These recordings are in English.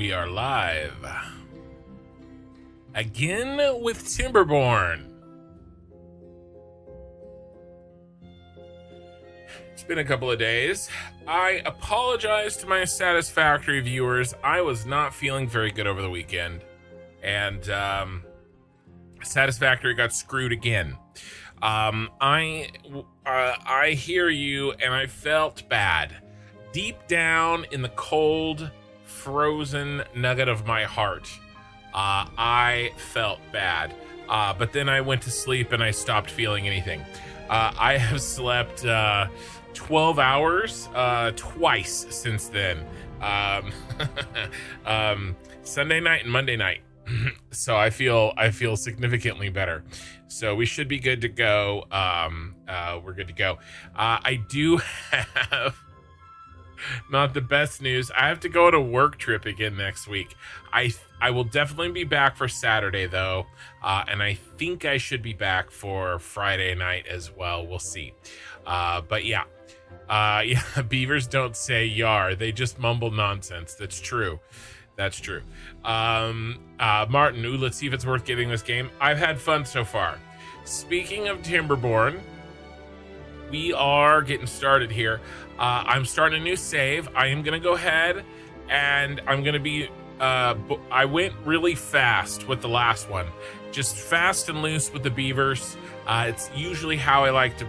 We are live again with Timberborn. It's been a couple of days. I apologize to my Satisfactory viewers. I was not feeling very good over the weekend, and Satisfactory got screwed again. I hear you, and I felt bad deep down in the cold, frozen nugget of my heart. I felt bad, but then I went to sleep and I stopped feeling anything. I have slept 12 hours twice since then, Sunday night and Monday night. So I feel significantly better. So we should be good to go. We're good to go. I do have not the best news. I have to go on a work trip again next week. I will definitely be back for Saturday though, and I think I should be back for Friday night as well. We'll see. But yeah, beavers don't say yar. They just mumble nonsense. That's true. That's true. Martin, let's see if it's worth getting this game. I've had fun so far. Speaking of Timberborn, we are getting started here. I'm starting a new save. I am going to go ahead and I'm going to be, I went really fast with the last one, just fast and loose with the beavers. It's usually how I like to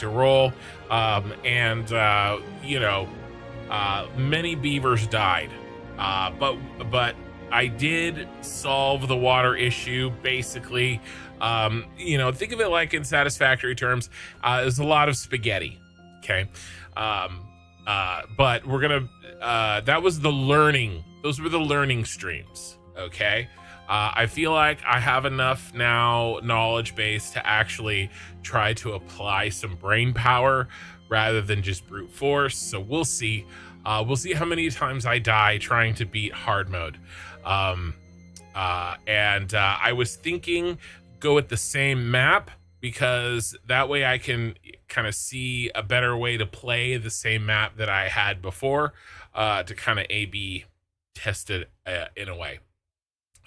roll. Many beavers died. But I did solve the water issue basically. Think of it like in Satisfactory terms, there's a lot of spaghetti. Okay. But we're gonna, that was the learning. Those were the learning streams. Okay. I feel like I have enough now knowledge base to actually try to apply some brain power rather than just brute force. So we'll see. We'll see how many times I die trying to beat hard mode. I was thinking go with the same map because that way I can kind of see a better way to play the same map that I had before, to kind of A/B test it in a way.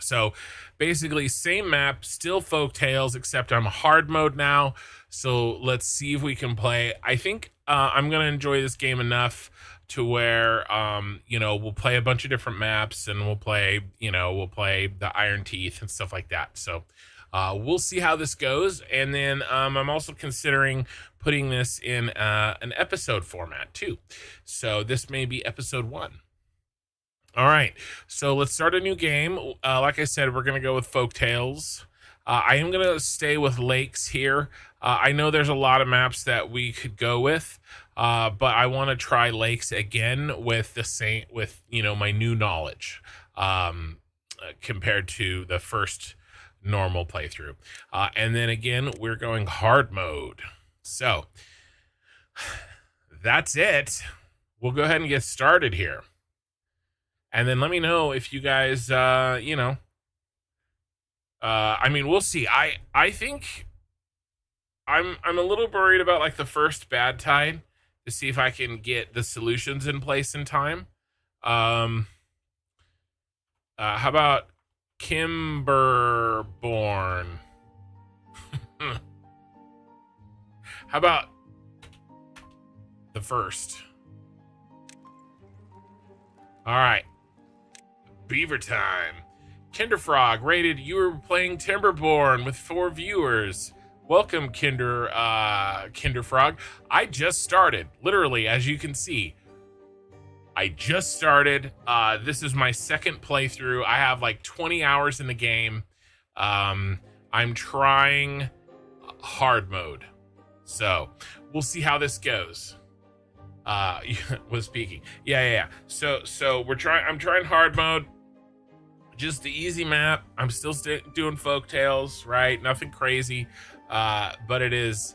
So basically same map, still Folktales, except I'm hard mode now. So let's see if we can play. I think I'm going to enjoy this game enough to where, we'll play a bunch of different maps and we'll play the Iron Teeth and stuff like that. So we'll see how this goes. And then I'm also considering putting this in an episode format too. So this may be episode 1. All right, so let's start a new game. Like I said, we're going to go with Folktales. I am going to stay with lakes here. I know there's a lot of maps that we could go with, but I want to try lakes again with my new knowledge, compared to the first normal playthrough. And then again, we're going hard mode. So that's it. We'll go ahead and get started here. And then let me know if you guys, we'll see. I think I'm a little worried about like the first bad tide to see if I can get the solutions in place in time. How about Timberborn? How about the first? All right. Beaver time. Kinderfrog rated you were playing Timberborn with 4 viewers. Welcome, Kinderfrog. I just started, literally, as you can see. I just started. This is my second playthrough. I have like 20 hours in the game. I'm trying hard mode. So we'll see how this goes. Was speaking. Yeah. So I'm trying hard mode. Just the easy map. I'm still doing Folktales, right? Nothing crazy. But it is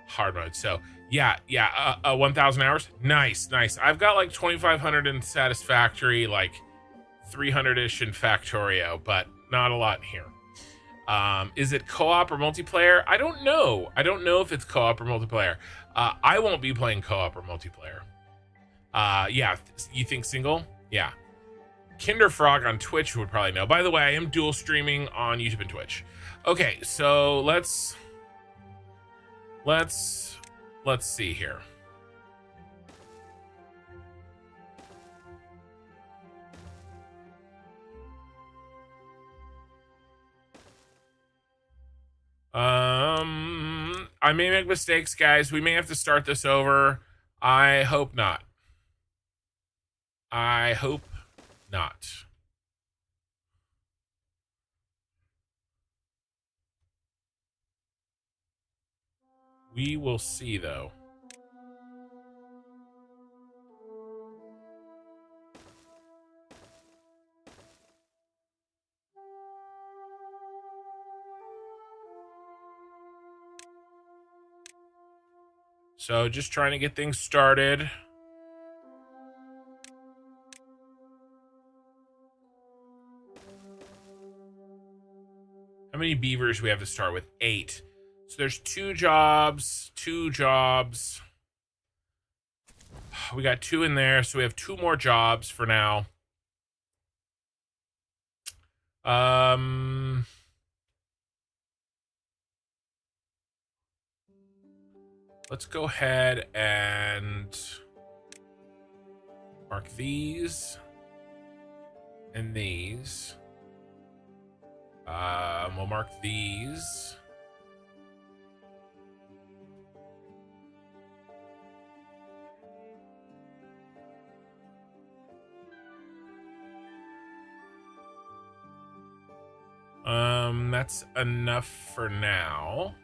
hard mode. So yeah. 1,000 hours. Nice. I've got like 2,500 in Satisfactory, like 300-ish in Factorio, but not a lot here. Is it co-op or multiplayer? I don't know if it's co-op or multiplayer. I won't be playing co-op or multiplayer. Yeah, you think single? Yeah. Kinderfrog on Twitch would probably know. By the way, I am dual streaming on YouTube and Twitch. Okay, so let's see here. I may make mistakes, guys. We may have to start this over. I hope not. I hope not. We will see, though. So just trying to get things started. How many beavers we have to start with? 8. So there's 2 jobs. We got 2 in there, so we have 2 more jobs for now. Let's go ahead and mark these and these. We'll mark these. That's enough for now.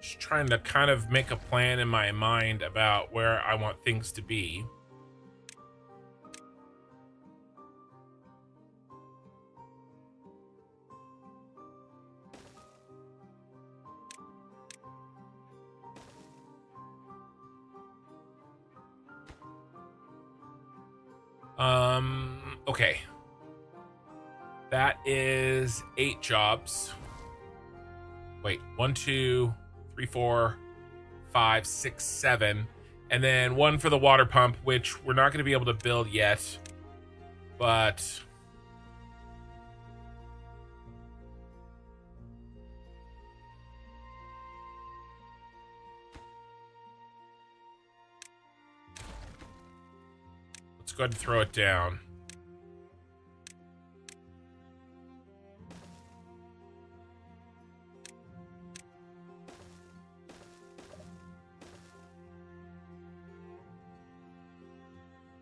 Just trying to kind of make a plan in my mind about where I want things to be. Okay. That is 8 jobs. Wait, 1, 2, 3, 4, 5, 6, 7. And then 1 for the water pump, which we're not going to be able to build yet. But let's go ahead and throw it down.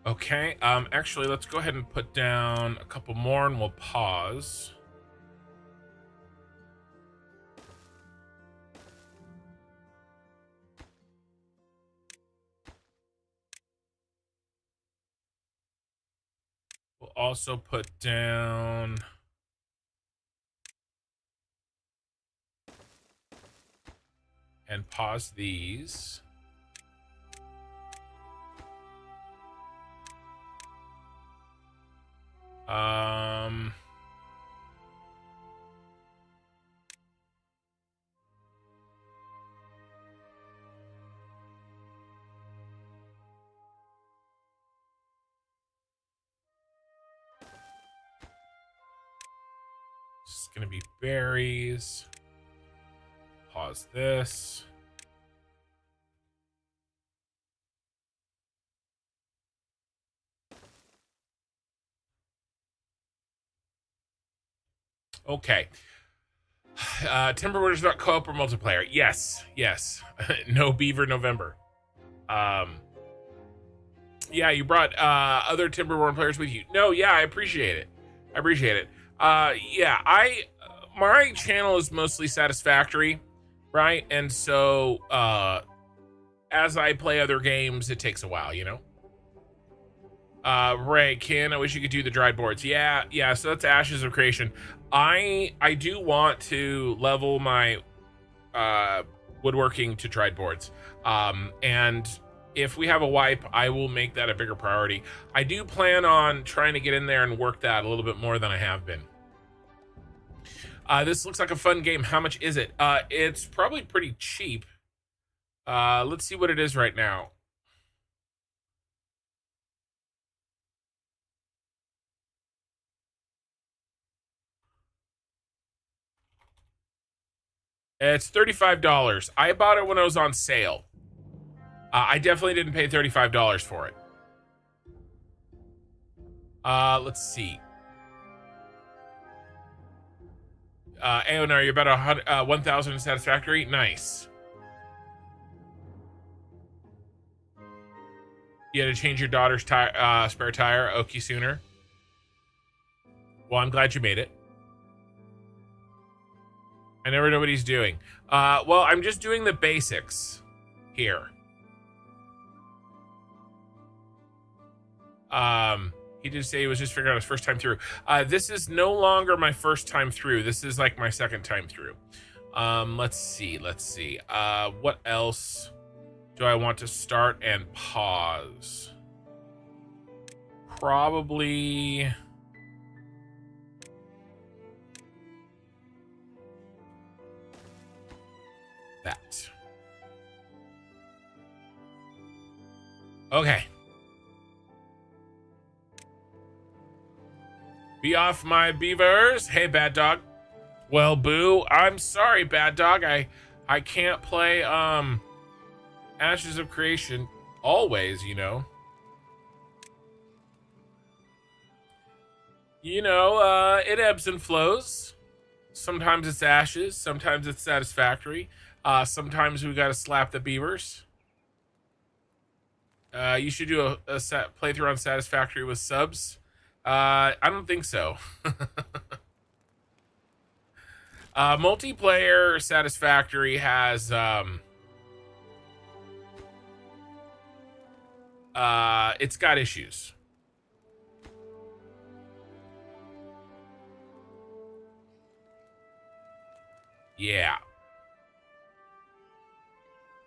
Okay, actually, let's go ahead and put down a couple more and we'll pause. We'll also put down and pause these. It's gonna be berries. Pause this. Okay. Timberborn is not co-op or multiplayer. Yes. No beaver November. Yeah, you brought other Timberborn players with you. No, yeah, I appreciate it. Yeah, my channel is mostly satisfactory, right? And so as I play other games, it takes a while, you know? Ray, Ken, I wish you could do the dried boards. Yeah, so that's Ashes of Creation. I do want to level my woodworking to dried boards. And if we have a wipe, I will make that a bigger priority. I do plan on trying to get in there and work that a little bit more than I have been. This looks like a fun game. How much is it? It's probably pretty cheap. Let's see what it is right now. It's $35. I bought it when it was on sale. I definitely didn't pay $35 for it. Let's see. Aonar, you're about 1,000 satisfactory. Nice. You had to change your daughter's spare tire. Okie sooner. Well, I'm glad you made it. I never know what he's doing. Well, I'm just doing the basics here. He did say he was just figuring out his first time through. This is no longer my first time through. This is like my second time through. Let's see. What else do I want to start and pause? Probably... that. Okay. Be off my beavers. Hey, bad dog. Well, boo, I'm sorry, bad dog. I can't play Ashes of Creation always, you know. It ebbs and flows. Sometimes it's Ashes, sometimes it's Satisfactory. Sometimes we gotta slap the beavers. You should do a playthrough on Satisfactory with subs. I don't think so. Multiplayer Satisfactory has it's got issues. Yeah.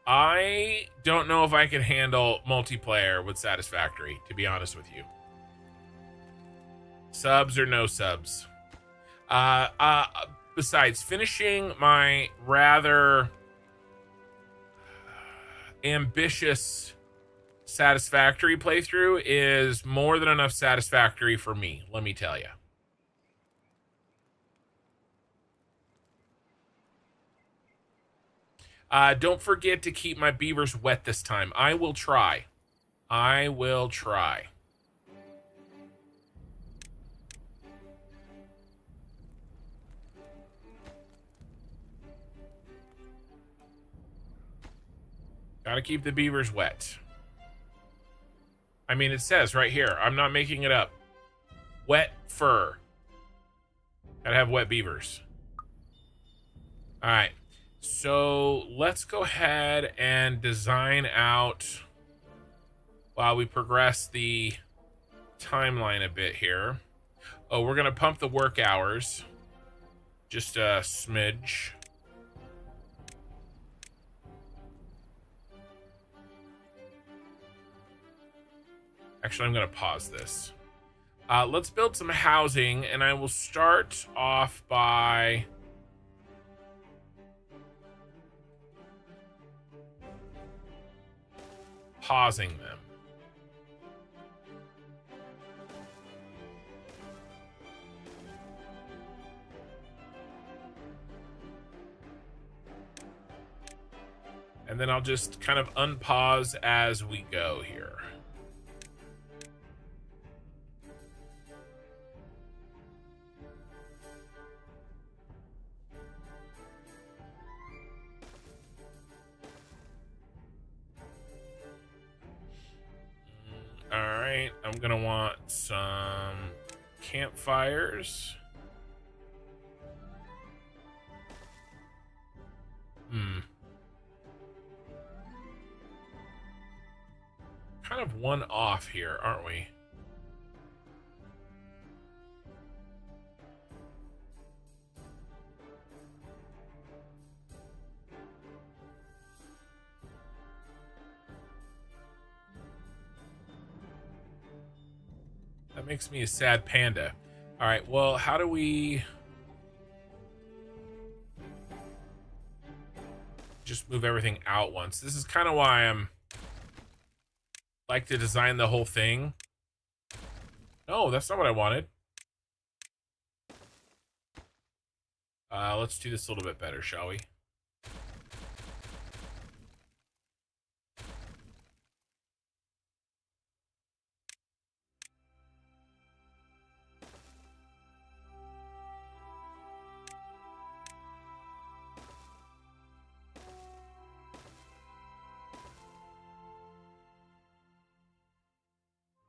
I don't know if I can handle multiplayer with Satisfactory, to be honest with you. Subs or no subs. Besides, finishing my rather ambitious Satisfactory playthrough is more than enough Satisfactory for me, let me tell you. Don't forget to keep my beavers wet this time. I will try. I will try. Gotta keep the beavers wet. I mean, it says right here. I'm not making it up. Wet fur. Gotta have wet beavers. All right. So let's go ahead and design out while we progress the timeline a bit here. Oh, we're going to pump the work hours. Just a smidge. Actually, I'm going to pause this. Let's build some housing, and I will start off by... pausing them. And then I'll just kind of unpause as we go here. All right, I'm gonna want some campfires. Kind of one off here, aren't we? That makes me a sad panda. All right, well, how do we just move everything out once? This is kind of why I'm like to design the whole thing. No, that's not what I wanted. Let's do this a little bit better, shall we?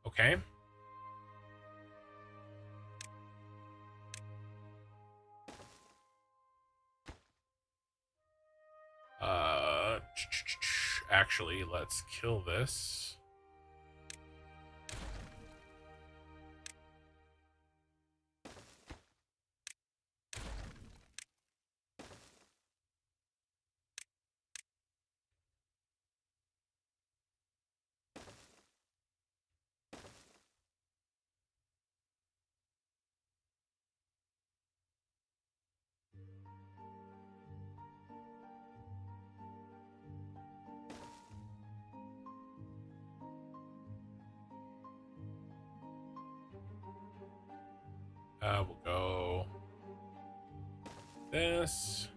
Okay. Actually, let's kill this. We'll go this.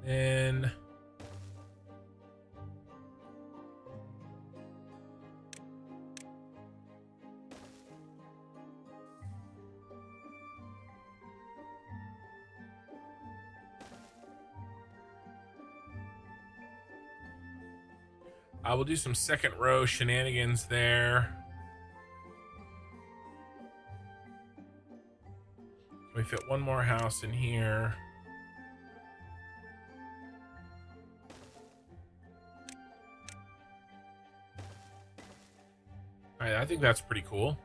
Then I will do some second row shenanigans there. Can we fit one more house in here? All right, I think that's pretty cool.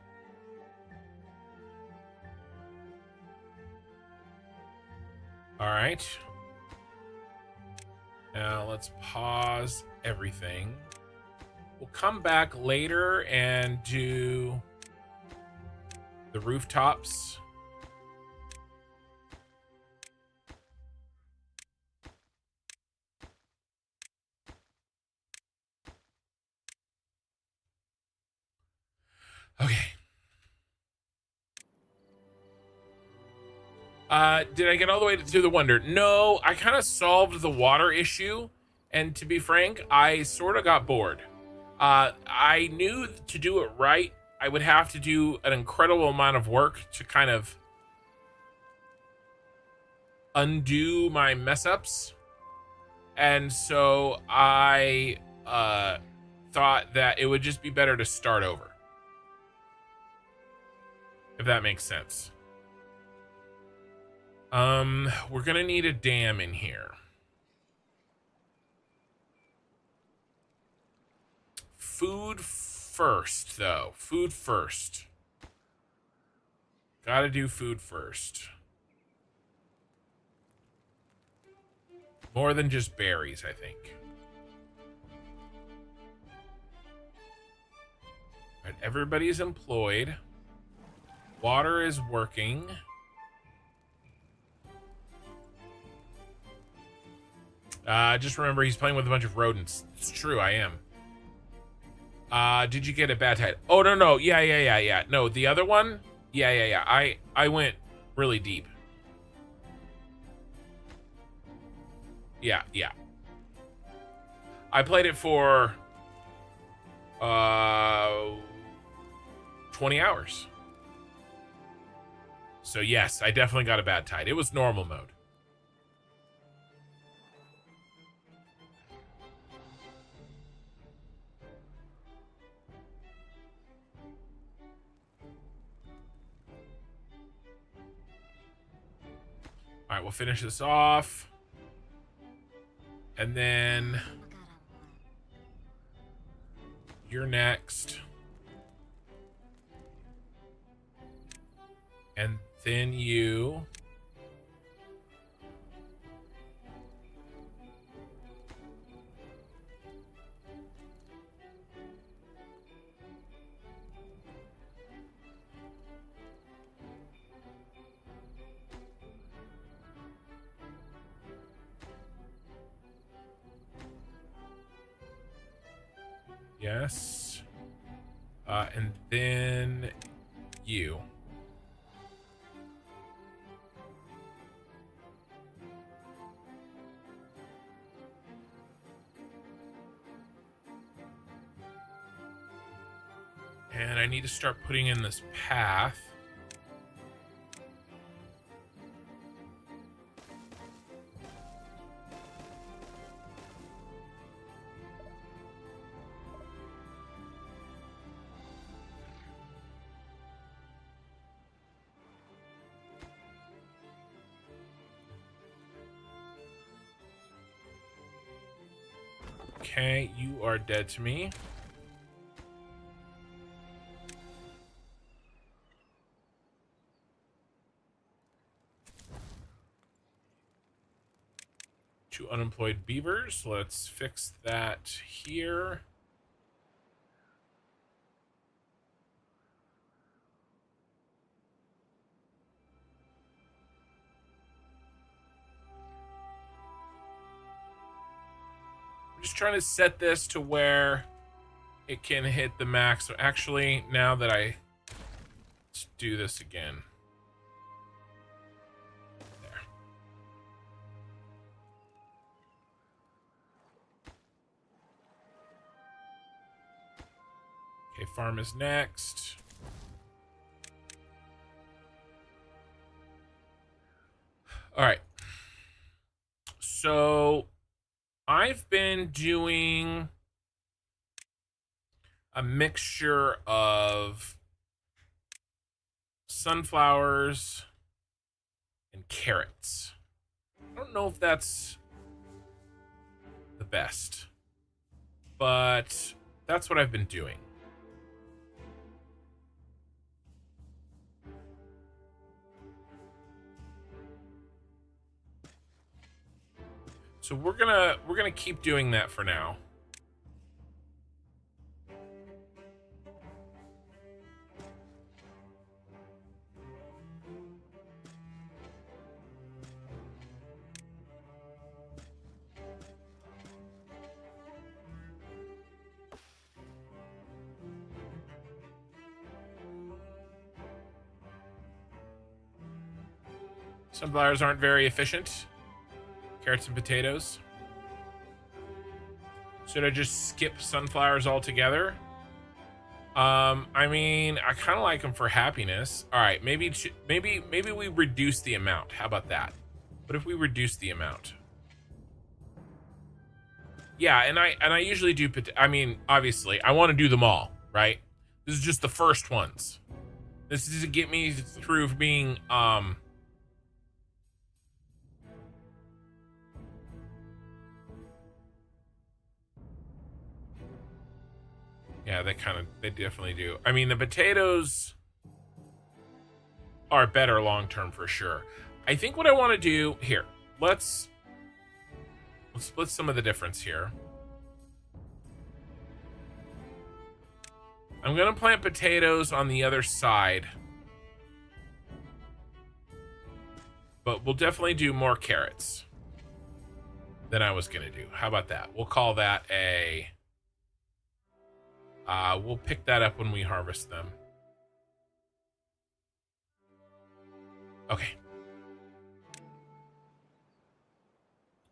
All right. Now let's pause everything. We'll come back later and do the rooftops. Okay. Did I get all the way to the wonder? No, I kind of solved the water issue. And to be frank, I sort of got bored. I knew to do it right, I would have to do an incredible amount of work to kind of undo my mess ups. And so I thought that it would just be better to start over. If that makes sense. We're gonna need a dam in here. Food first, though. Food first. Gotta do food first. More than just berries, I think. All right, everybody's employed. Water is working. Just remember, he's playing with a bunch of rodents. It's true, I am. Did you get a bad tide? Oh, no. Yeah. No, the other one? Yeah. I went really deep. Yeah. I played it for 20 hours. So yes, I definitely got a bad tide. It was normal mode. All right, we'll finish this off. And then you're next. And then you. Yes. And then you. And I need to start putting in this path. Okay, you are dead to me. Two unemployed beavers. Let's fix that here. I'm just trying to set this to where it can hit the max. So actually, now that let's do this again. There. Okay, farm is next. All right. So I've been doing a mixture of sunflowers and carrots. I don't know if that's the best, but that's what I've been doing. So we're gonna keep doing that for now. Sunflowers aren't very efficient. Carrots and potatoes. Should I just skip sunflowers altogether? I mean, I kind of like them for happiness. All right, maybe we reduce the amount. How about that? What if we reduce the amount? Yeah, and I usually do. I mean, obviously, I want to do them all, right? This is just the first ones. This is to get me through being Yeah, they definitely do. I mean, the potatoes are better long term for sure. I think what I want to do here, let's split some of the difference here. I'm gonna plant potatoes on the other side, but we'll definitely do more carrots than I was gonna do. How about that? We'll call that a. We'll pick that up when we harvest them. Okay.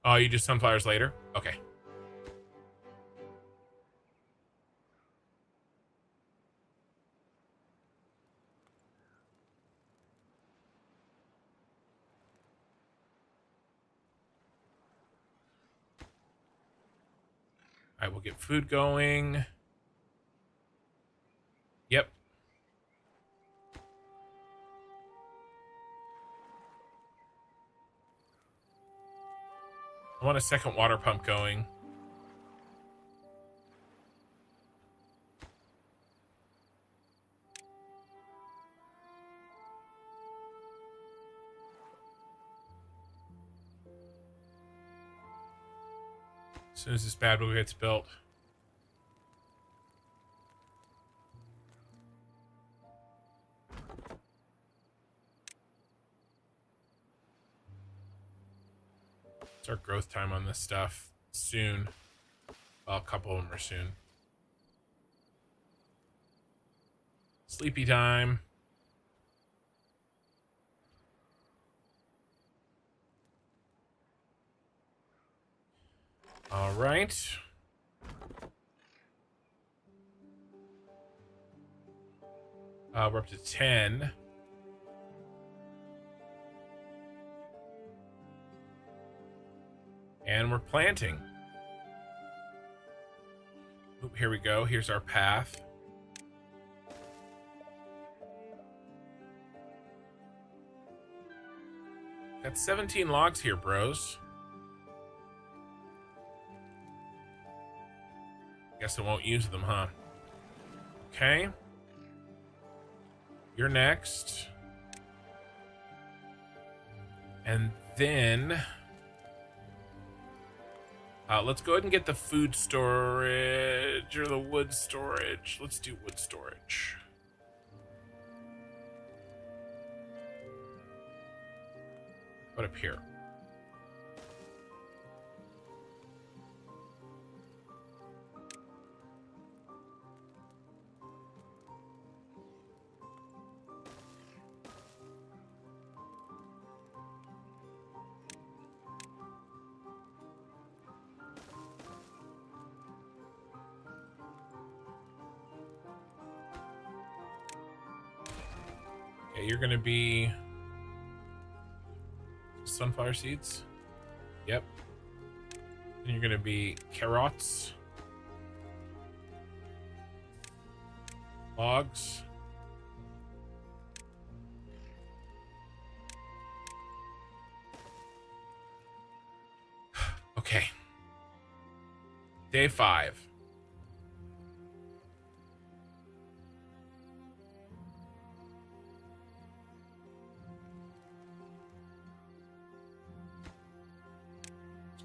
Oh, you do sunflowers later? Okay. I will get food going. Yep. I want a second water pump going. As soon as this bad boy gets built. Start growth time on this stuff soon. Well, a couple of them are soon. Sleepy time. All right. We're up to 10. And we're planting. Oop, here we go. Here's our path. Got 17 logs here, bros. Guess I won't use them, huh? Okay. You're next. And then... let's go ahead and get the food storage or the wood storage. Let's do wood storage. What up here? Okay, you're gonna be sunflower seeds. Yep. And you're gonna be carrots, logs, okay. Day 5.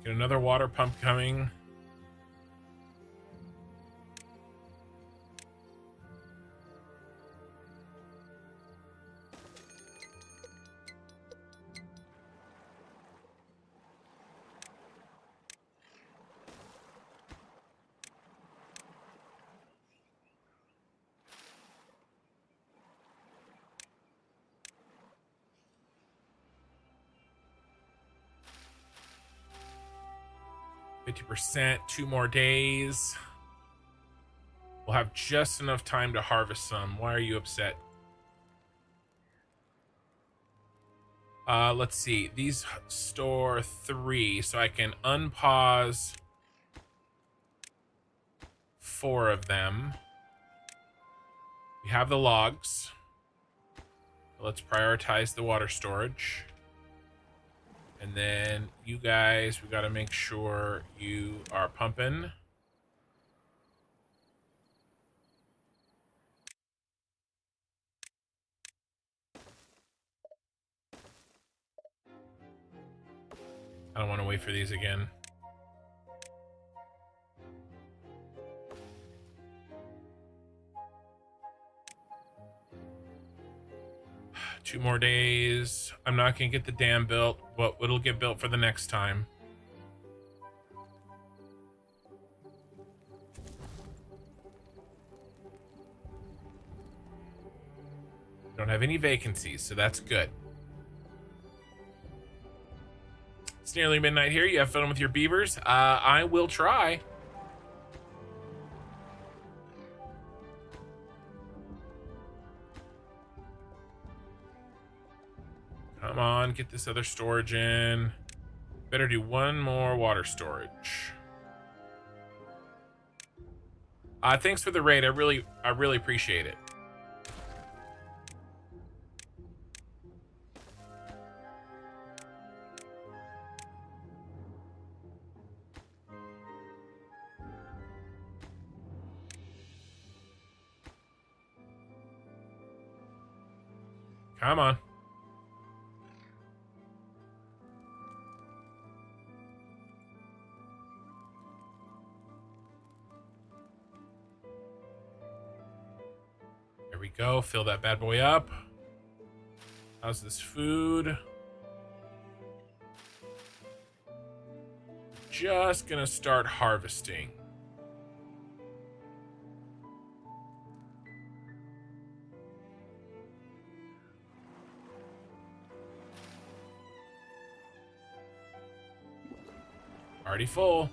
Get another water pump coming. %, 2 more days. We'll have just enough time to harvest some. Why are you upset? Let's see. These store 3, so I can unpause 4 of them. We have the logs. Let's prioritize the water storage. And then you guys, we got to make sure you are pumping. I don't want to wait for these again. Two more days. I'm not going to get the dam built, but it'll get built for the next time. Don't have any vacancies, so that's good. It's nearly midnight here. You have fun with your beavers? I will try. Come on, get this other storage in. Better do one more water storage. Thanks for the raid. I really appreciate it. Come on. go. Fill that bad boy up. How's this food? Just gonna start harvesting. Already full.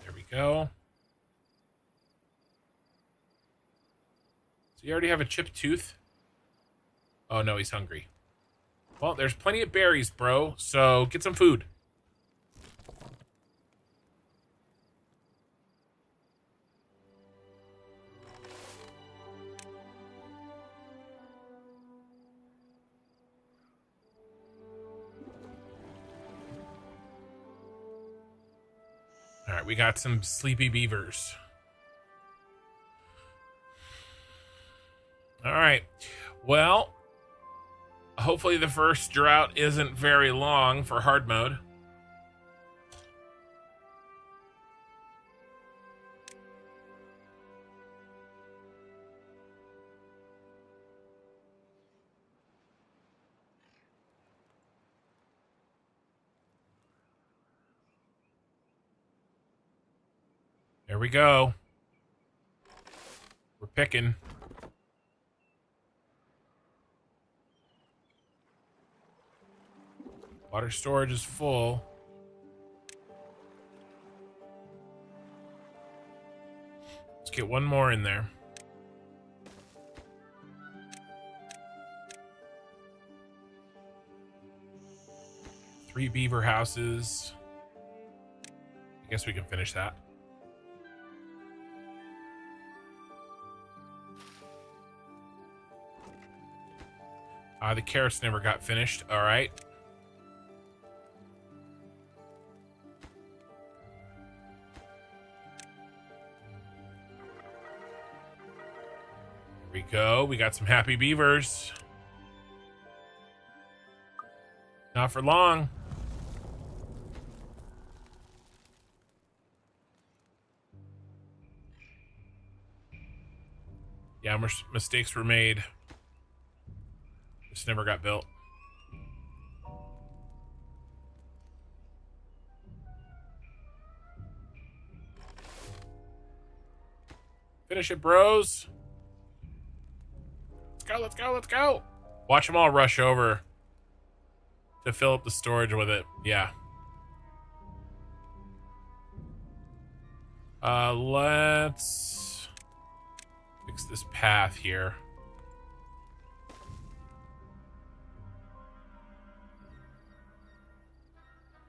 There we go. So you already have a chipped tooth? Oh no, he's hungry. Well, there's plenty of berries, bro, so get some food. All right, we got some sleepy beavers. All right, well, hopefully the first drought isn't very long for hard mode. There we go. We're picking. Water storage is full. Let's get one more in there. Three beaver houses. I guess we can finish that. The carrots never got finished. All right. Here we go. We got some happy beavers. Not for long. Yeah, mistakes were made. This never got built. Finish it, bros. Let's go, let's go, let's go. Watch them all rush over to fill up the storage with it. Yeah. Let's fix this path here.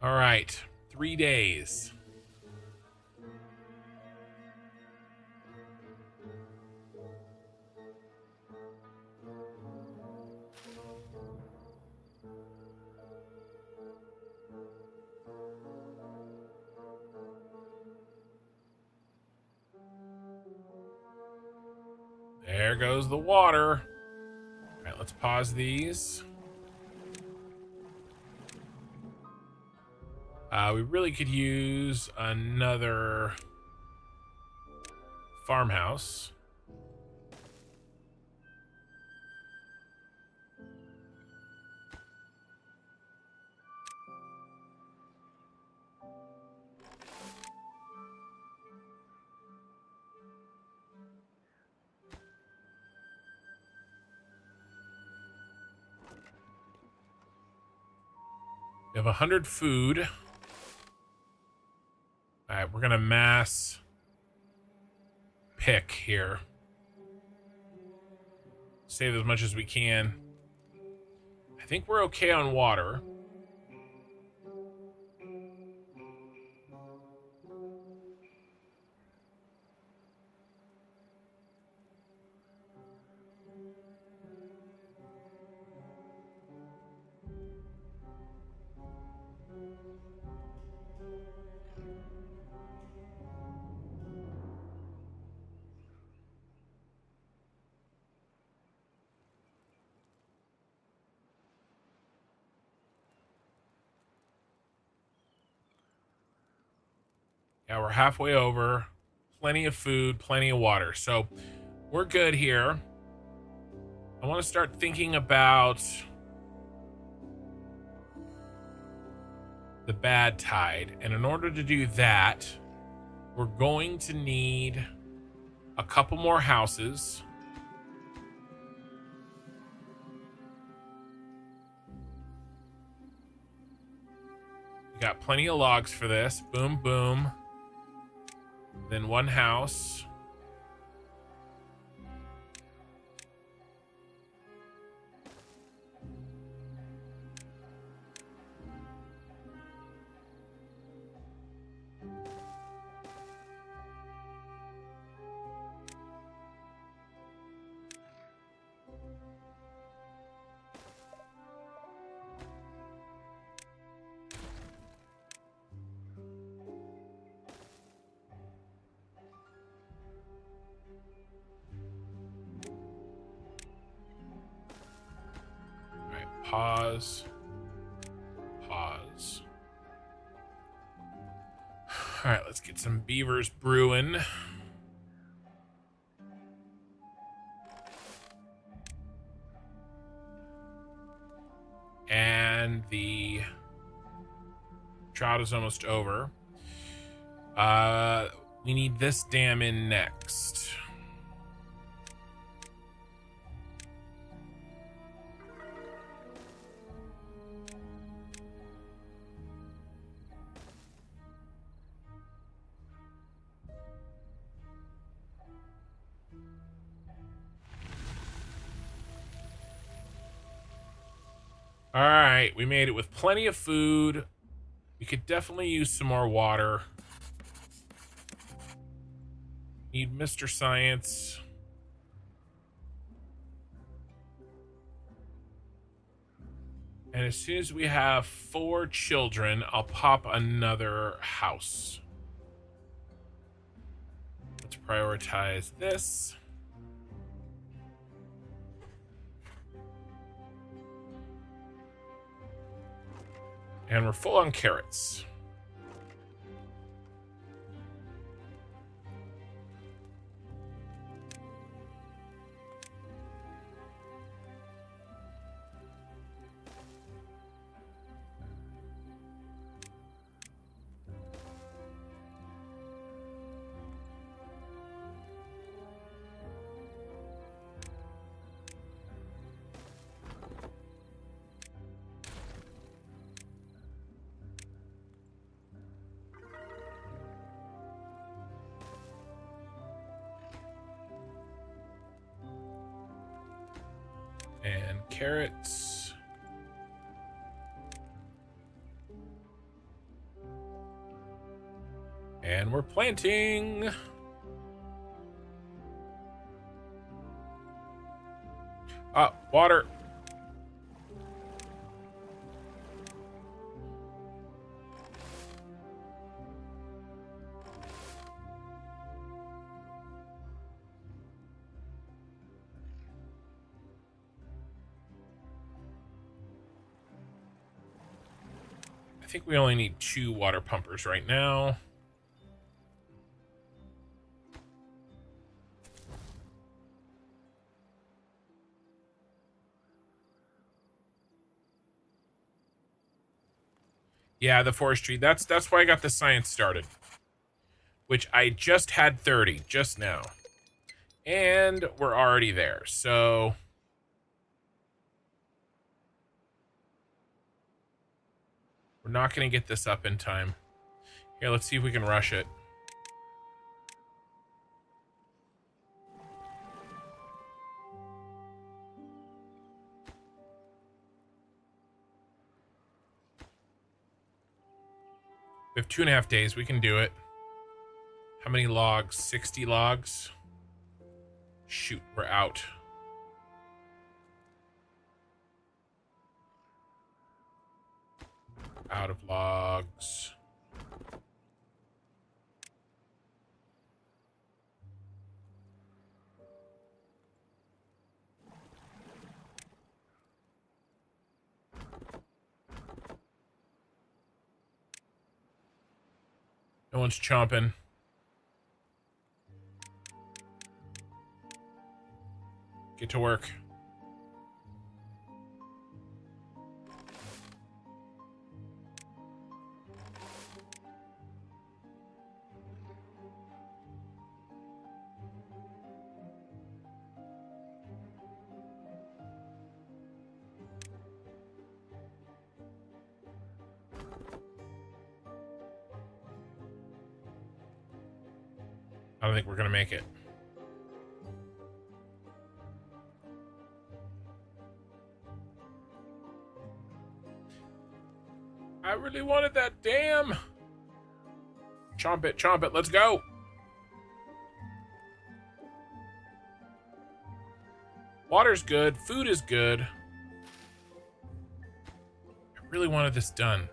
All right, 3 days. There goes the water. All right, let's pause these. We really could use another farmhouse. We have 100 food. All right, we're gonna mass pick here. Save as much as we can. I think we're okay on water. Yeah, we're halfway over. Plenty of food, plenty of water. So we're good here. I want to start thinking about the bad tide. And in order to do that, we're going to need a couple more houses. We got plenty of logs for this. Boom, boom. Then one house. All right, pause. Pause. All right, let's get some beavers brewing. And the drought is almost over. We need this dam in next. All right, we made it with plenty of food. We could definitely use some more water. Need Mr. Science. And as soon as we have 4 children, I'll pop another house. Let's prioritize this. And we're full on carrots. And carrots. And we're planting. Water. I think we only need 2 water pumpers right now. Yeah, the forestry. That's why I got the science started. Which I just had 30 just now. And we're already there. So we're not going to get this up in time. Here, let's see if we can rush it. We have 2.5 days. We can do it. How many logs? 60 logs? Shoot, we're out. Out of logs. No No one's chomping. Get to work. I don't think we're gonna make it. I really wanted that damn. Chomp it, let's go. Water's good, food is good. I really wanted this done.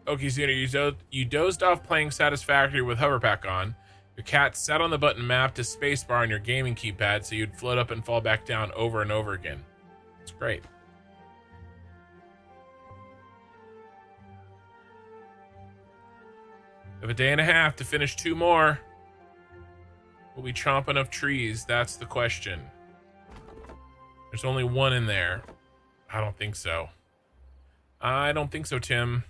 Okay, Zeno, you dozed off playing Satisfactory with Hoverpack on. Your cat sat on the button map to spacebar on your gaming keypad so you'd float up and fall back down over and over again. It's great. We have a day and a half to finish 2 more. Will we chomp enough trees? That's the question. There's only 1 in there. I don't think so. I don't think so, Tim.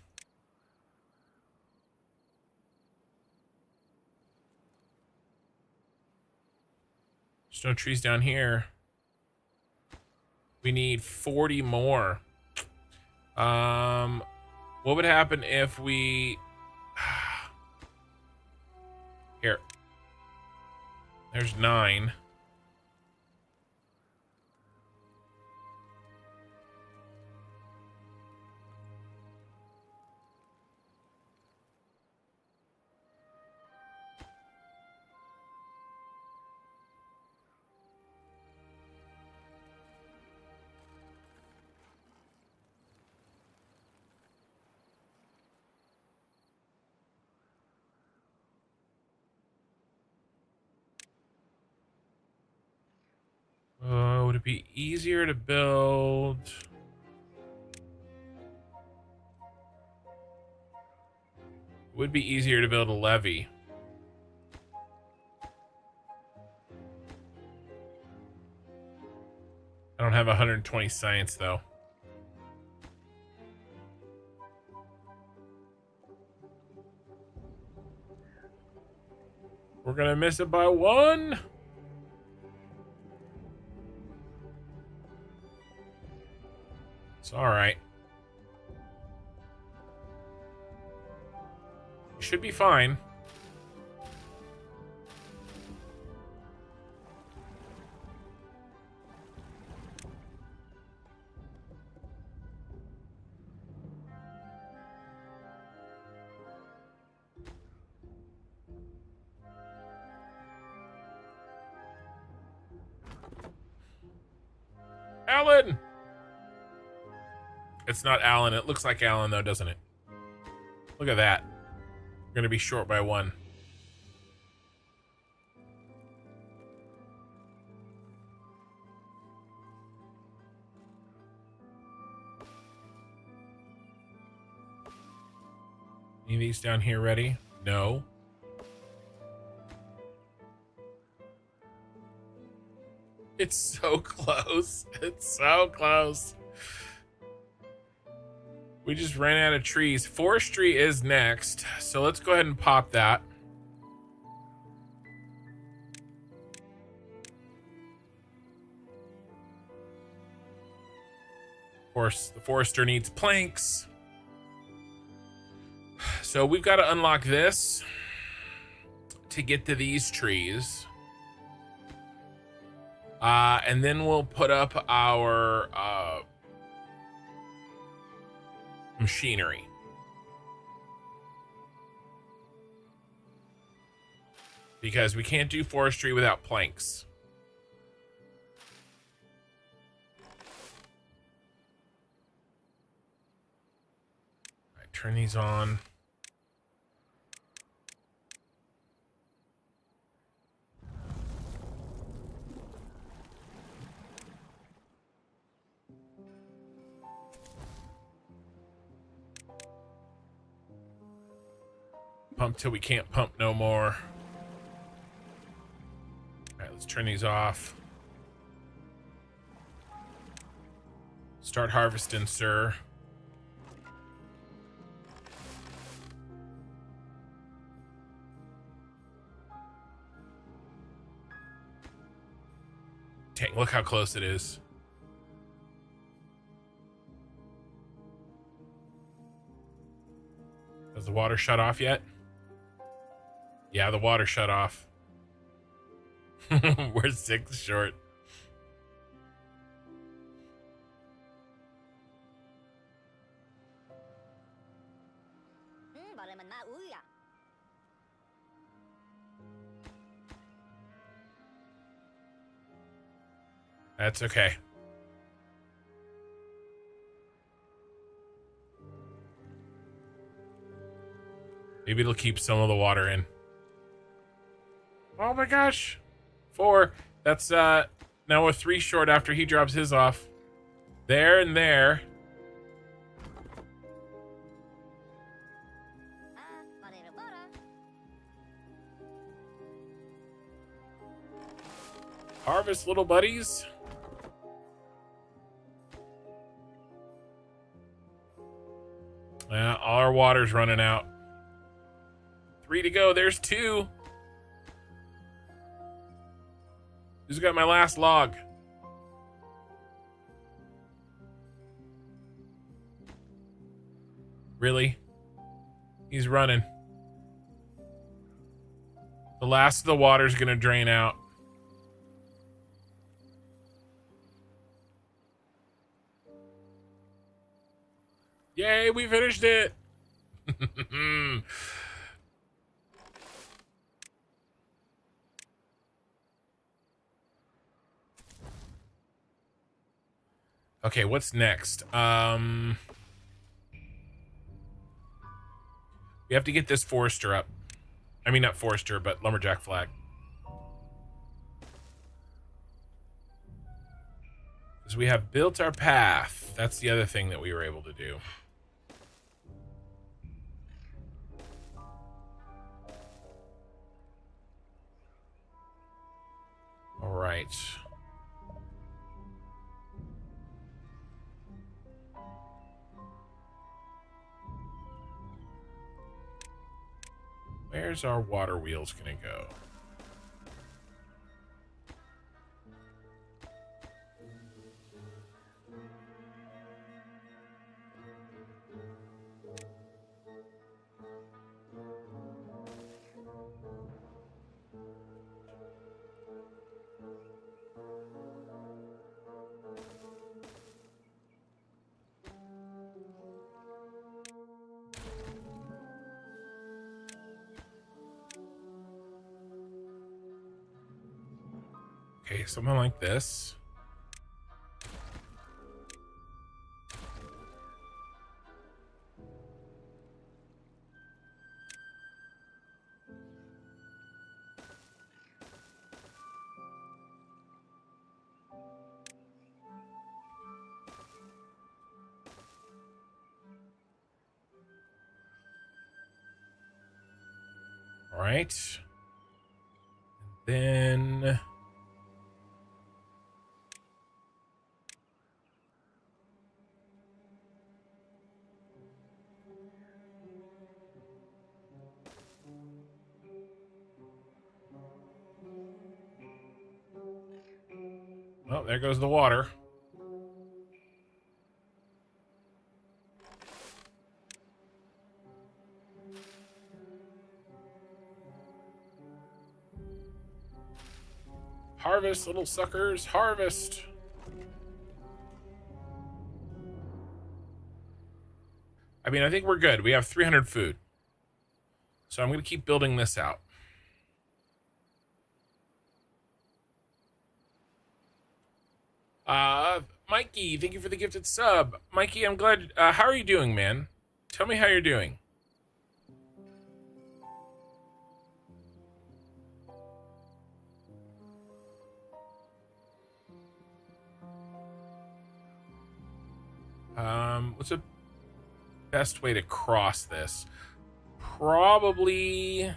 There's no trees down here. We need 40 more. What would happen if we... Here. There's 9. Would it be easier to build? It would be easier to build a levee. I don't have 120 science though. We're gonna miss it by 1. It's all right. Should be fine. Alan! It's not Alan. It looks like Alan, though, doesn't it? Look at that. We're going to be short by 1. Any of these down here ready? No. It's so close. It's so close. We just ran out of trees. Forestry is next, so let's go ahead and pop that. Of course, the forester needs planks. So we've got to unlock this to get to these trees. And then we'll put up our machinery. Because we can't do forestry without planks. All right, turn these on. Pump till we can't pump no more. All right, let's turn these off. Start harvesting, sir. Dang, look how close it is. Has the water shut off yet? Yeah, the water shut off. We're 6 short. That's okay. Maybe it'll keep some of the water in. Oh my gosh. 4. That's now we're 3 short after he drops his off. There and there. Harvest, little buddies. All our water's running out. 3 to go. There's 2. Who's got my last log? Really? He's running. The last of the water's gonna drain out. Yay, we finished it. Okay, what's next? We have to get this forester up. I mean, not forester, but lumberjack flag. Because we have built our path. That's the other thing that we were able to do. All right. Where's our water wheels gonna go? Okay, something like this. All right. And then oh, there goes the water. Harvest, little suckers, harvest. I mean, I think we're good. We have 300 food. So I'm going to keep building this out. Mikey, thank you for the gifted sub. Mikey, I'm glad. How are you doing, man? Tell me how you're doing. What's the best way to cross this? probably...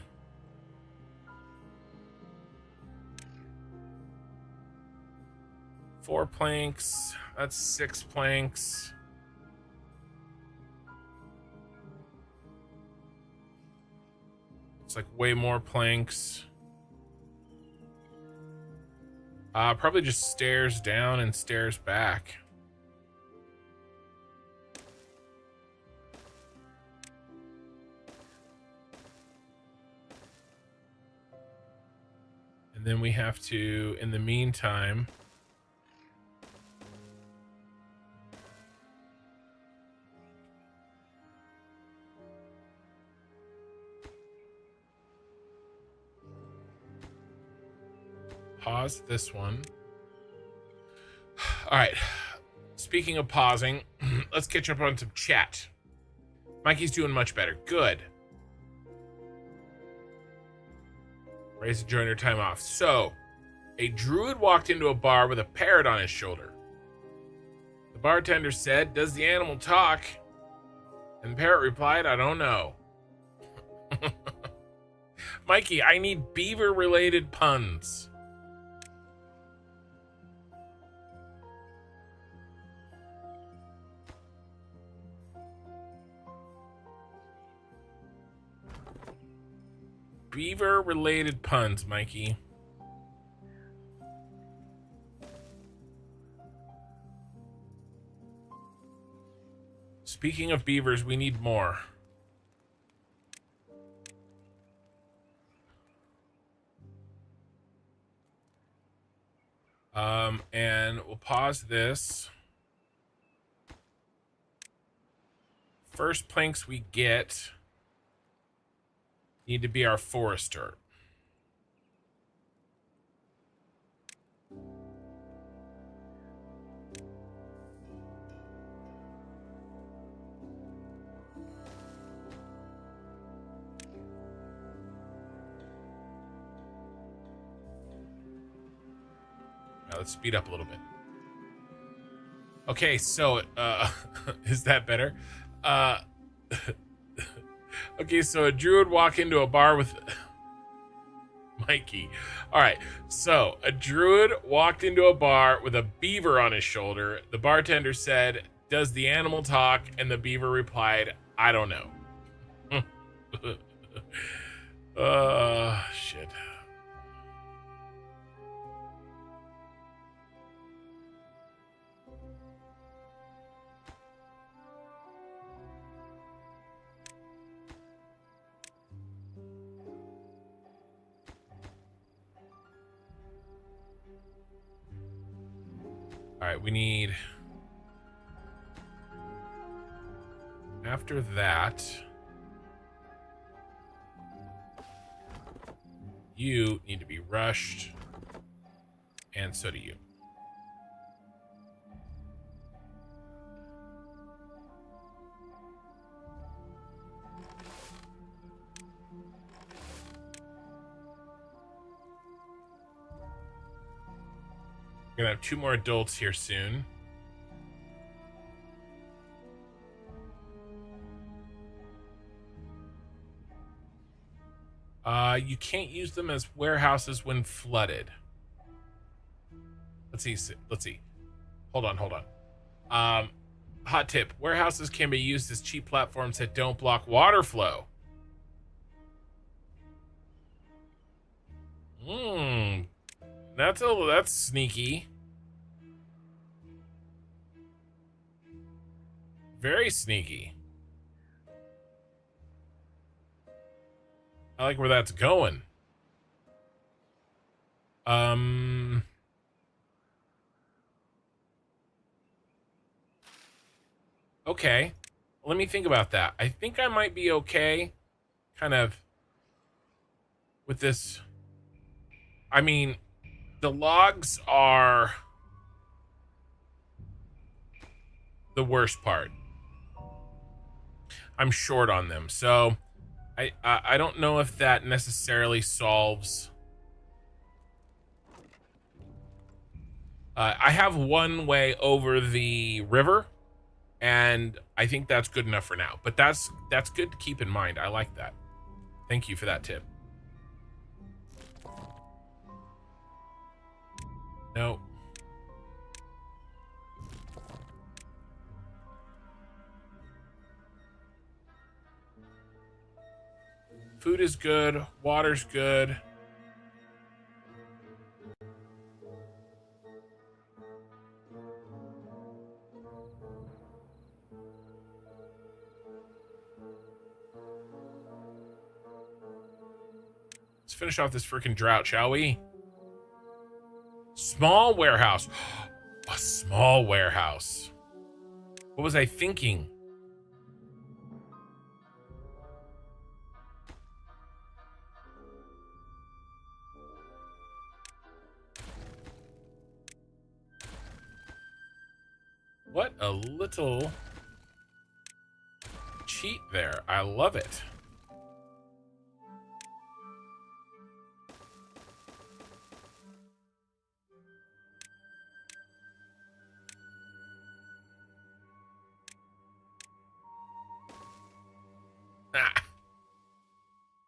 Four planks. That's 6 planks. It's like way more planks. Probably just stairs down and stairs back. And then we have to, in the meantime, pause this one. All right. Speaking of pausing, let's catch up on some chat. Mikey's doing much better. Good. Raise to join her time off. So, a druid walked into a bar with a parrot on his shoulder. The bartender said, "Does the animal talk?" And the parrot replied, "I don't know." Mikey, I need beaver-related puns. Beaver-related puns, Mikey. Speaking of beavers, we need more. And we'll pause this. First planks we get need to be our forester. Now let's speed up a little bit. Okay, so is that better? Okay, so a druid walked into a bar with Mikey. All right, so a druid walked into a bar with a beaver on his shoulder. The bartender said, "Does the animal talk?" And the beaver replied, "I don't know." Shit. All right, we need, after that, you need to be rushed, and so do you. We're gonna have 2 more adults here soon. You can't use them as warehouses when flooded. Let's see. Hold on. Hot tip. Warehouses can be used as cheap platforms that don't block water flow. That's sneaky. Very sneaky. I like where that's going. Okay. Let me think about that. I think I might be okay kind of with this. I mean, the logs are the worst part. I'm short on them, so I don't know if that necessarily solves. I have one way over the river, and I think that's good enough for now. But that's good to keep in mind. I like that. Thank you for that tip. No. Food is good. Water's good. Let's finish off this freaking drought, shall we? Small warehouse. A small warehouse. What was I thinking? What a little cheat there. I love it.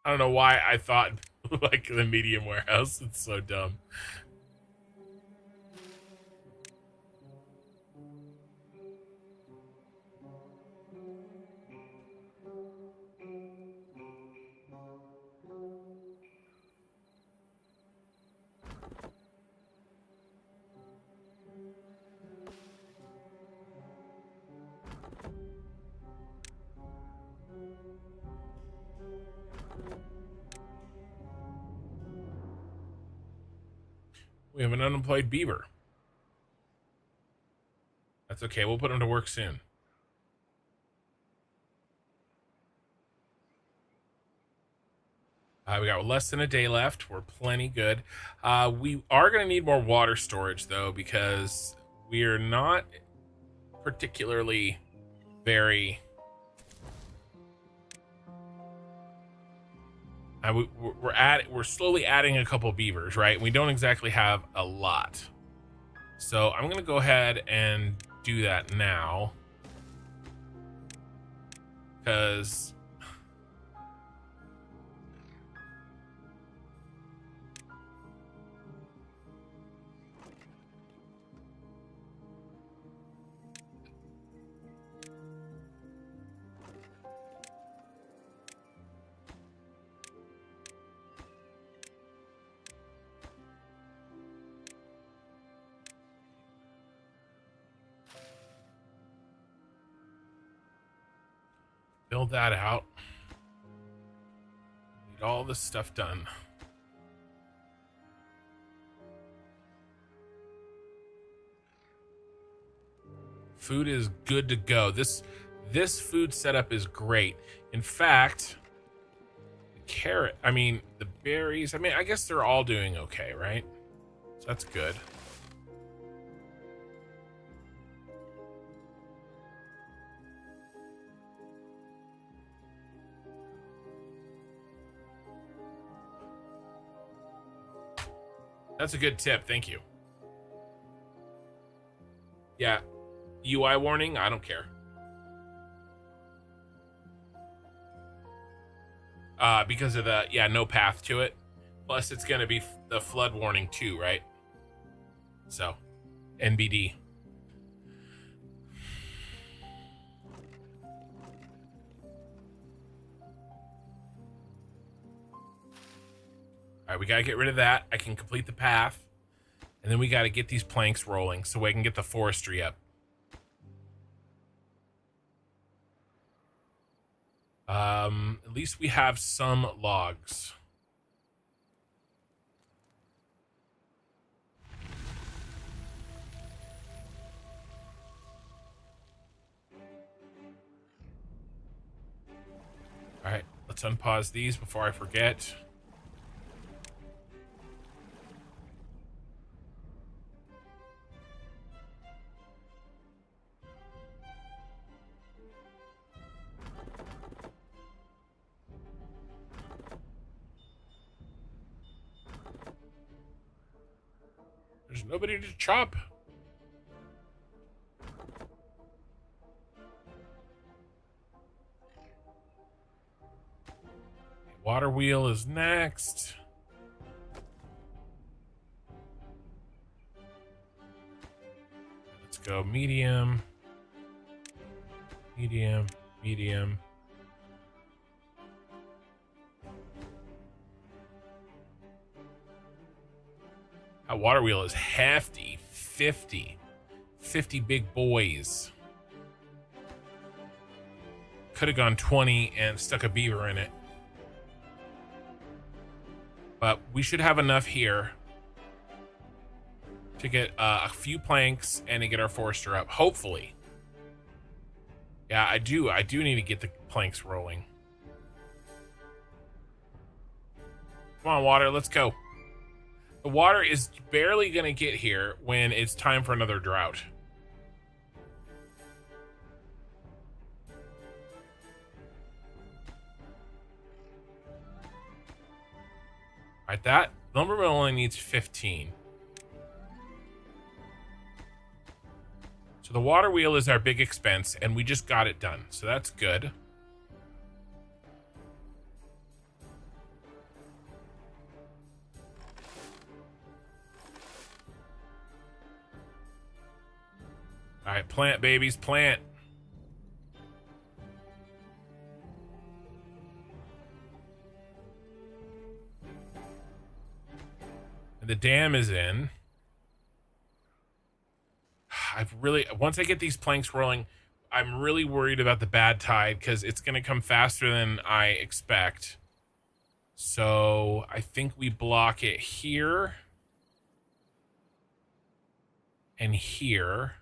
I don't know why I thought like the medium warehouse. It's so dumb. We have an unemployed beaver. That's okay. We'll put him to work soon. We got less than a day left. We're plenty good. We are going to need more water storage, though, because we are not particularly very... we're slowly adding a couple beavers, right? We don't exactly have a lot. So I'm going to go ahead and do that now. Because... build that out. Need all this stuff done. Food is good to go. This food setup is great. In fact, the carrot, I mean, the berries, I mean, I guess they're all doing okay, right? So that's good. That's a good tip. Thank you. Yeah. UI warning? I don't care. Because of the, yeah, no path to it. Plus, it's going to be the flood warning too, right? So, NBD. All right, we got to get rid of that. I can complete the path. And then we got to get these planks rolling so we can get the forestry up. At least we have some logs. All right, let's unpause these before I forget. There's nobody to chop. Water wheel is next. Let's go medium, medium, medium. That water wheel is hefty. 50 big boys. Could have gone 20 and stuck a beaver in it. But we should have enough here to get a few planks and to get our forester up, hopefully. Yeah, I do need to get the planks rolling. Come on, water, let's go. The water is barely going to get here when it's time for another drought. Right, that lumber mill only needs 15. So the water wheel is our big expense, and we just got it done. So that's good. All right, plant, babies, plant. And the dam is in. Once I get these planks rolling, I'm really worried about the bad tide because it's going to come faster than I expect. So I think we block it here and here.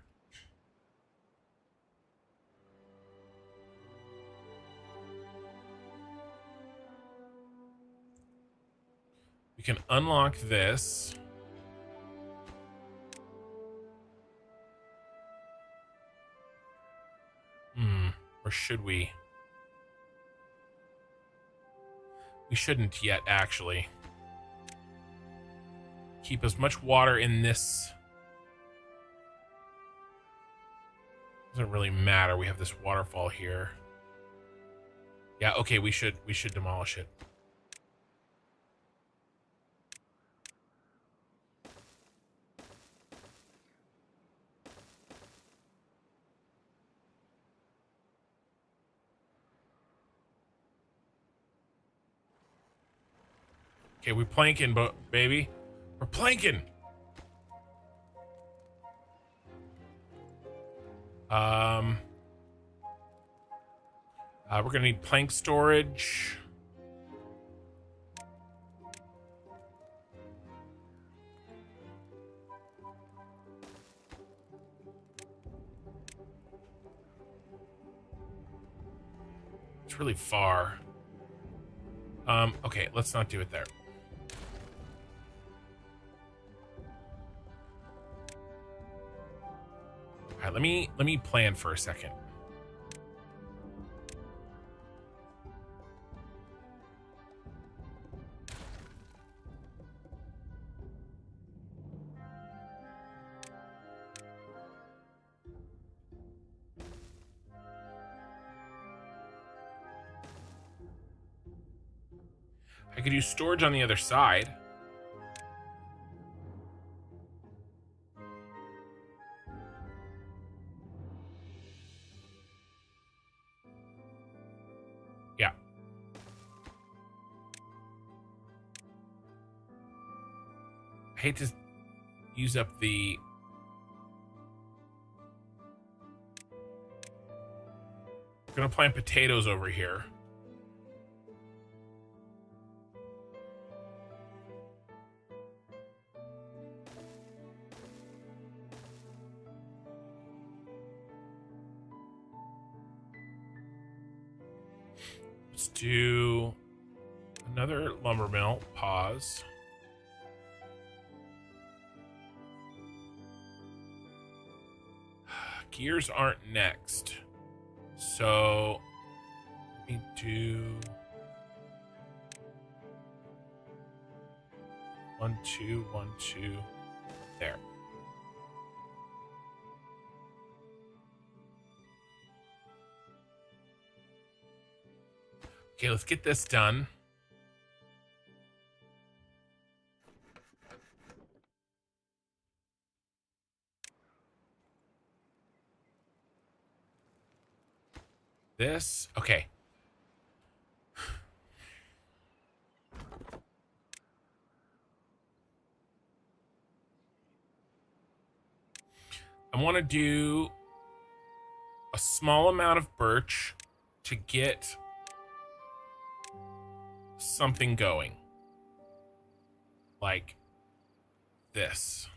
We can unlock this. Or should we? We shouldn't yet, actually. Keep as much water in this. Doesn't really matter. We have this waterfall here. Yeah, okay, we should demolish it. Okay, we're planking, baby. We're planking. We're gonna need plank storage. It's really far. Okay, let's not do it there. All right, let me plan for a second. I could use storage on the other side. Yeah. I hate to use up the... I'm gonna plant potatoes over here. Let's do another lumber mill. Pause. Gears aren't next. So let me do 1, 2, 1, 2. There. Okay, let's get this done. this. Okay. I want to do a small amount of birch to get something going. Like this.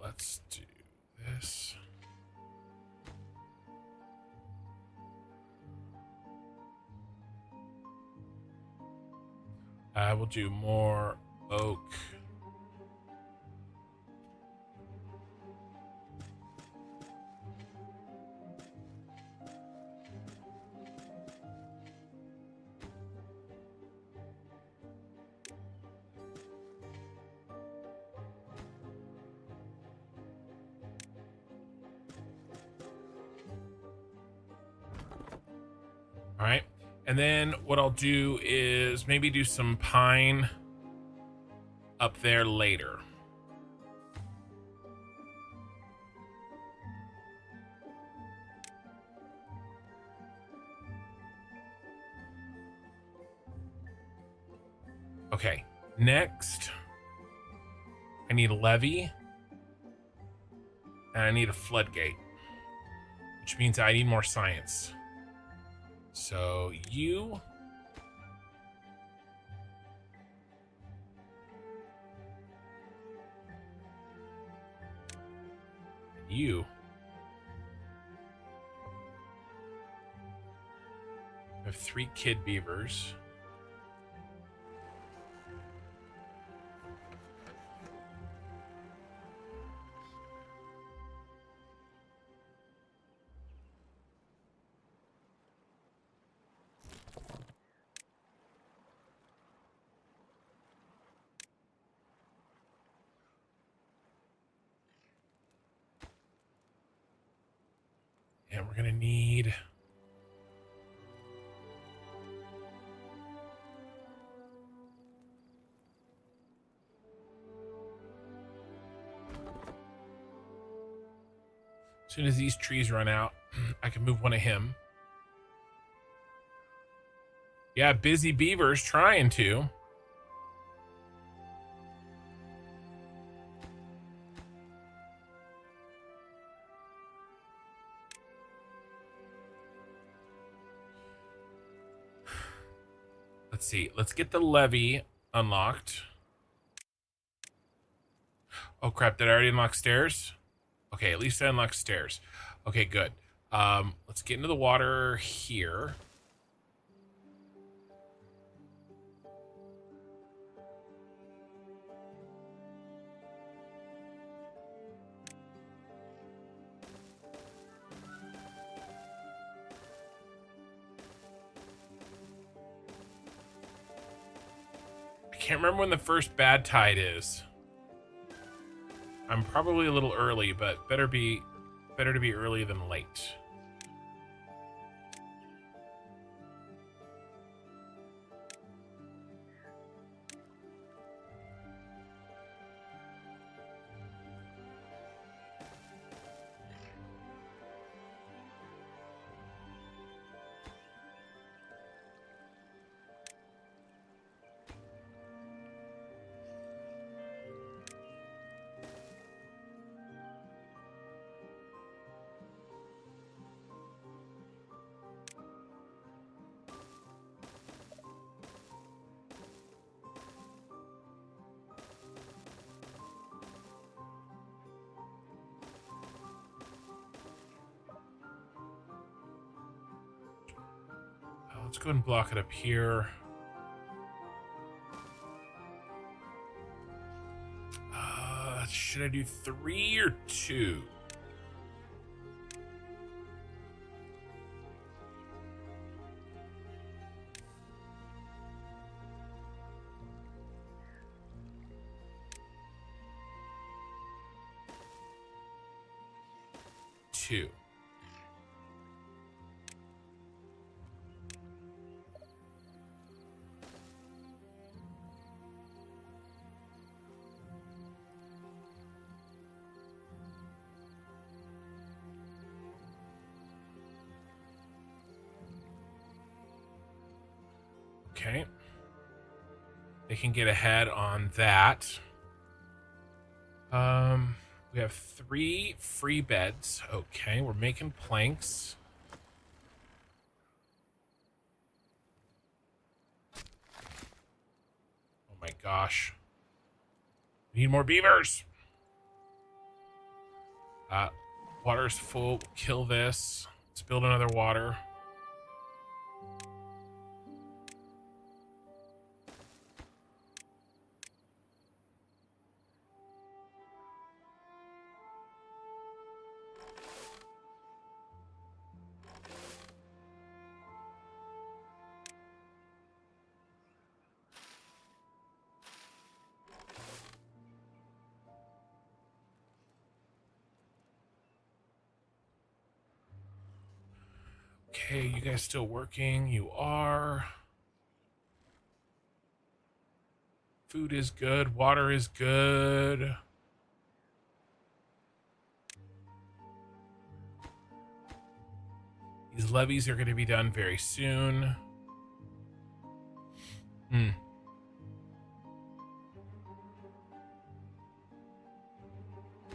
Let's do this. I will do more oak. All right. And then what I'll do is maybe do some pine up there later. Okay. Next, I need a levee. And I need a floodgate. Which means I need more science. So you... You... I have 3 kid beavers. And we're gonna need... As soon as these trees run out, I can move one of him. Yeah, busy beavers trying to. Let's see. Let's get the levee unlocked. Oh, crap. Did I already unlock stairs? Okay, at least I unlocked stairs. Okay, good. Let's get into the water here. I can't remember when the first bad tide is. I'm probably a little early, but better to be early than late. Let's go ahead and block it up here. Should I do 3 or 2? 2. Okay. They can get ahead on that. We have 3 free beds. Okay, we're making planks. Oh my gosh. We need more beavers. Water's full. Kill this. Let's build another water. Okay, you guys still working? You are. Food is good. Water is good. These levees are going to be done very soon.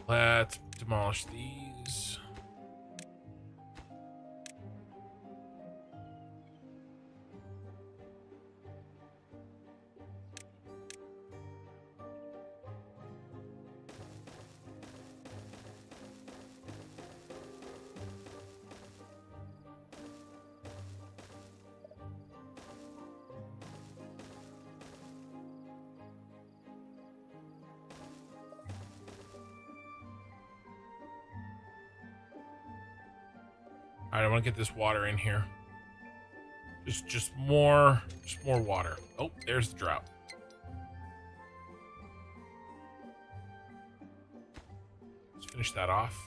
Let's demolish these. All right, I want to get this water in here. Just more water. Oh, there's the drought. Let's finish that off.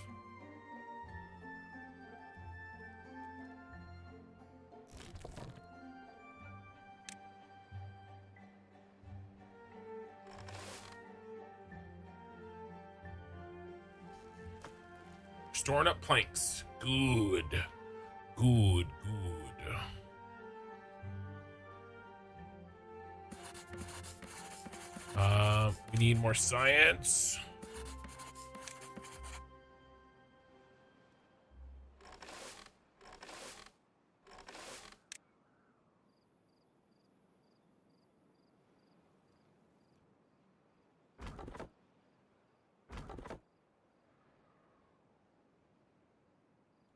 Storing up planks. Good. Good. We need more science.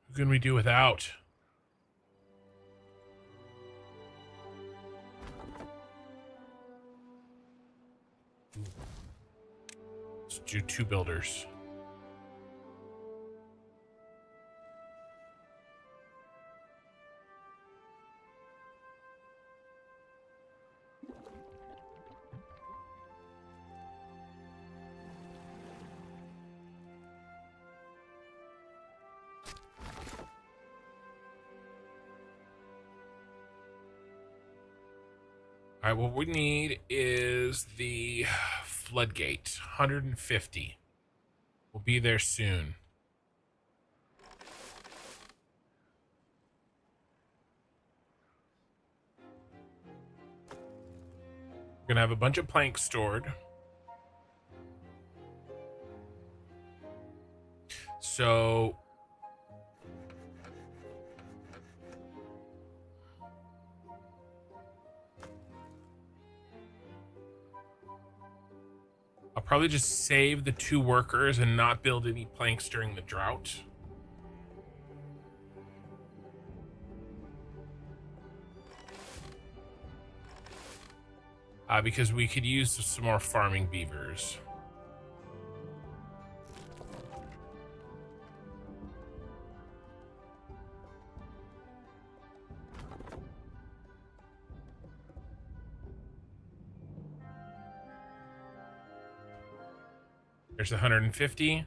Who can we do without? Let's do 2 builders. All right, what we need is the floodgate, 150. We'll be there soon. We're gonna have a bunch of planks stored. So I'll probably just save the 2 workers and not build any planks during the drought. Because we could use some more farming beavers. There's 150.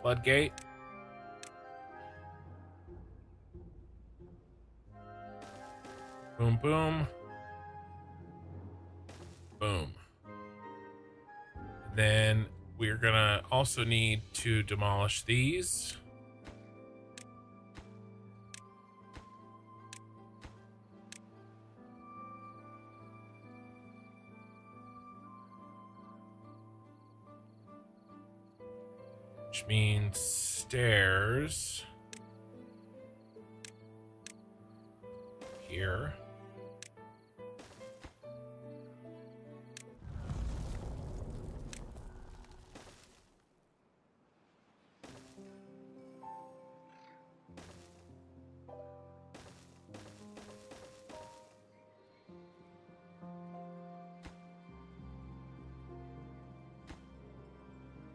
Floodgate. Boom, boom. Boom. And then we're gonna also need to demolish these. Which means stairs here.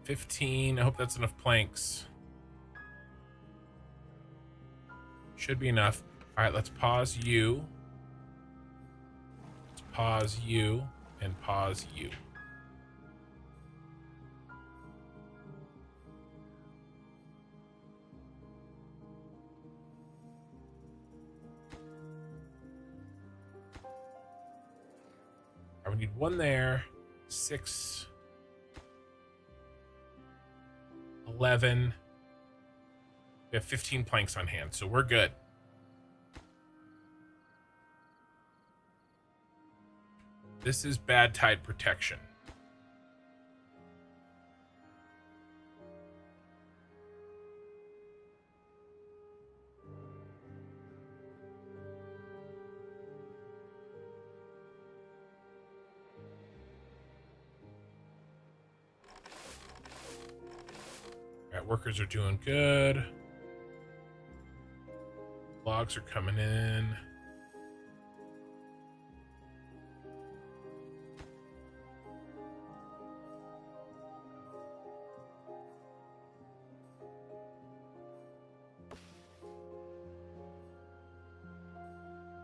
$15. I hope that's enough planks. Should be enough. All right, let's pause you. Let's pause you and pause you. All right, we need one there. 6, 11. We have 15 planks on hand, so we're good. This is bad tide protection. All right, workers are doing good. Logs are coming in.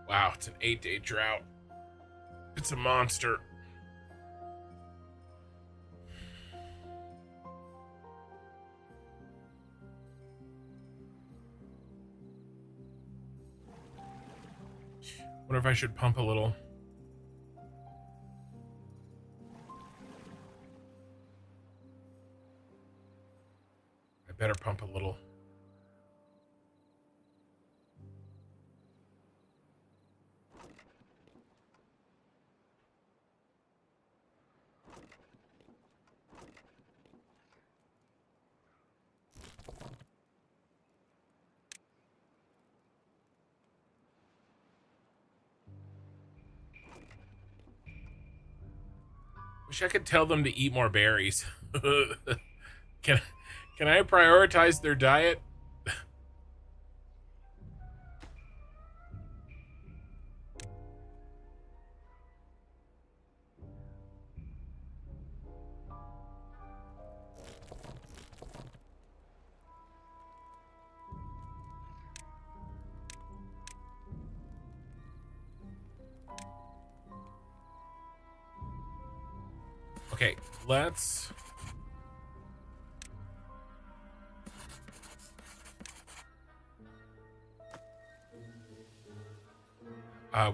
Wow, it's an 8-day drought. It's a monster. Wonder if I should pump a little. I better pump a little. Wish I could tell them to eat more berries. Can I prioritize their diet? Okay, let's...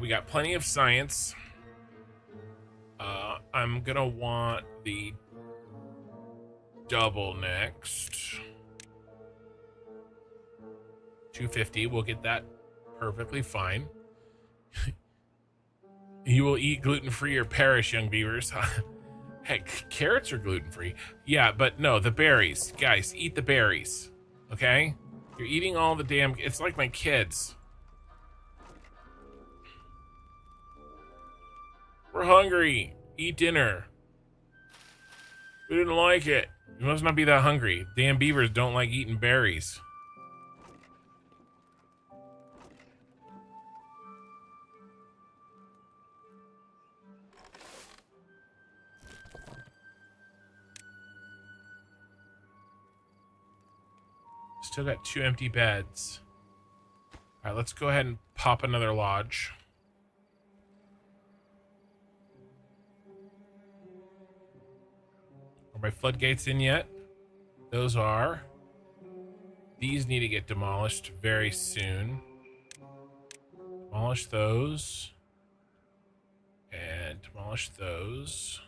we got plenty of science. I'm gonna want the double next. 250, we'll get that perfectly fine. You will eat gluten-free or perish, young beavers. Heck, carrots are gluten-free. Yeah, but no, the berries. Guys, eat the berries. Okay? You're eating all the damn... It's like my kids. We're hungry. Eat dinner. We didn't like it. You must not be that hungry. Damn beavers don't like eating berries. Still got 2 empty beds. All right, let's go ahead and pop another lodge. Are my floodgates in yet? Those are. These need to get demolished very soon. Demolish those. And demolish those.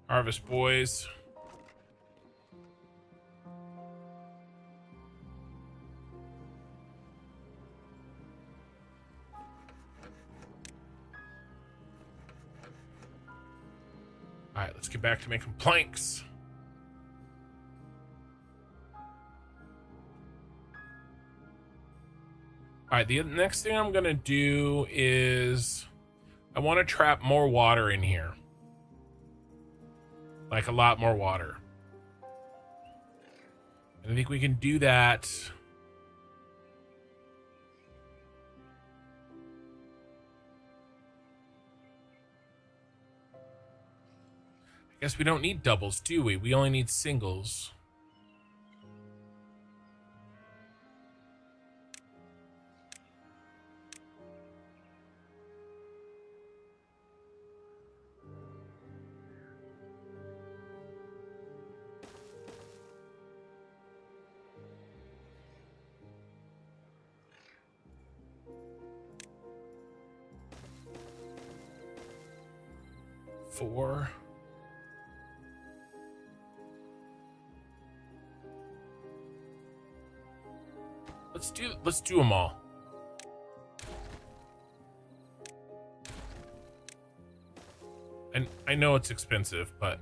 Harvest boys. All right, let's get back to making planks. All right, the next thing I'm going to do is I want to trap more water in here. Like a lot more water. And I think we can do that. I guess we don't need doubles, do we? We only need singles. Four. Let's do them all. And I know it's expensive, but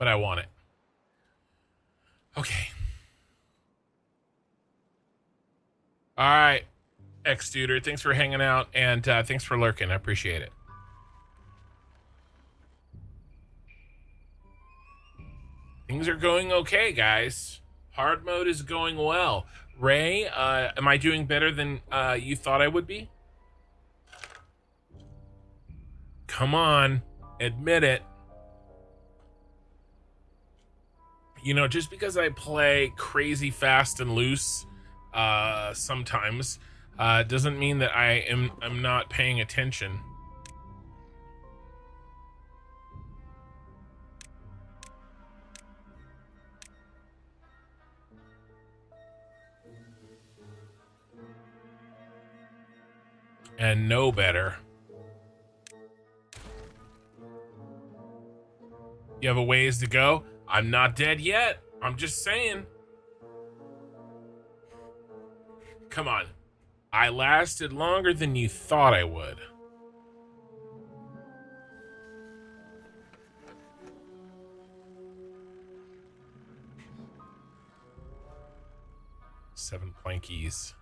I want it. Okay. All right, X-Duder, thanks for hanging out, and thanks for lurking. I appreciate it. Things are going okay, guys. Hard mode is going well. Ray, am I doing better than you thought I would be? Come on, admit it. You know, just because I play crazy fast and loose sometimes doesn't mean that I'm not paying attention. And know better. You have a ways to go. I'm not dead yet. I'm just saying. Come on. I lasted longer than you thought I would. Seven plankies.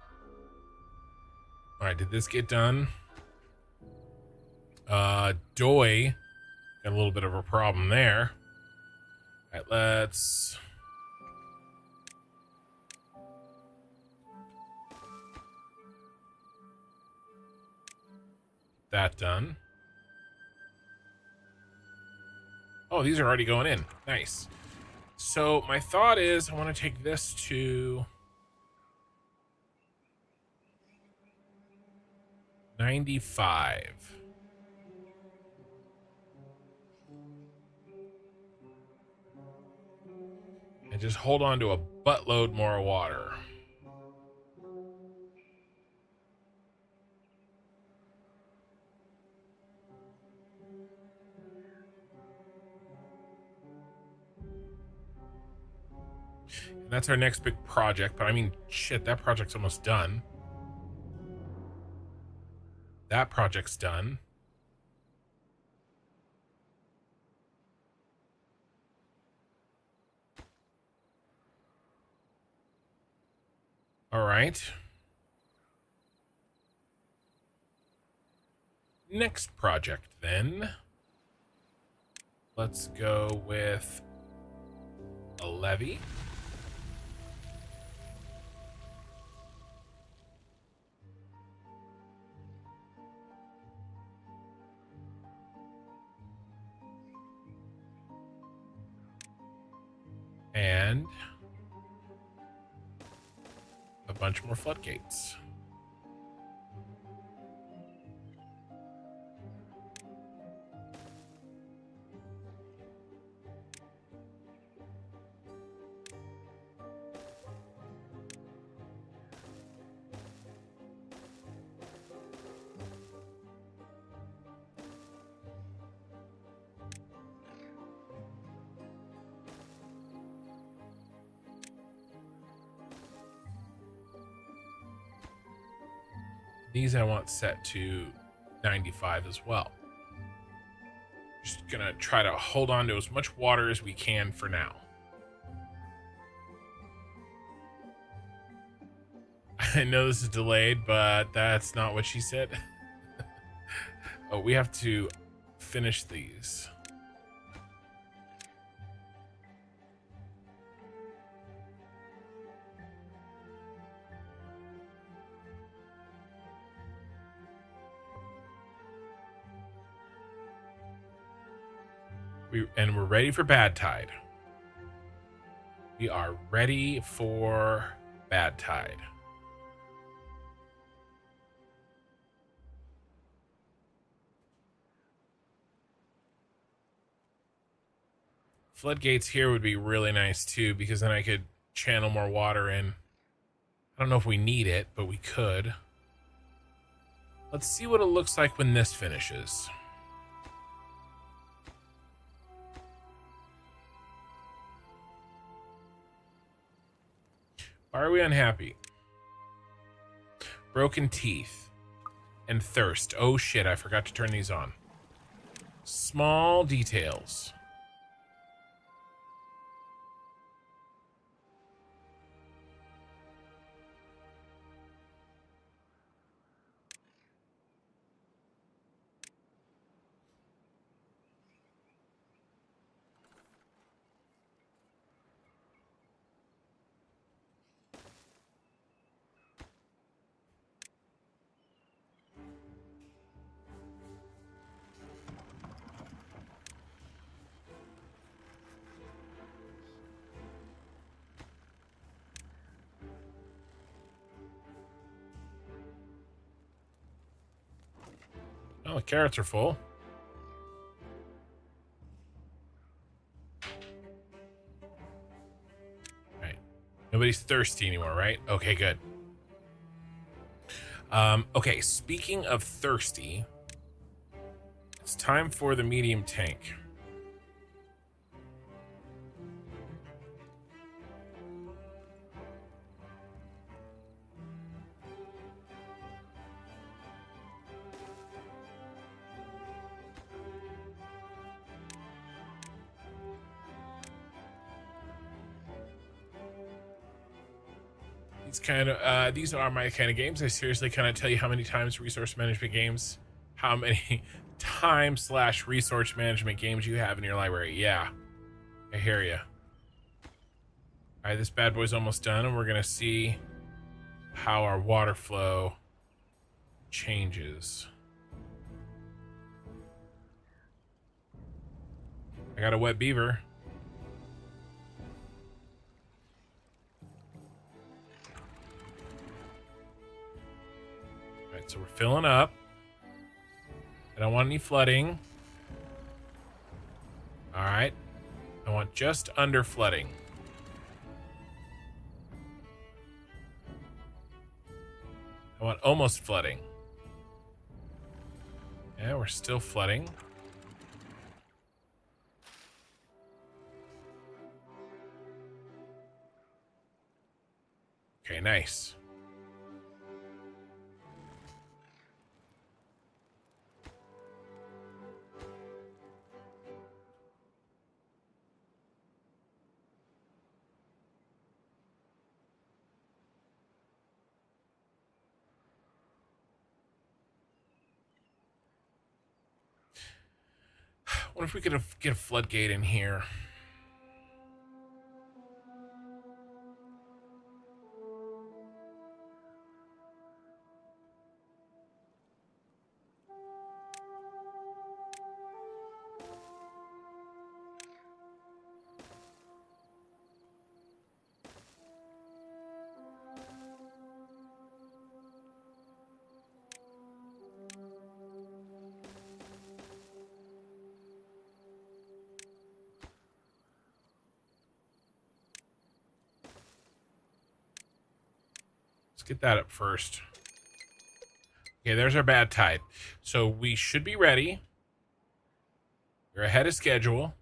All right, did this get done? Doi got a little bit of a problem there. All right, let's... that done. Oh, these are already going in. Nice. So my thought is I want to take this to 95. And just hold on to a buttload more water. And that's our next big project. But I mean, shit, that project's almost done. That project's done. All right. Next project, then. Let's go with a levee. And a bunch more floodgates. These I want set to 95 as well. Just gonna try to hold on to as much water as we can for now. I know this is delayed, but that's not what she said. Oh, we have to finish these. We're ready for bad tide. We are ready for bad tide. Floodgates here would be really nice too, because then I could channel more water in. I don't know if we need it, but we could. Let's see what it looks like when this finishes. Why are we unhappy? Broken teeth and thirst. Oh shit, I forgot to turn these on. Small details. Oh, the carrots are full. Right. Nobody's thirsty anymore, right? Okay, good. Okay, speaking of thirsty, it's time for the medium tank. These are my kind of games. I seriously kind of tell you how many times resource management games, how many time/resource management games you have in your library. Yeah, I hear you. All right, this bad boy's almost done, and we're gonna see how our water flow changes. I got a wet beaver. So we're filling up. I don't want any flooding. All right. I want just under flooding. I want almost flooding. Yeah, we're still flooding. Okay, nice. What if we could get a floodgate in here? Let's get that up first. Okay, there's our bad tide. So we should be ready. We're ahead of schedule.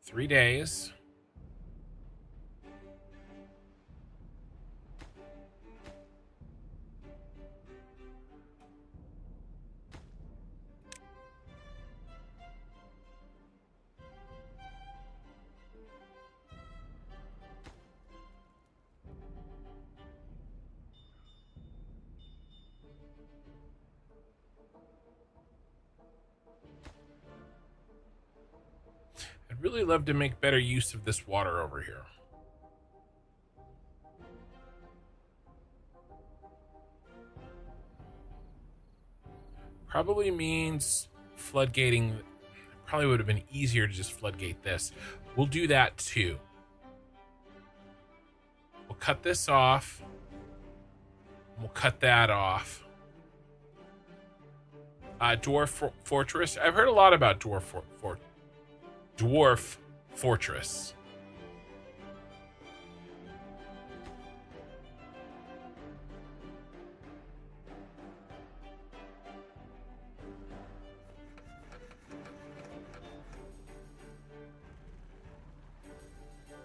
3 days. I'd really love to make better use of this water over here. Probably means floodgating. Probably would have been easier to just floodgate this. We'll do that too. We'll cut this off. We'll cut that off. Dwarf Fortress. I've heard a lot about Dwarf Fortress.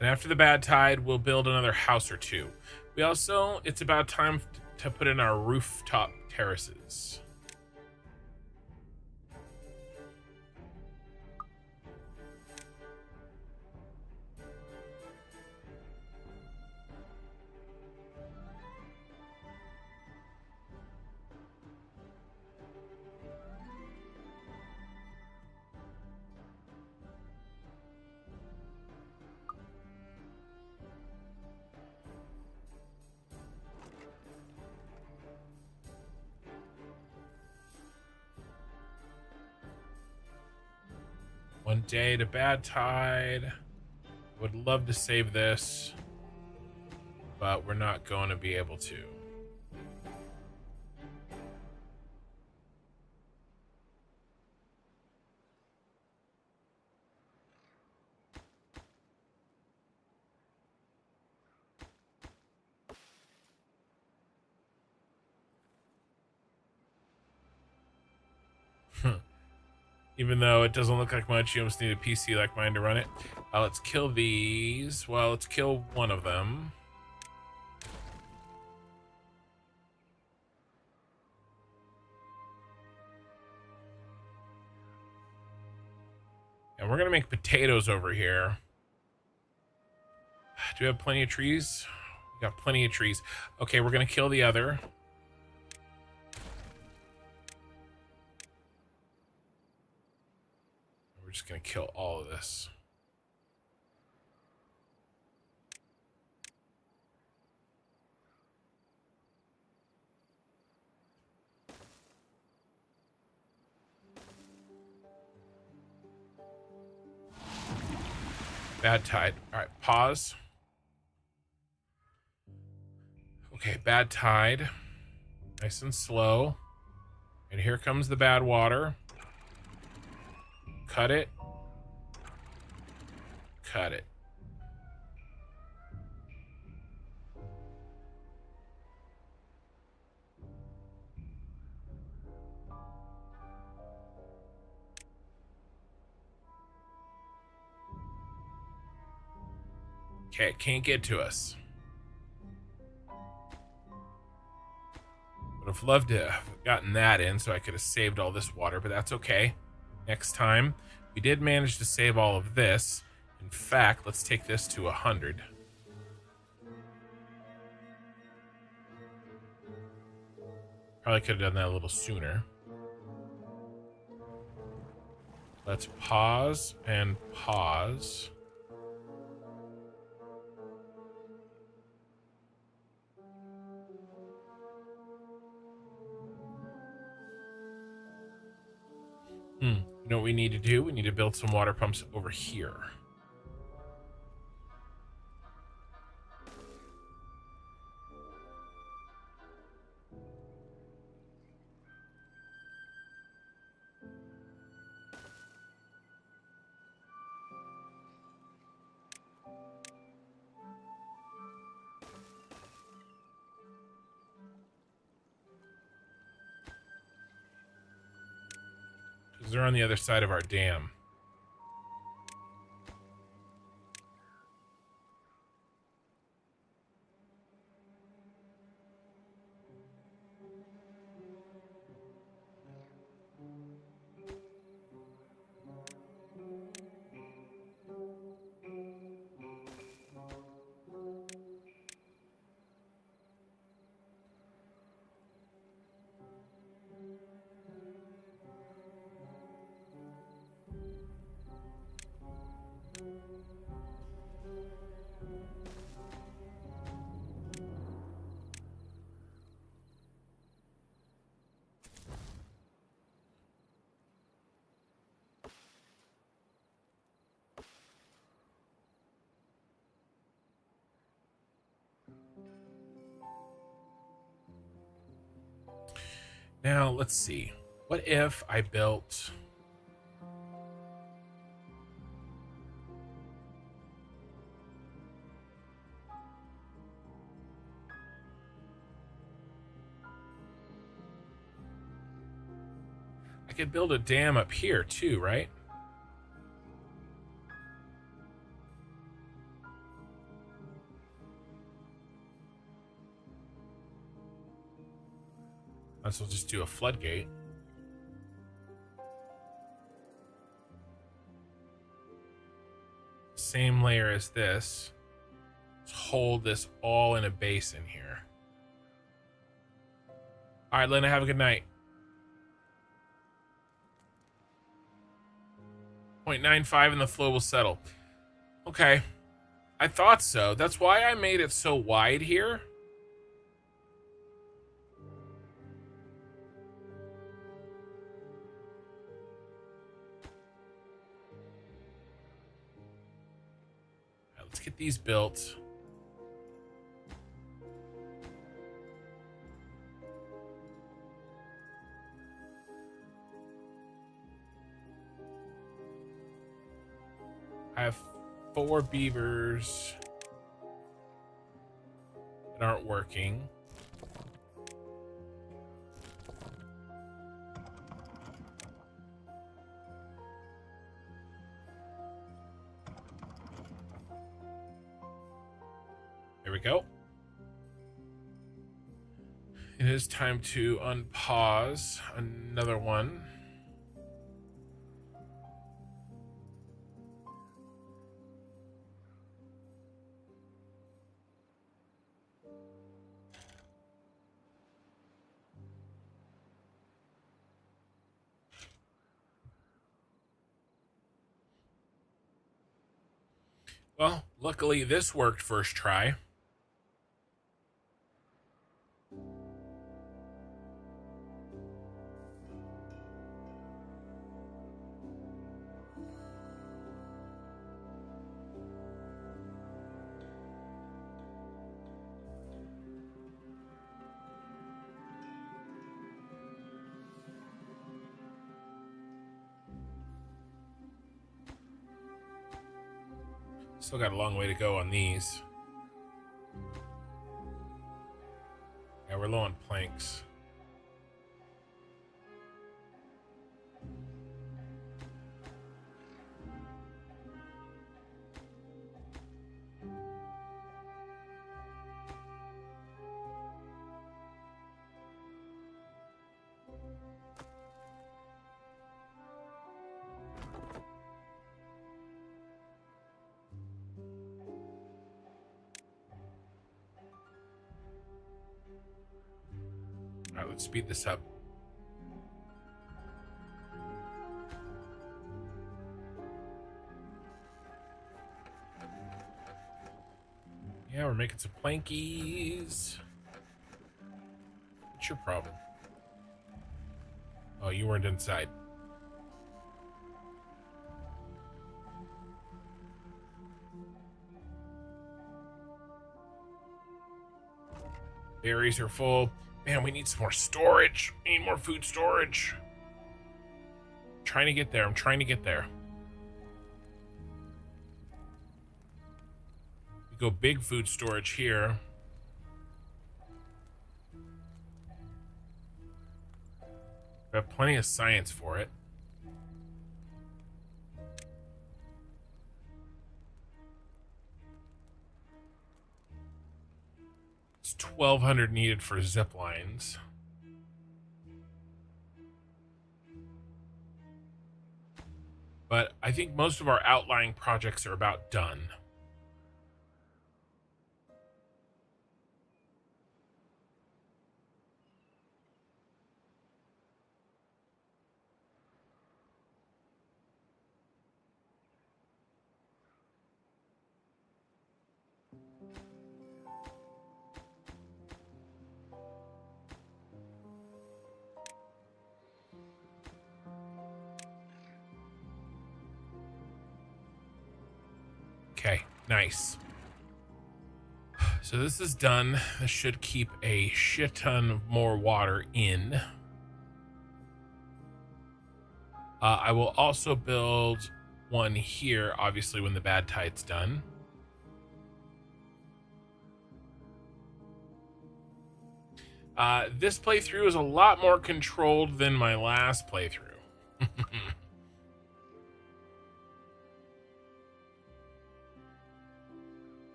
And after the bad tide, we'll build another house or two. We also, it's about time to put in our rooftop terraces. One day to bad tide. Would love to save this, but we're not going to be able to. Even though it doesn't look like much, you almost need a PC like mine to run it. Let's kill these. Well, let's kill one of them. And we're going to make potatoes over here. Do we have plenty of trees? We got plenty of trees. Okay, we're going to kill the other. We're just going to kill all of this. Bad tide. All right, pause. Okay, bad tide. Nice and slow. And here comes the bad water. Cut it. Cut it. Okay, it can't get to us. Would have loved to have gotten that in so I could have saved all this water, but that's okay. Next time. We did manage to save all of this. In fact, let's take this to 100. Probably could have done that a little sooner. Let's pause and pause. You know what we need to do? We need to build some water pumps over here. Because they're on the other side of our dam. Now, let's see. What if I built... I could build a dam up here too, right? Might as well just do a floodgate. Same layer as this. Let's hold this all in a basin here. All right, Linda, have a good night. 0.95 and the flow will settle. Okay. I thought so. That's why I made it so wide here. All right, let's get these built. I have 4 beavers that aren't working. There we go. It is time to unpause another one. Well, luckily this worked first try. Still got a long way to go on these. Yeah, we're low on planks. Let's speed this up. Yeah, we're making some plankies. What's your problem? Oh, you weren't inside. Berries are full. Man, we need some more storage. We need more food storage. I'm trying to get there. I'm trying to get there. We go big food storage here. We have plenty of science for it. It's 1,200 needed for zip lines. But I think most of our outlying projects are about done. Okay, nice. So this is done. This should keep a shit ton more water in. I will also build one here, obviously, when the bad tide's done. This playthrough is a lot more controlled than my last playthrough.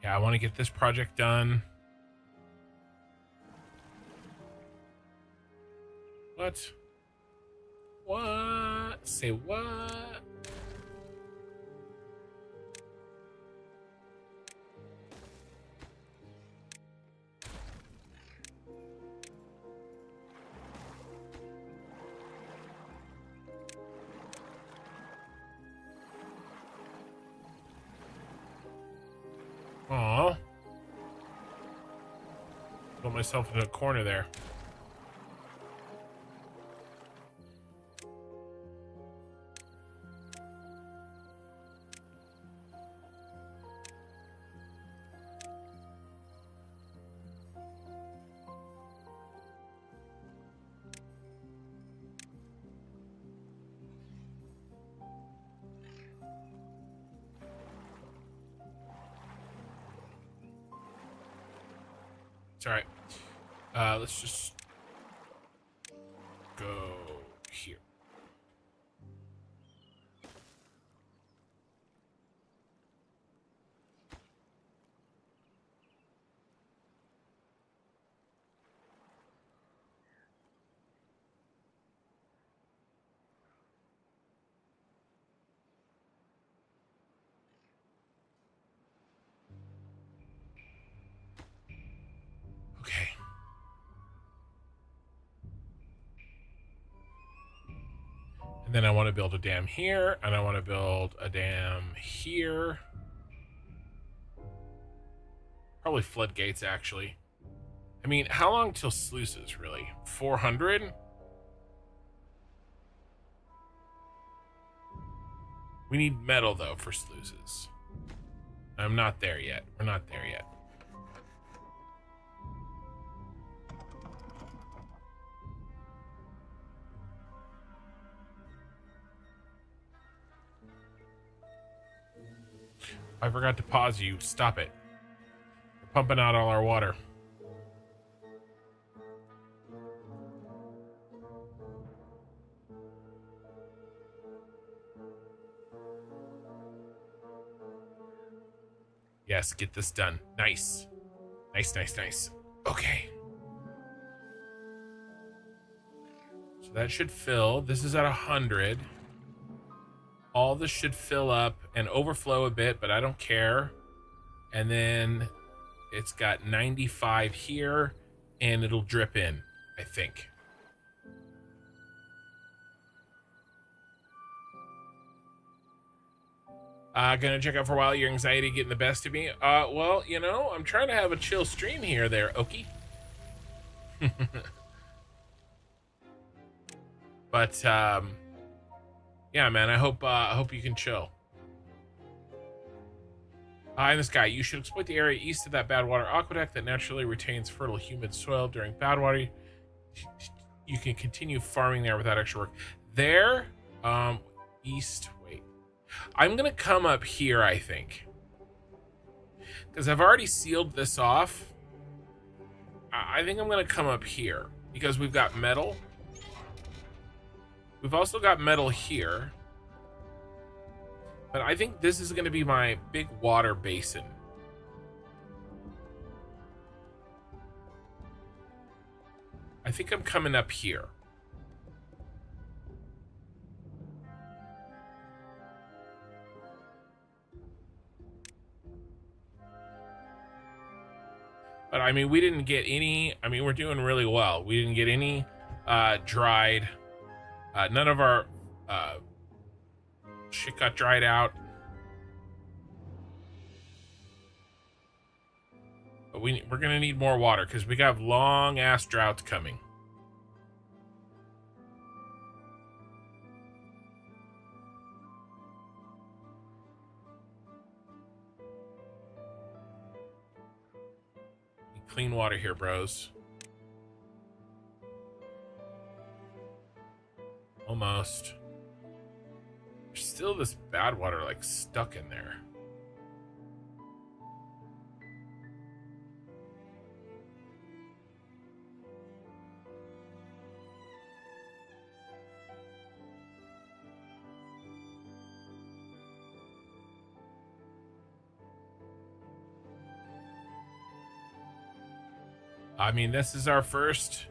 Yeah, I want to get this project done. What? What? Say what? Aw. Put myself in a corner there. It's all right. Let's just go here. Okay. And then I want to build a dam here, and I want to build a dam here. Probably floodgates, actually. I mean, how long till sluices, really? 400? We need metal, though, for sluices. I'm not there yet. We're not there yet. I forgot to pause you. Stop it. We're pumping out all our water. Yes, get this done. Nice. Nice, nice, nice. Okay. So that should fill. This is at 100. all this should fill up and overflow a bit, but I don't care. And then it's got 95 here, and it'll drip in, I think. Gonna check out for a while. Your anxiety getting the best of me. Well, you know, I'm trying to have a chill stream here, there, Okie. But yeah, man. I hope you can chill. In the sky, you should exploit the area east of that bad water aqueduct that naturally retains fertile, humid soil during bad water. You can continue farming there without extra work. There, east. Wait, I'm gonna come up here, I think, because I've already sealed this off. I think I'm gonna come up here because we've got metal. We've also got metal here. But I think this is going to be my big water basin. I think I'm coming up here. But I mean, we didn't get any. I mean, we're doing really well. We didn't get any dried. None of our shit got dried out. But we're gonna need more water because we got long ass droughts coming. Need clean water here, bros. Almost. There's still this bad water like stuck in there. I mean, this is our first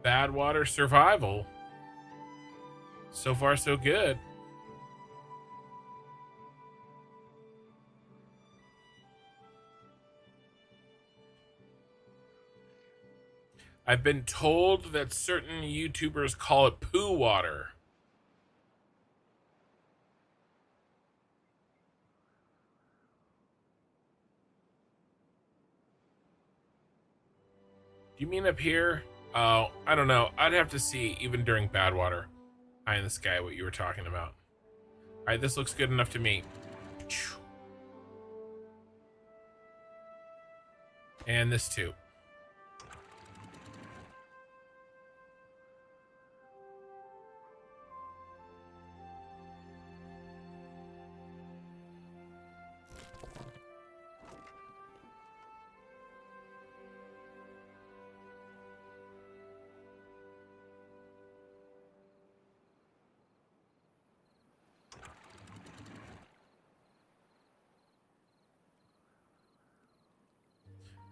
bad water survival. So far, so good. I've been told that certain YouTubers call it poo water. Do you mean up here? Oh, I don't know. I'd have to see, even during bad water, high in the sky, what you were talking about. All right, this looks good enough to me. And this too.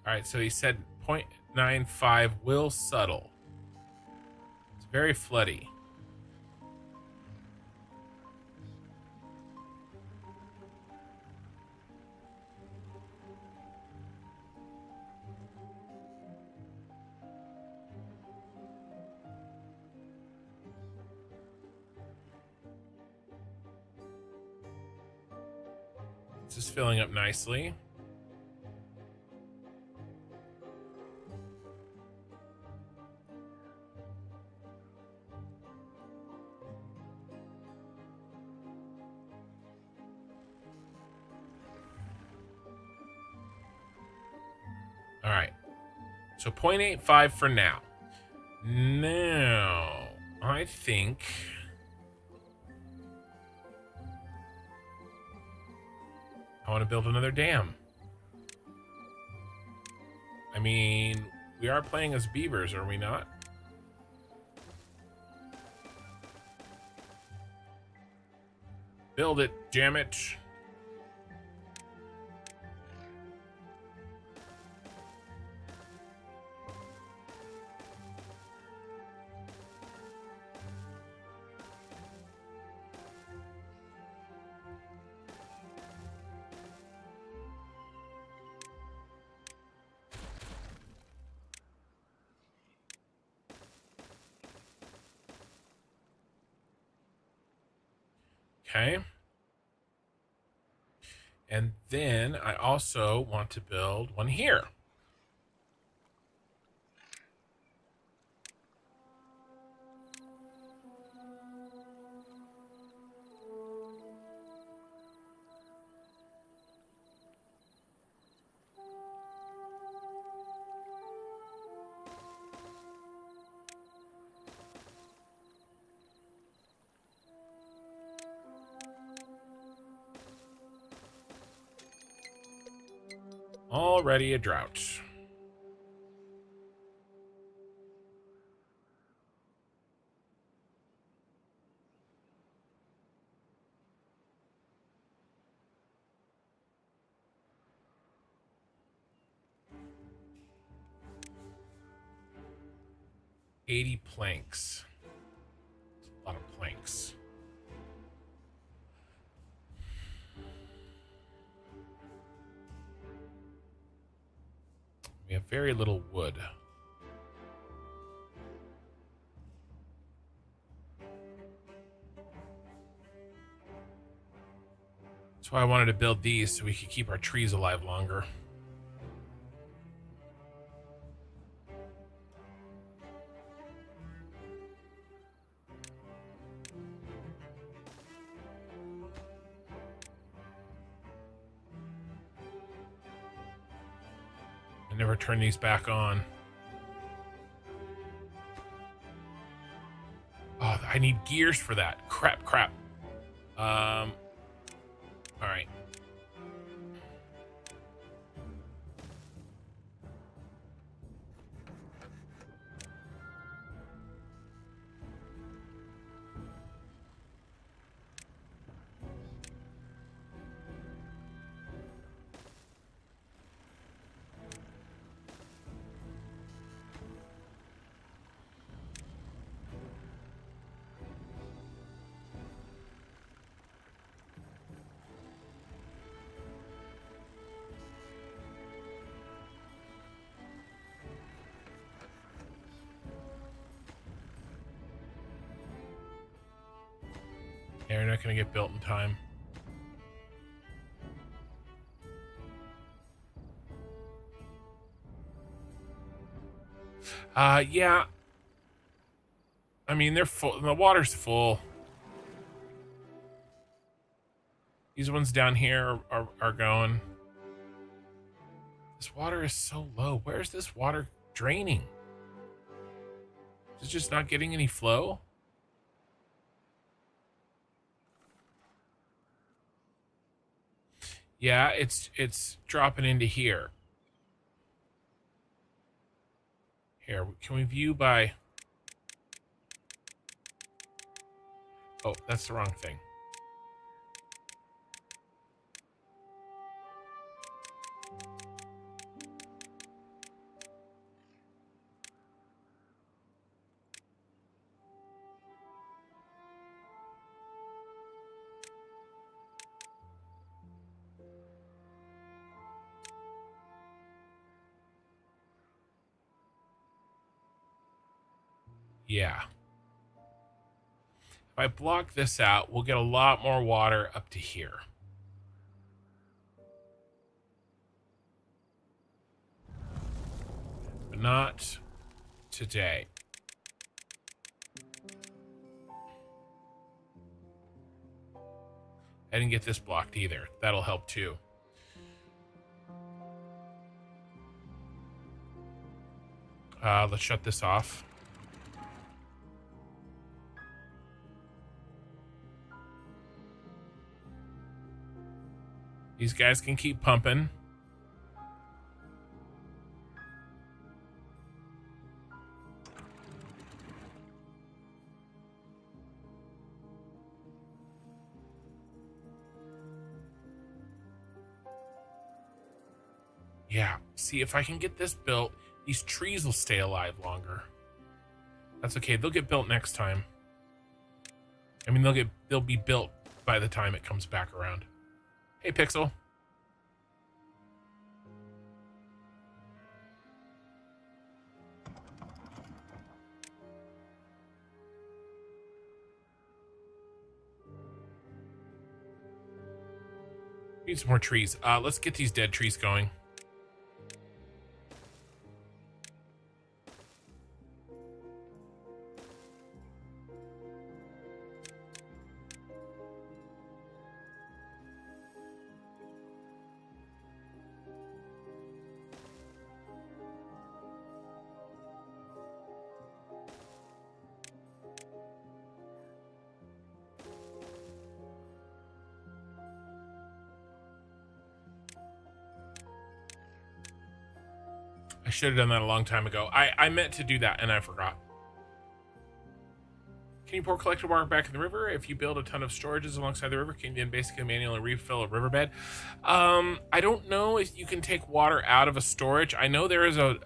All right, so he said 0.95 will subtle. It's very floody. This is filling up nicely. All right, so 0.85 for now. Now, I think I want to build another dam. I mean, we are playing as beavers, are we not? Build it, jam it. Okay. And then I also want to build one here. Already a drought. $80 planks. That's a lot of planks. We have very little wood. That's why I wanted to build these so we could keep our trees alive longer. I never turn these back on. Oh, I need gears for that. Crap. All right. Yeah, you're not going to get built in time. Yeah. I mean, they're full. The water's full. These ones down here are going. This water is so low. Where's this water draining? Is it just not getting any flow? Yeah, it's dropping into here. Here, can we view by... Oh, that's the wrong thing. Yeah. If I block this out, we'll get a lot more water up to here. But not today. I didn't get this blocked either. That'll help too. Let's shut this off. These guys can keep pumping. Yeah, see, if I can get this built, these trees will stay alive longer. That's okay. They'll get built next time. I mean, they'll be built by the time it comes back around. Hey, Pixel. Need some more trees. Let's get these dead trees going. I should have done that a long time ago. I meant to do that and I forgot. Can you pour collected water back in the river? If you build a ton of storages alongside the river, can you then basically manually refill a riverbed? I don't know if you can take water out of a storage. I know there is a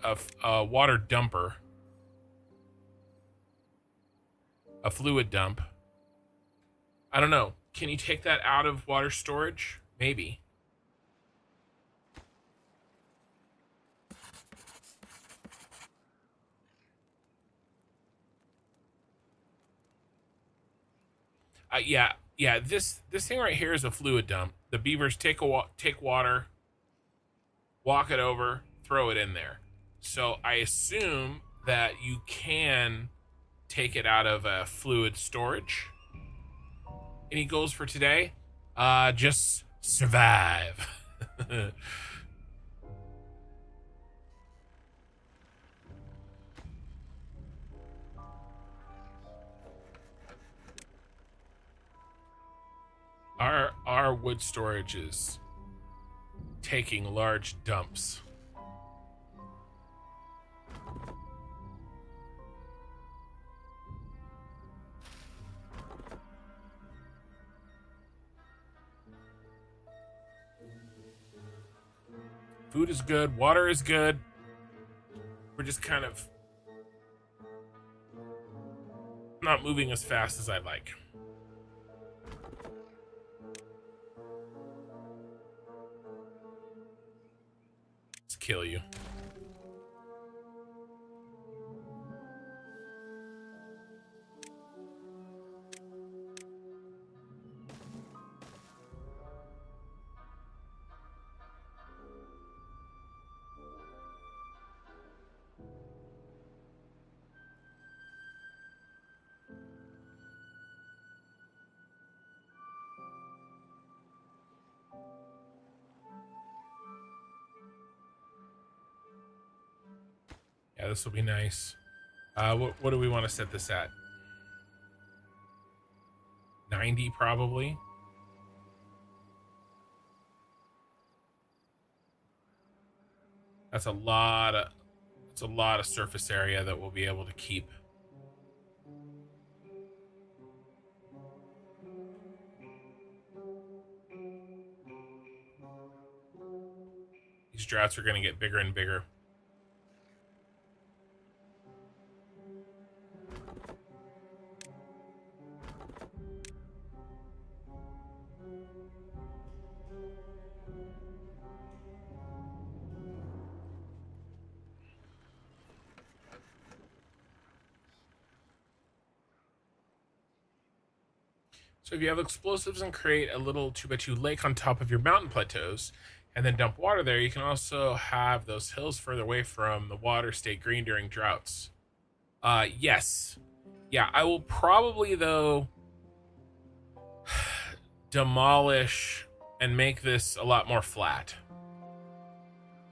water dumper. A fluid dump. I don't know. Can you take that out of water storage? Maybe. Yeah. This thing right here is a fluid dump. The beavers take water, walk it over, throw it in there. So I assume that you can take it out of a fluid storage. Any goals for today? Just survive. Our wood storage is taking large dumps. Food is good, water is good. We're just kind of not moving as fast as I'd like. Let's kill you. Yeah, this will be nice. What do we want to set this at? 90 probably. That's a lot of surface area that we'll be able to keep. These droughts are going to get bigger and bigger. So if you have explosives and create a little 2x2 lake on top of your mountain plateaus and then dump water there, you can also have those hills further away from the water stay green during droughts. Yes. Yeah, I will probably, though, demolish and make this a lot more flat.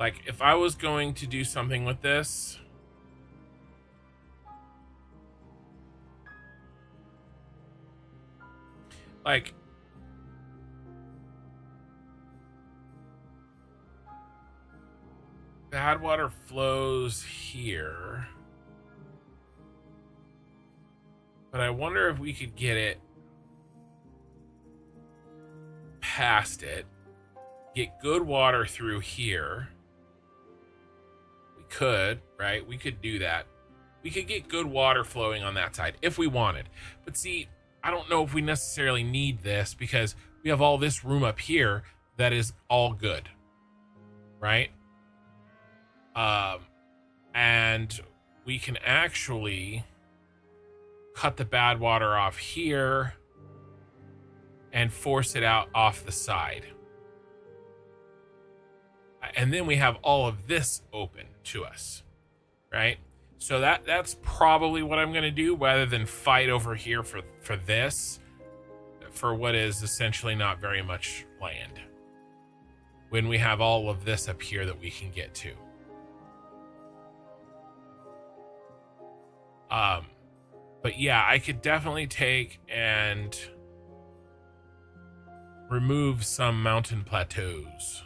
Like, if I was going to do something with this... Like, bad water flows here. But I wonder if we could get it past it. Get good water through here. We could, right? We could do that. We could get good water flowing on that side if we wanted. But see... I don't know if we necessarily need this because we have all this room up here that is all good, right? And we can actually cut the bad water off here and force it out off the side. And then we have all of this open to us, right? So that's probably what I'm going to do, rather than fight over here for this, for what is essentially not very much land, when we have all of this up here that we can get to. But yeah, I could definitely take and remove some mountain plateaus.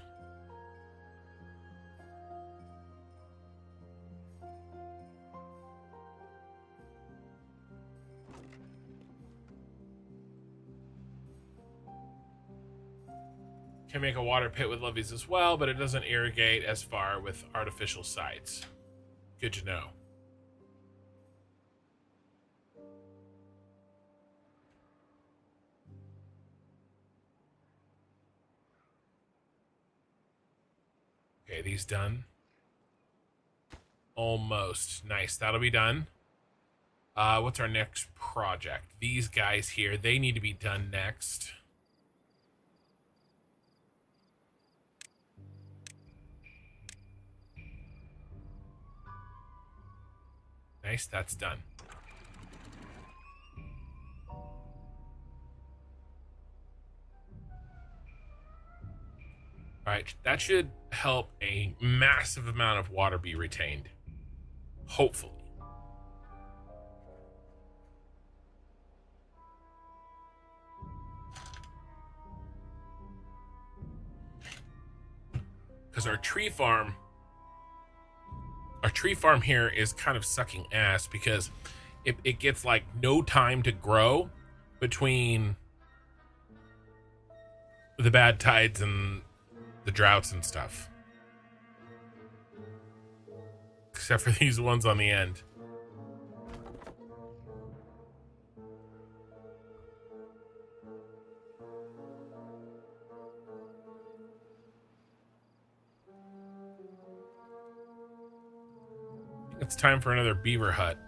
Can make a water pit with levees as well, but it doesn't irrigate as far with artificial sites. Good to know. Okay, these done. Almost. Nice. That'll be done. What's our next project? These guys here, they need to be done next. Nice, that's done. All right, that should help a massive amount of water be retained. Hopefully. Because our tree farm here is kind of sucking ass, because it gets like no time to grow between the bad tides and the droughts and stuff. Except for these ones on the end. It's time for another beaver hut.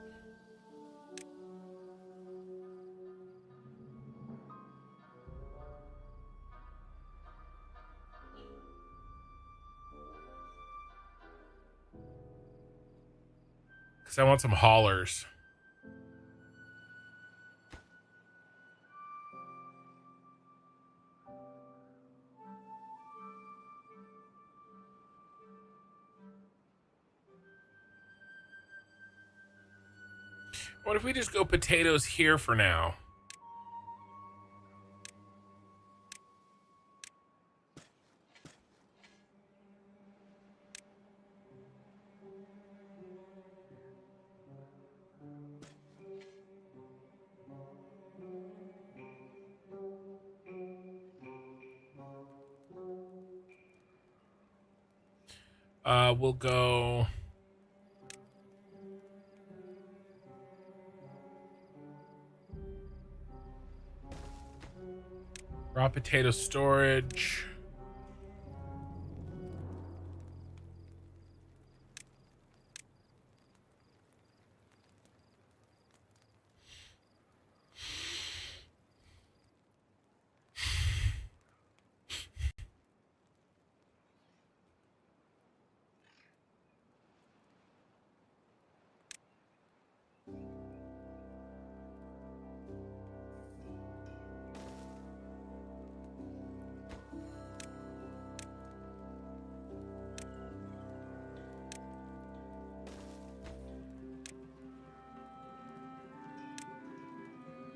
Because I want some haulers. What if we just go potatoes here for now? We'll go... raw potato storage.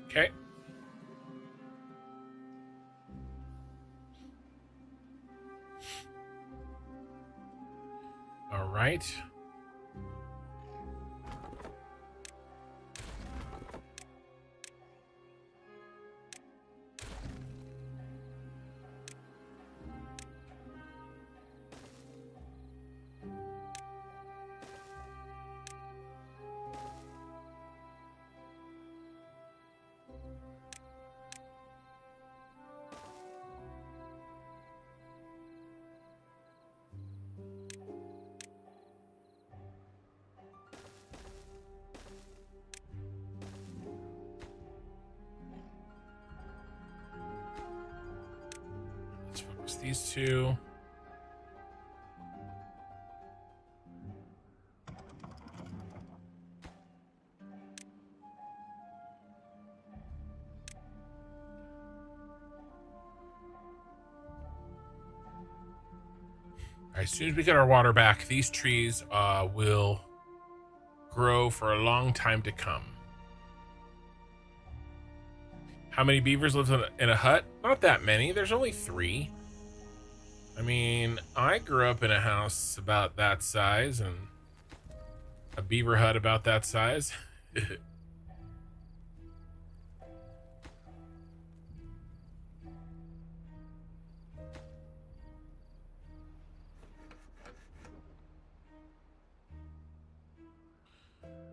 Okay. All right. Let's focus these two. right, as soon as we get our water back, these trees will grow for a long time to come. How many beavers live in a hut? Not that many. There's only 3. I mean, I grew up in a house about that size and a beaver hut about that size.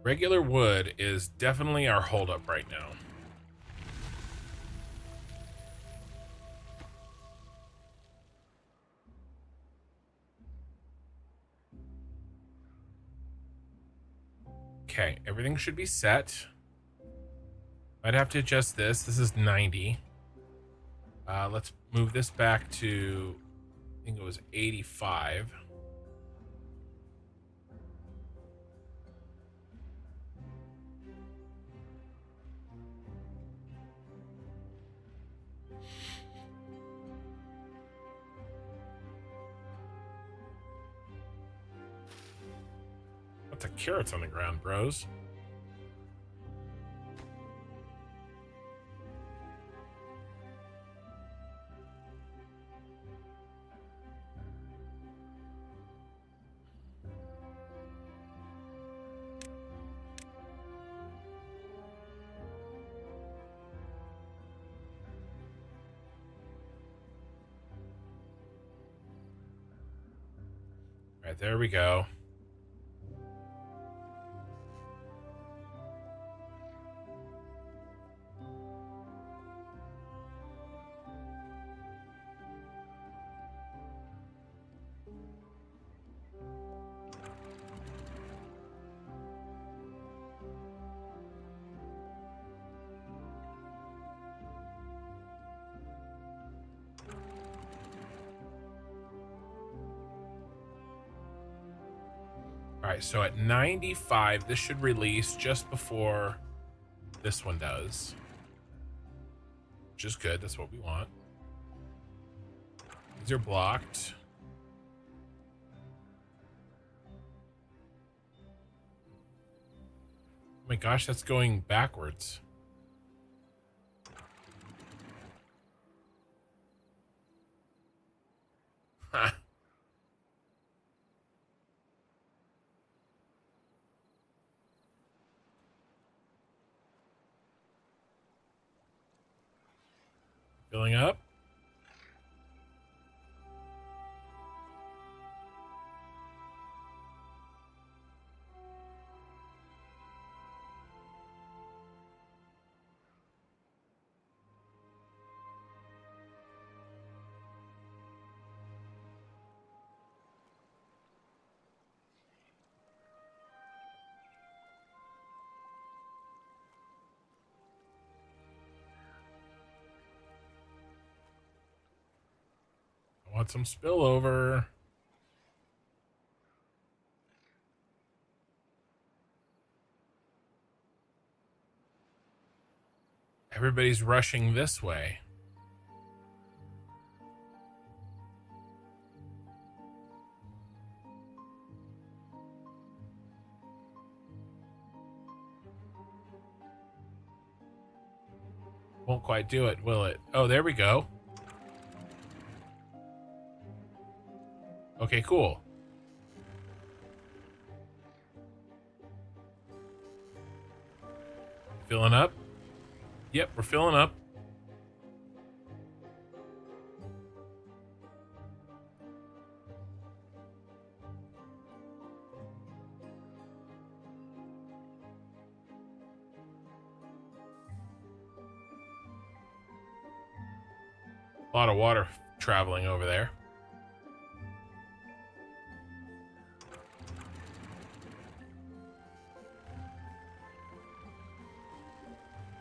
Regular wood is definitely our holdup right now. Okay, everything should be set. I'd have to adjust this. This is 90. Let's move this back to, I think it was 85. Lots of carrots on the ground, bros. All right, there we go. All right, so at 95, this should release just before this one does. Which is good, that's what we want. These are blocked. Oh my gosh, that's going backwards. Ha. Filling up. I want some spillover. Everybody's rushing this way. Won't quite do it, will it? Oh, there we go. Okay, cool. Filling up? Yep, we're filling up. A lot of water traveling over there.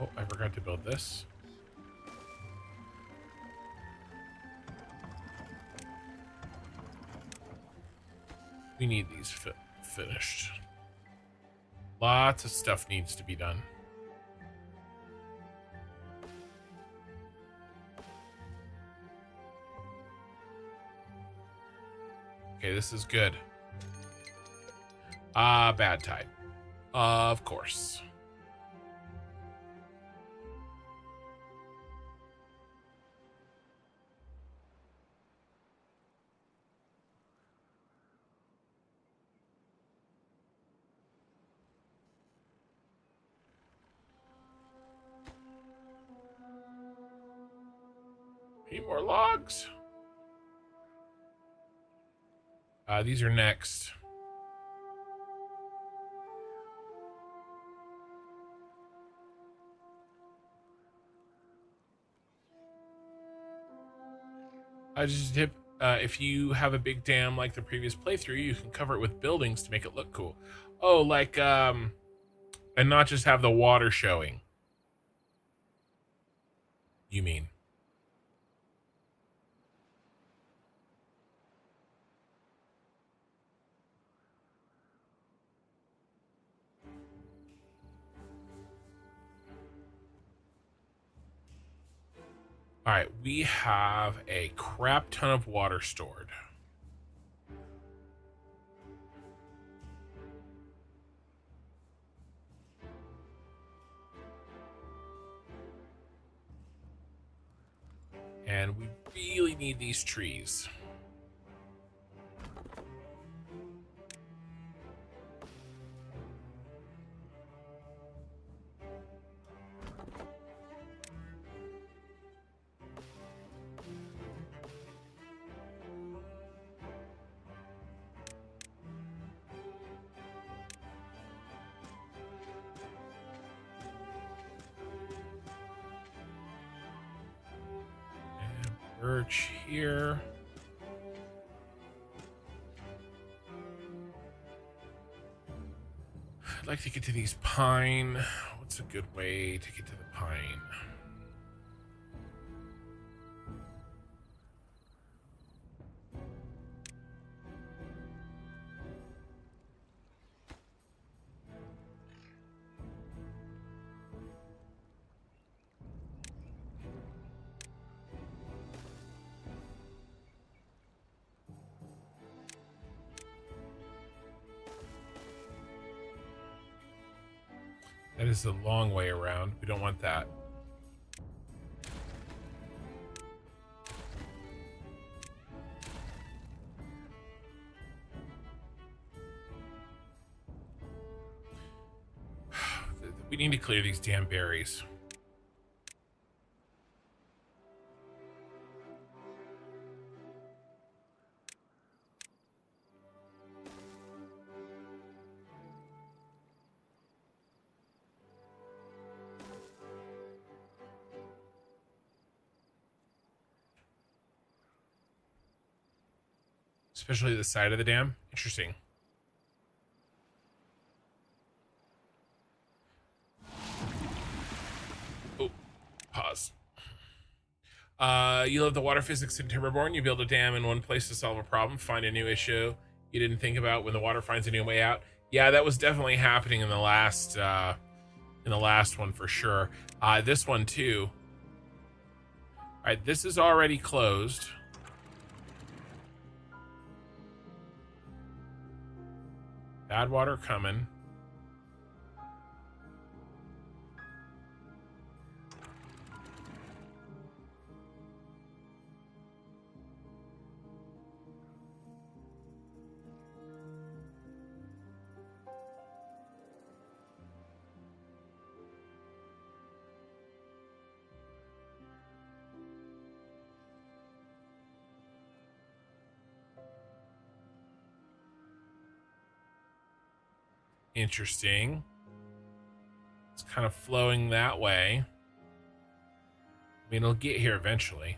Oh, I forgot to build this. We need these finished. Lots of stuff needs to be done. Okay, this is good. Bad tide. Of course. Need more logs. These are next. I just tip, if you have a big dam like the previous playthrough, you can cover it with buildings to make it look cool. Oh, like, and not just have the water showing. You mean? All right, we have a crap ton of water stored. And we really need these trees. Birch here. I'd like to get to these pine. What's a good way to get to the pine? That is the long way around. We don't want that. We need to clear these damn berries. Especially the side of the dam. Interesting. Oh, pause. You love the water physics in Timberborn. You build a dam in one place to solve a problem, find a new issue you didn't think about when the water finds a new way out. Yeah, that was definitely happening in the last one for sure. This one too. All right, this is already closed. Bad water coming. Interesting. It's kind of flowing that way. I mean, it'll get here eventually.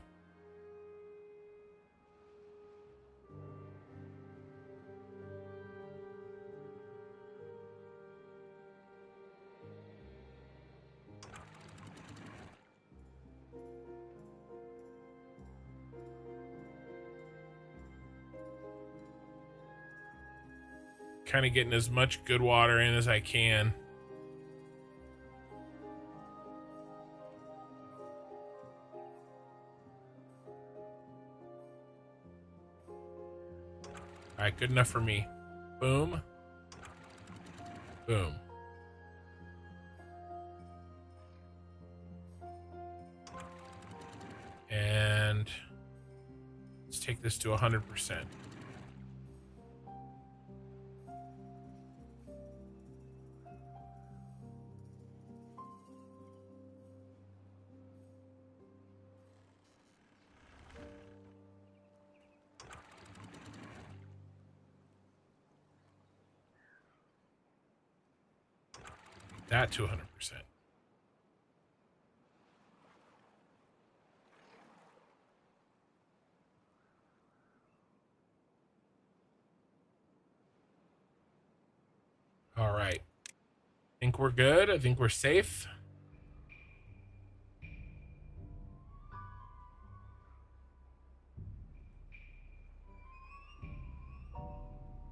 Kind of getting as much good water in as I can. All right, good enough for me. Boom. Boom. And let's take this to 100%. That to 100%. All right. I think we're good. I think we're safe.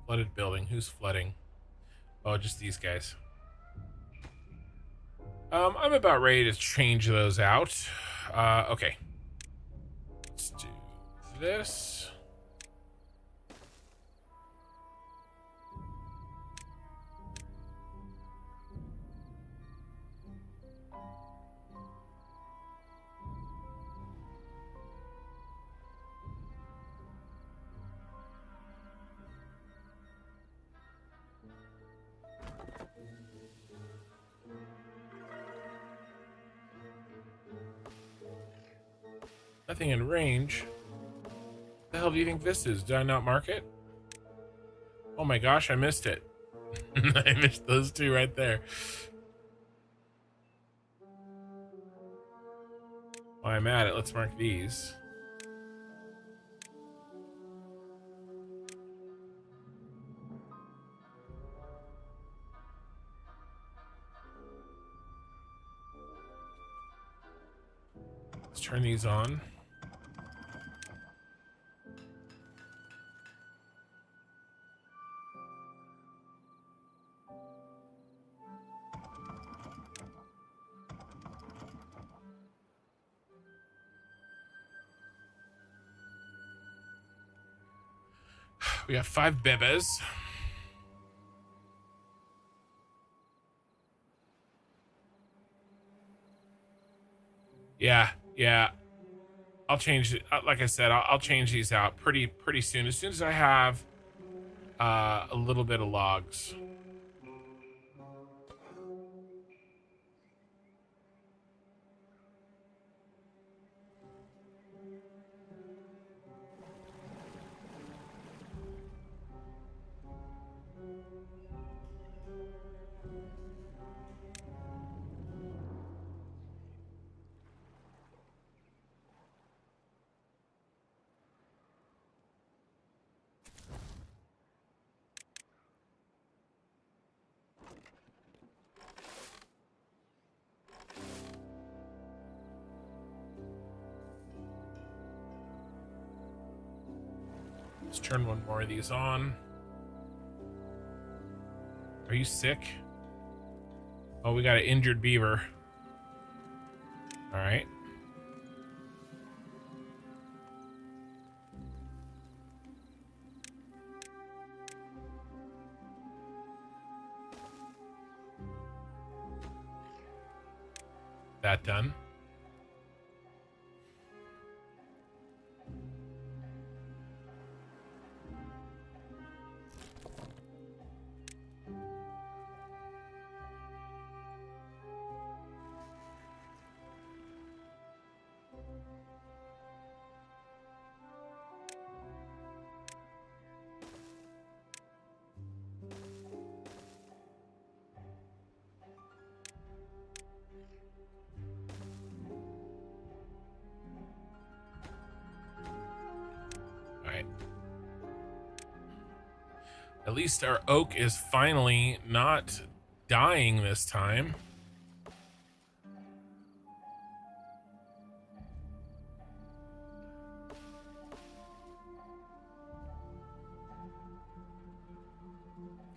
Flooded building. Who's flooding? Oh, just these guys. I'm about ready to change those out. Okay. Let's do this. Nothing in range. What the hell do you think this is? Did I not mark it? Oh my gosh, I missed it. I missed those two right there. While I'm at it, let's mark these. Let's turn these on. We have 5 bebes. Yeah. I'll change it. Like I said, I'll change these out pretty soon. As soon as I have a little bit of logs. Let's turn one more of these on. Are you sick? Oh, we got an injured beaver. All right. That done. At least our oak is finally not dying this time.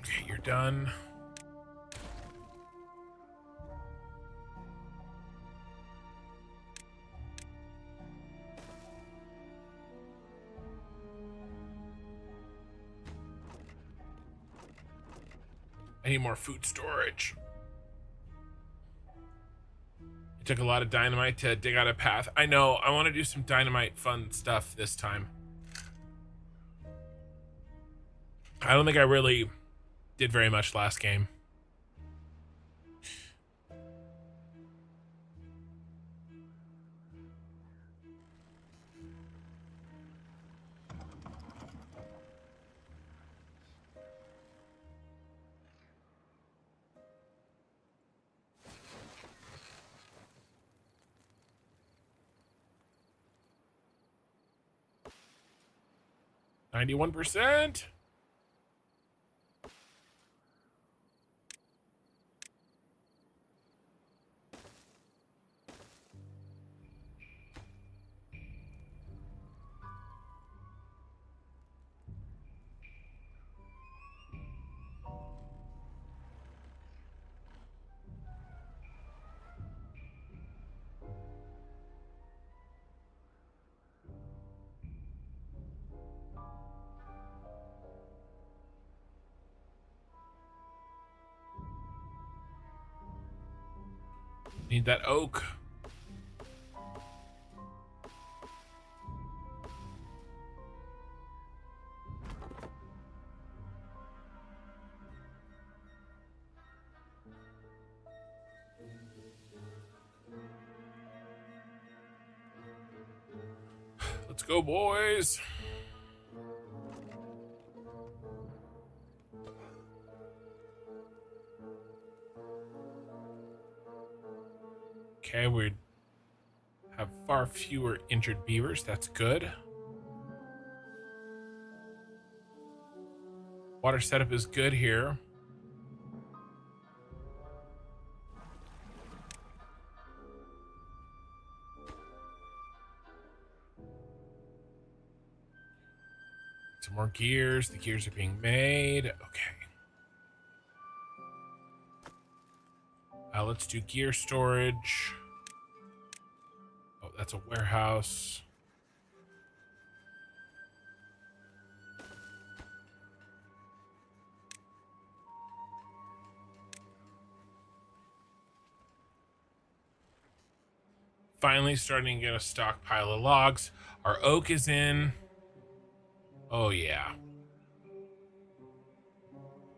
Okay, you're done. I need more food storage. It took a lot of dynamite to dig out a path. I know. I want to do some dynamite fun stuff this time. I don't think I really did very much last game. $91%. Need that oak. Let's go, boys. Okay, we have far fewer injured beavers. That's good. Water setup is good here. Some more gears. The gears are being made. Okay. Let's do gear storage. Oh, that's a warehouse. Finally starting to get a stockpile of logs. Our oak is in. Oh, yeah.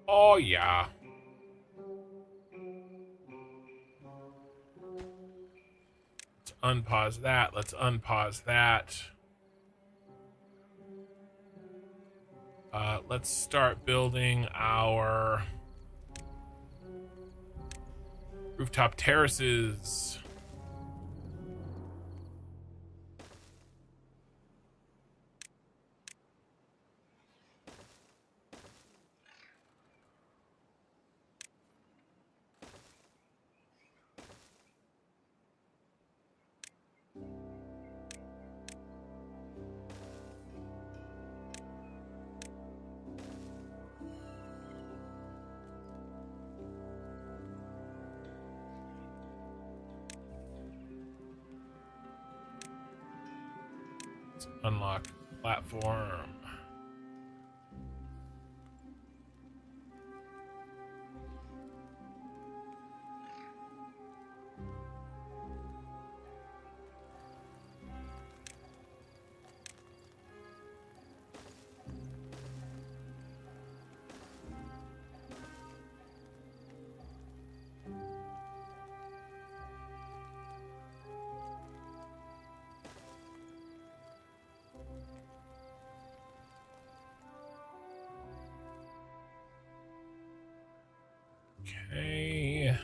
Oh, yeah. Let's unpause that. Let's unpause that. Let's start building our rooftop terraces. Let's unlock platform. Okay.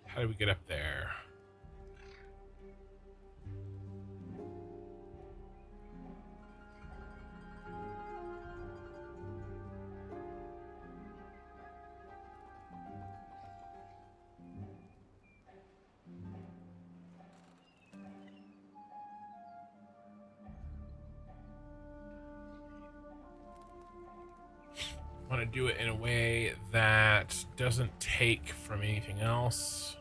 How do we get up there? Want to do it in a way that doesn't take from anything else.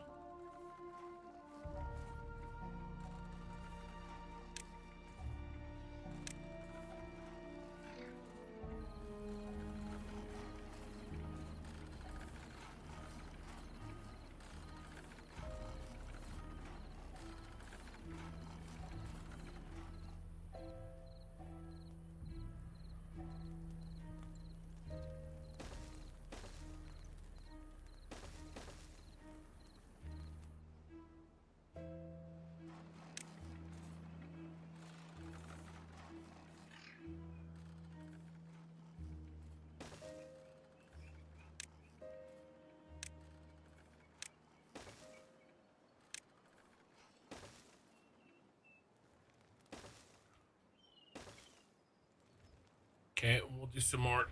Okay, we'll do some more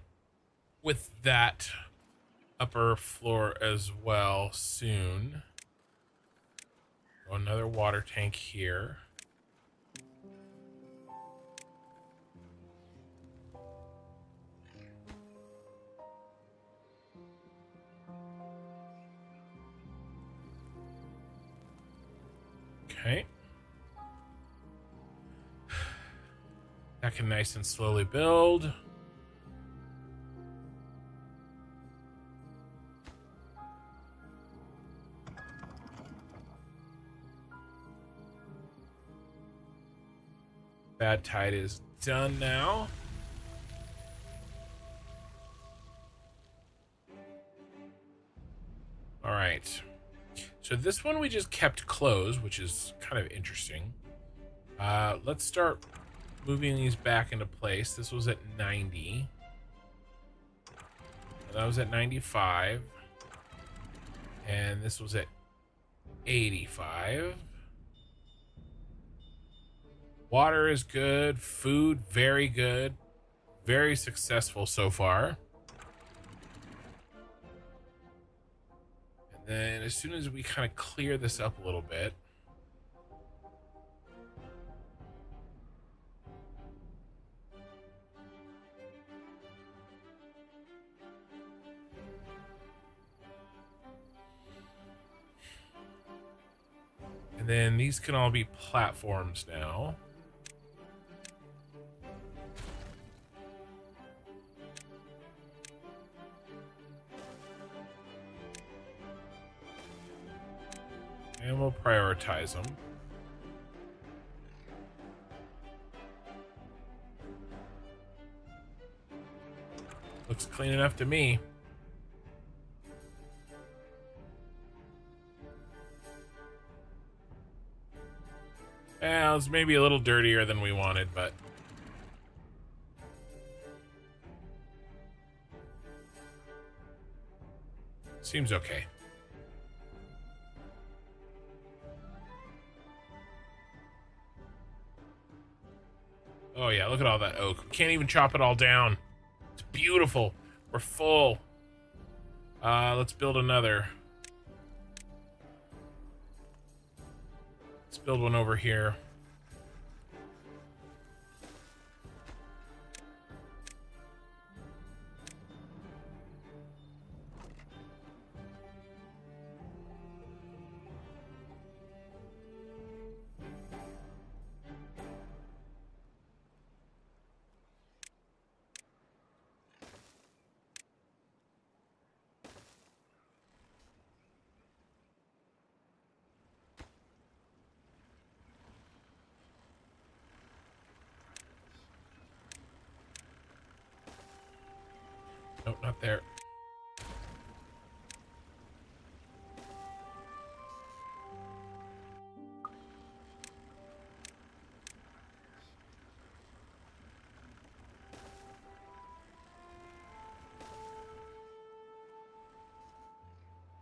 with that upper floor as well soon. Another water tank here. Okay. That can nice and slowly build. Bad tide is done now. All right. So this one we just kept closed, which is kind of interesting. Let's start moving these back into place. This was at 90. That was at 95. And this was at 85. Water is good. Food, very good. Very successful so far. And then as soon as we kind of clear this up a little bit, and then these can all be platforms now. And we'll prioritize them. Looks clean enough to me. Well, it's maybe a little dirtier than we wanted, but seems okay. Oh yeah, look at all that oak. We can't even chop it all down. It's beautiful. We're full. Let's build another. Let's build one over here. Nope, not there.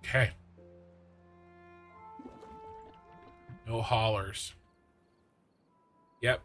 Okay. No haulers. Yep.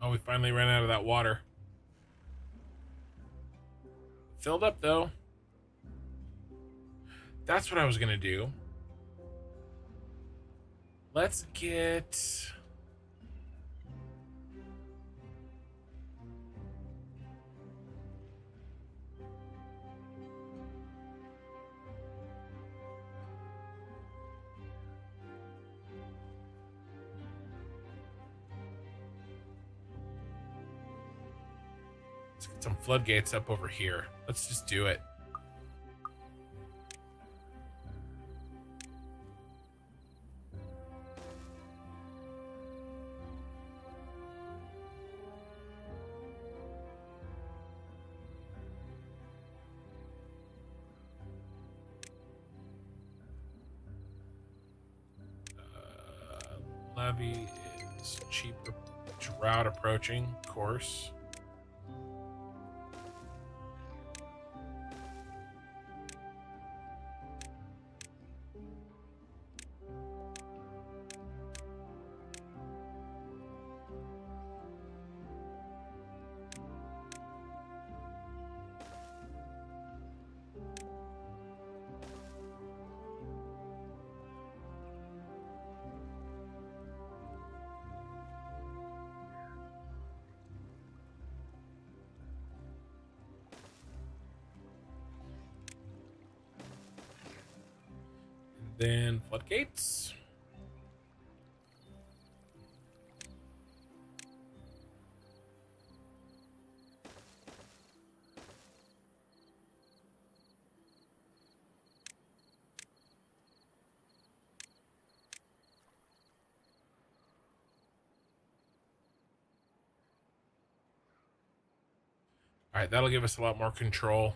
Oh, we finally ran out of that water. Filled up though. That's what I was gonna do. Let's get... Let's get some floodgates up over here. Let's just do it. levee is cheaper. Drought approaching, of course. Then floodgates. All right, that'll give us a lot more control.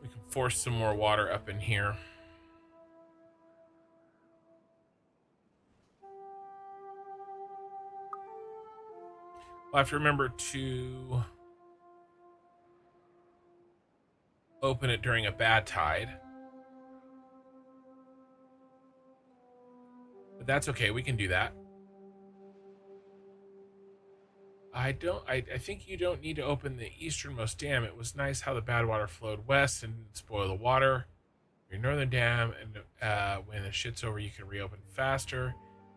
We can force some more water up in here. We'll have to remember to open it during a bad tide. But that's okay, we can do that. I think you don't need to open the easternmost dam. It was nice how the bad water flowed west and didn't spoil the water. Your northern dam, and when the shit's over, you can reopen faster.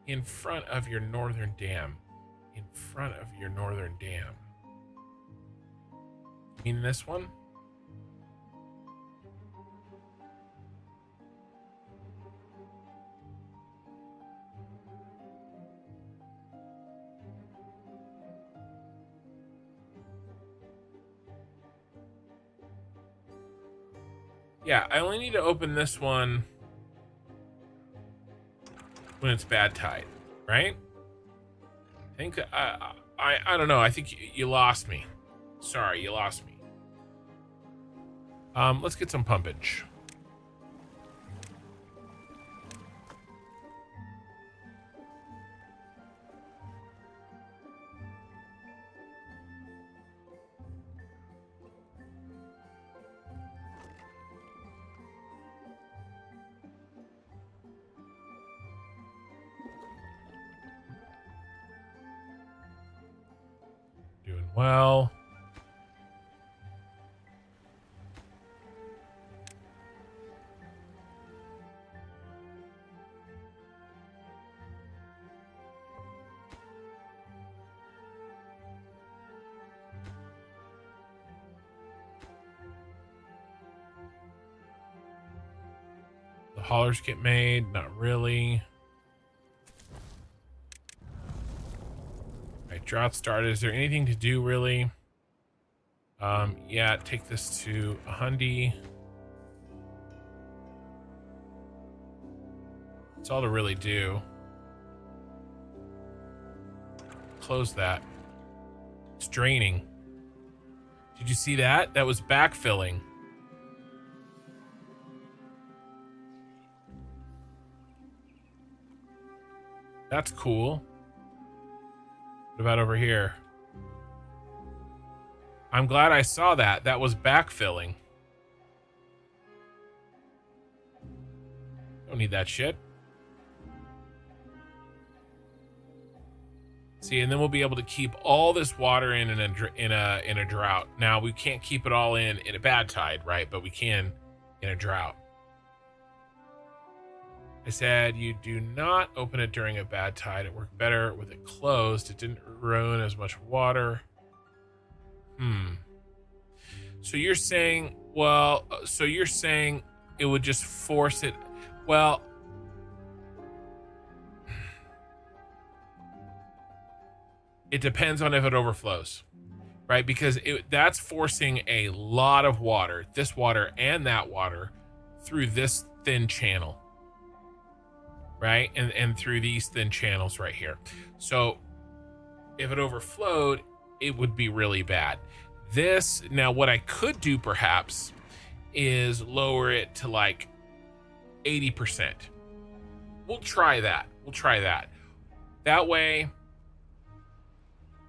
In front of your northern dam. In front of your northern dam. You mean this one? Yeah, I only need to open this one when it's bad tide, right? I think I don't know. I think you lost me. Sorry, you lost me. Let's get some pumpage. Well, the haulers get made, not really. Drought started. Is there anything to do really? Yeah, take this to a hundy. That's all to really do. Close that. It's draining. Did you see that? That was backfilling. That's cool. What about over here? I'm glad I saw that. That was backfilling. Don't need that shit. See, and then we'll be able to keep all this water in a drought. Now we can't keep it all in a bad tide, right? But we can in a drought. I said you do not open it during a bad tide. It worked better with it closed. It didn't ruin as much water. So you're saying, well, so you're saying it would just force it. Well, it depends on if it overflows, right? Because that's forcing a lot of water, this water and that water, through this thin channel. Right? And through these thin channels right here. So if it overflowed, it would be really bad. This, now what I could do perhaps is lower it to like 80%. We'll try that. We'll try that. That way,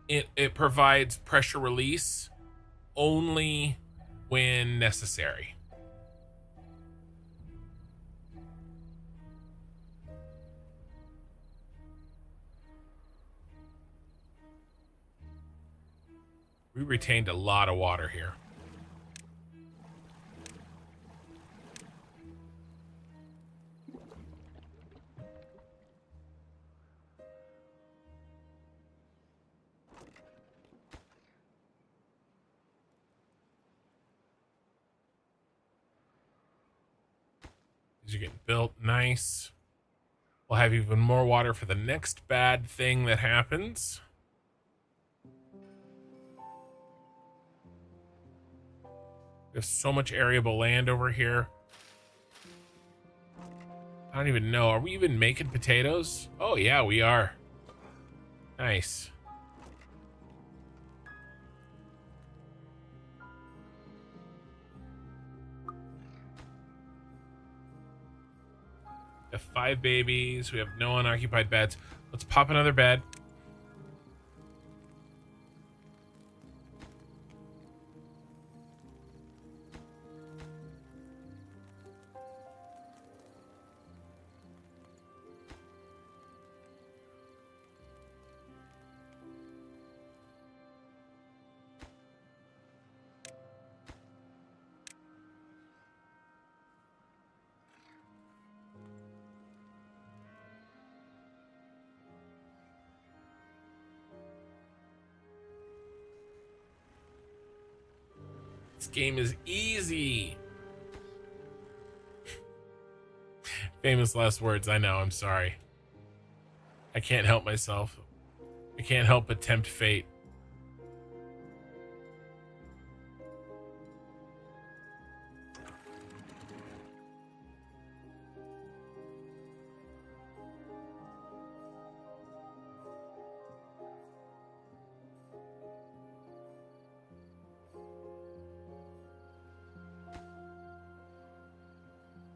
it provides pressure release only when necessary. We retained a lot of water here. These are getting built. Nice. We'll have even more water for the next bad thing that happens. There's so much arable land over here. I don't even know. Are we even making potatoes? Oh, yeah, we are. Nice. We have 5 babies. We have no unoccupied beds. Let's pop another bed. This game is easy. Famous last words. I know. I'm sorry. I can't help myself. I can't help but tempt fate.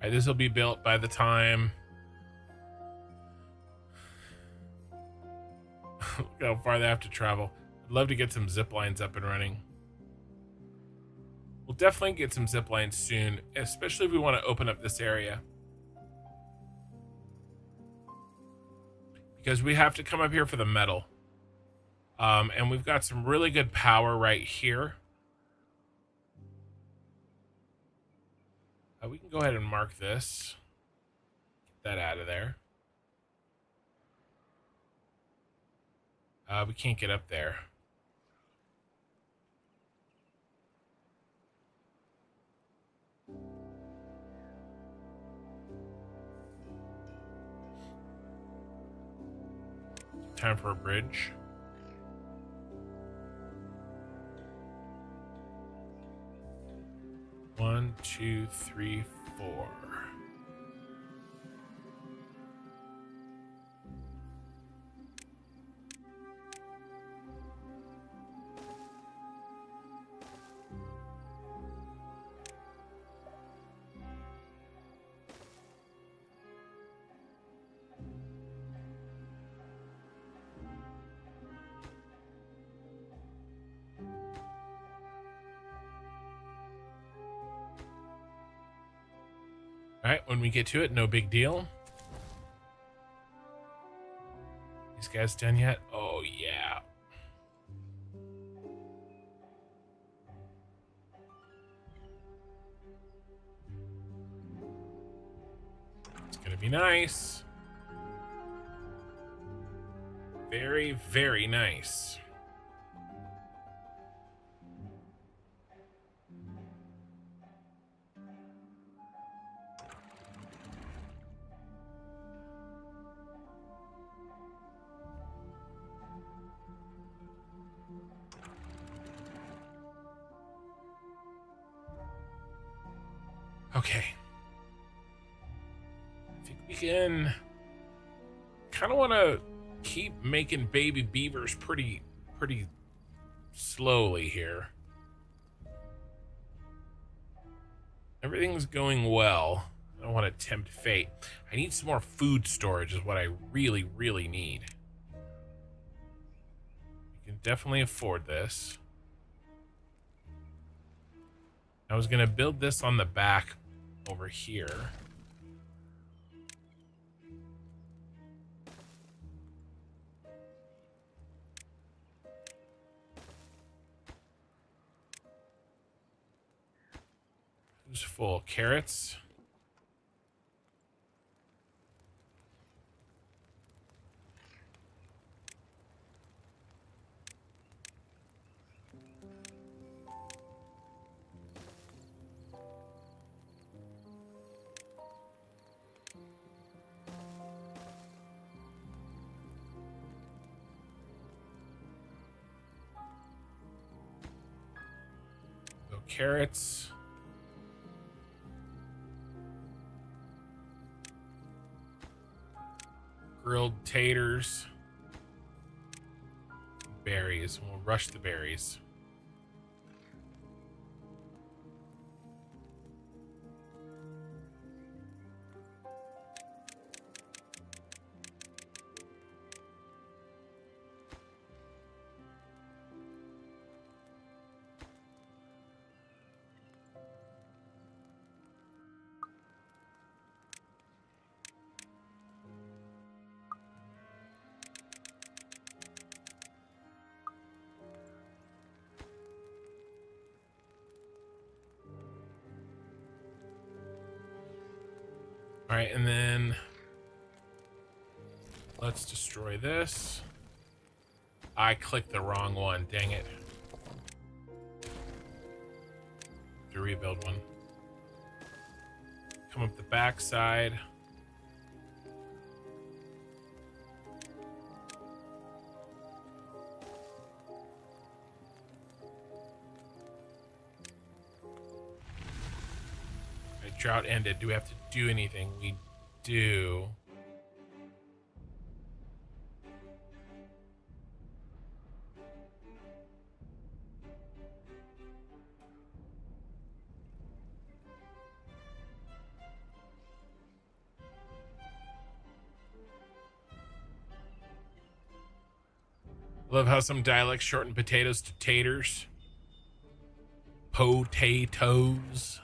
All right, this will be built by the time. Look how far they have to travel. I'd love to get some zip lines up and running. We'll definitely get some zip lines soon, especially if we want to open up this area. Because we have to come up here for the metal. And we've got some really good power right here. We can go ahead and mark this. Get that out of there. We can't get up there. Time for a bridge. One, two, three, four. All right, when we get to it, no big deal. These guys done yet? Oh, yeah. It's gonna be nice. Very, very nice. Okay. I think we can kind of want to keep making baby beavers pretty slowly here. Everything's going well. I don't want to tempt fate. I need some more food storage is what I really, really need. You can definitely afford this. I was going to build this on the back over here. Who's full? Carrots? So carrots. Grilled taters. Berries. We'll rush the berries. All right, and then let's destroy this. I clicked the wrong one, dang it. To rebuild one. Come up the backside. Drought ended. Do we have to do anything? We do. Love how some dialects shorten potatoes to taters. Potatoes.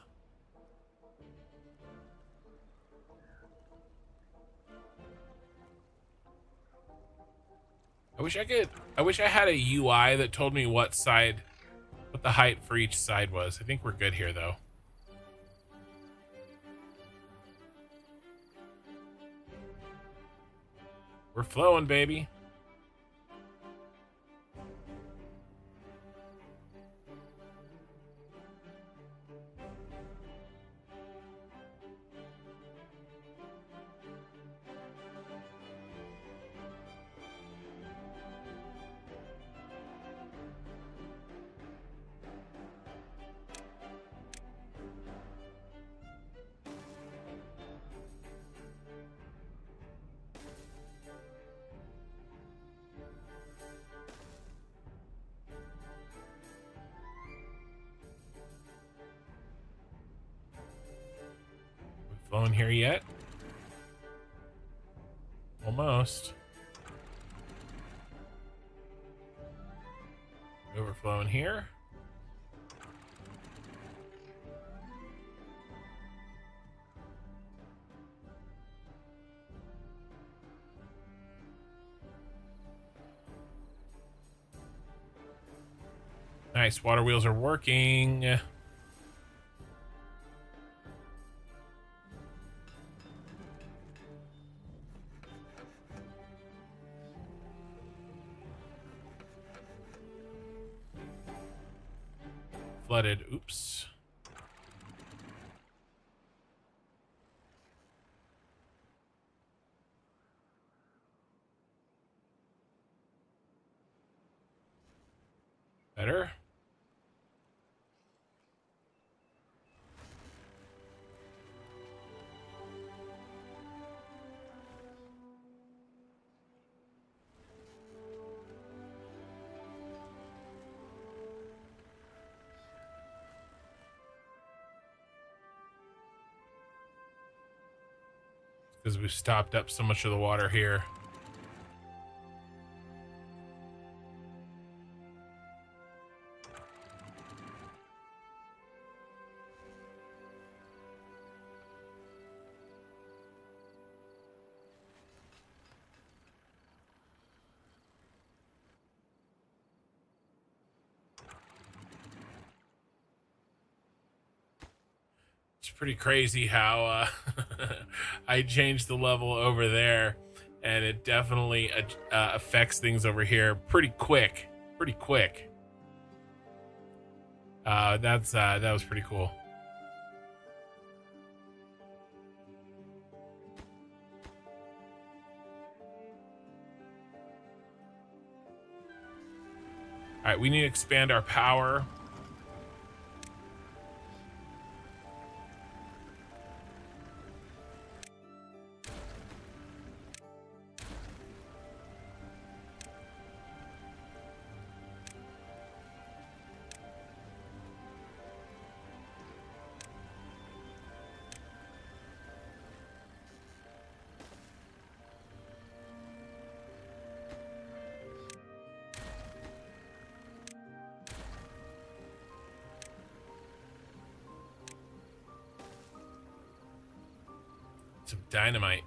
I wish I had a UI that told me what the height for each side was. I think we're good here though. We're flowing, baby. Flowing here yet? Almost. Overflowing here. Nice, water wheels are working. Flooded. Oops. Better. because we've stopped up so much of the water here. It's pretty crazy how I changed the level over there, and it definitely affects things over here pretty quick. Pretty quick. That was pretty cool. All right, we need to expand our power. Some dynamite.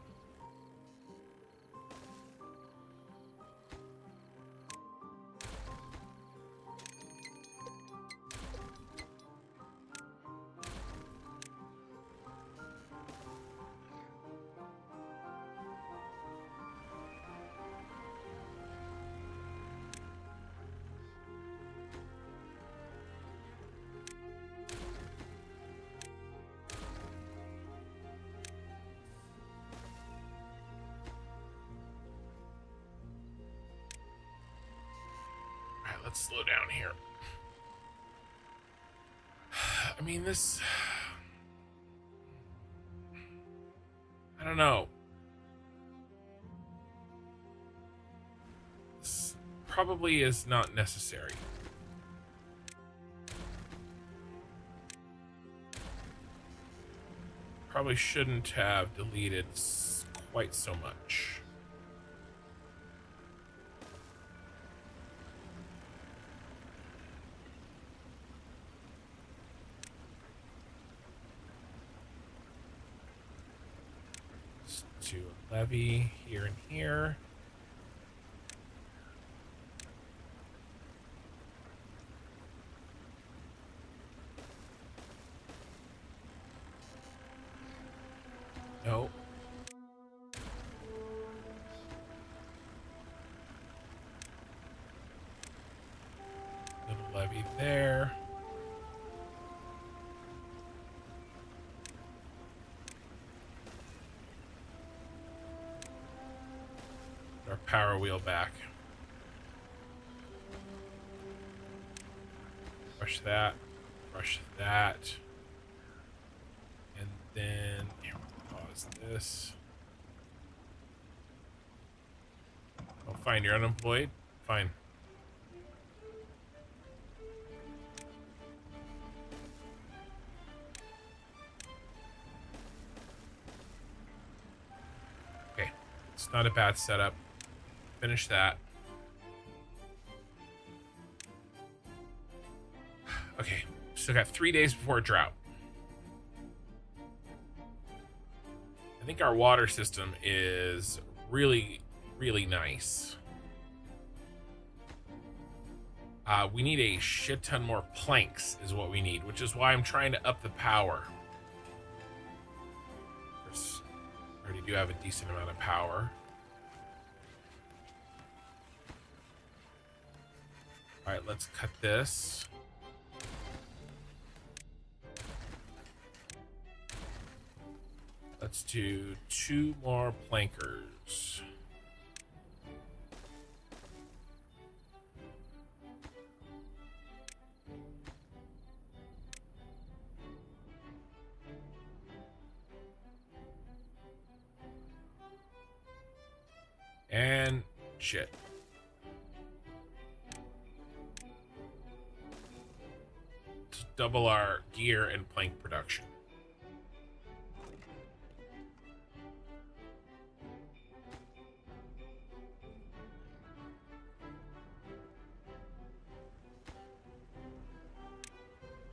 Let's slow down here. I mean, this... I don't know. This probably is not necessary. Probably shouldn't have deleted quite so much. To a levee here and here. No. Little levee there. Our power wheel back. Brush that. Brush that. And then here, pause this. Oh, fine. You're unemployed? Fine. Okay. It's not a bad setup. Finish that. Okay, still got 3 days before drought. I think our water system is really, really nice. We need a shit ton more planks is what we need, which is why I'm trying to up the power. I already do have a decent amount of power. All right, let's cut this. Let's do 2 more plankers. And shit. To double our gear and plank production.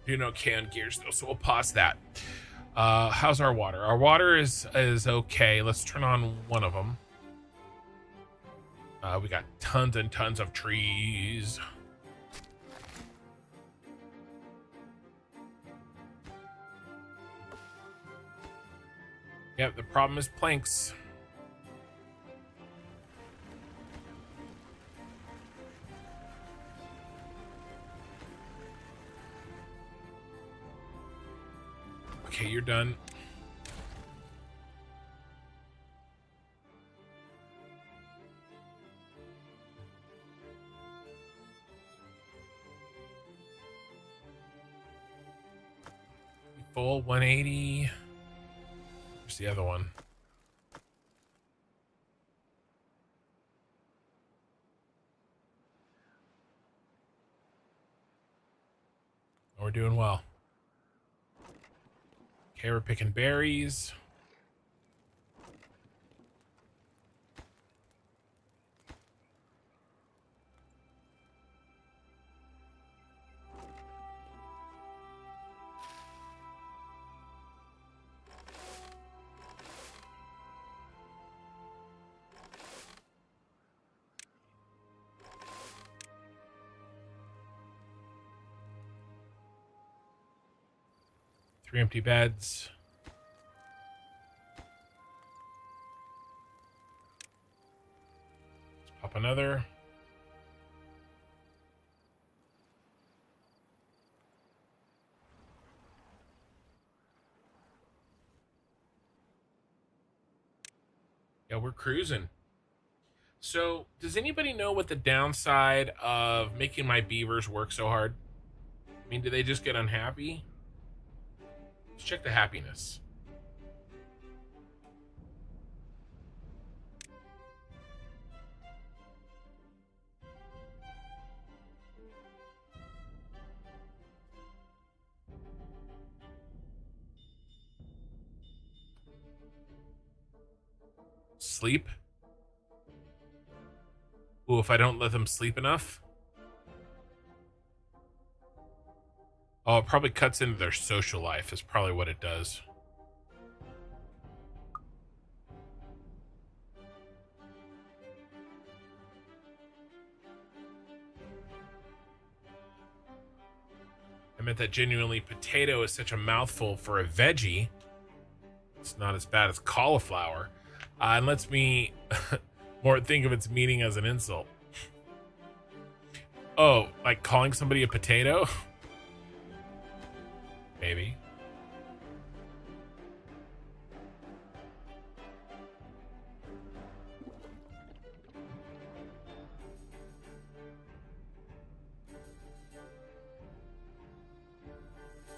Do no canned gears though, so we'll pause that. How's our water? Our water is okay. Let's turn on one of them. We got tons and tons of trees. Yep, the problem is planks. Okay, you're done. Full 180. Where's the other one? Oh, we're doing well. Okay, we're picking berries. Three empty beds. Let's pop another. Yeah, we're cruising. So, does anybody know what the downside of making my beavers work so hard? I mean, do they just get unhappy? Let's check the happiness. Sleep? Ooh, if I don't let them sleep enough? Oh, it probably cuts into their social life is probably what it does. I meant that genuinely potato is such a mouthful for a veggie. It's not as bad as cauliflower. And lets me more think of its meaning as an insult. Oh, like calling somebody a potato? Maybe.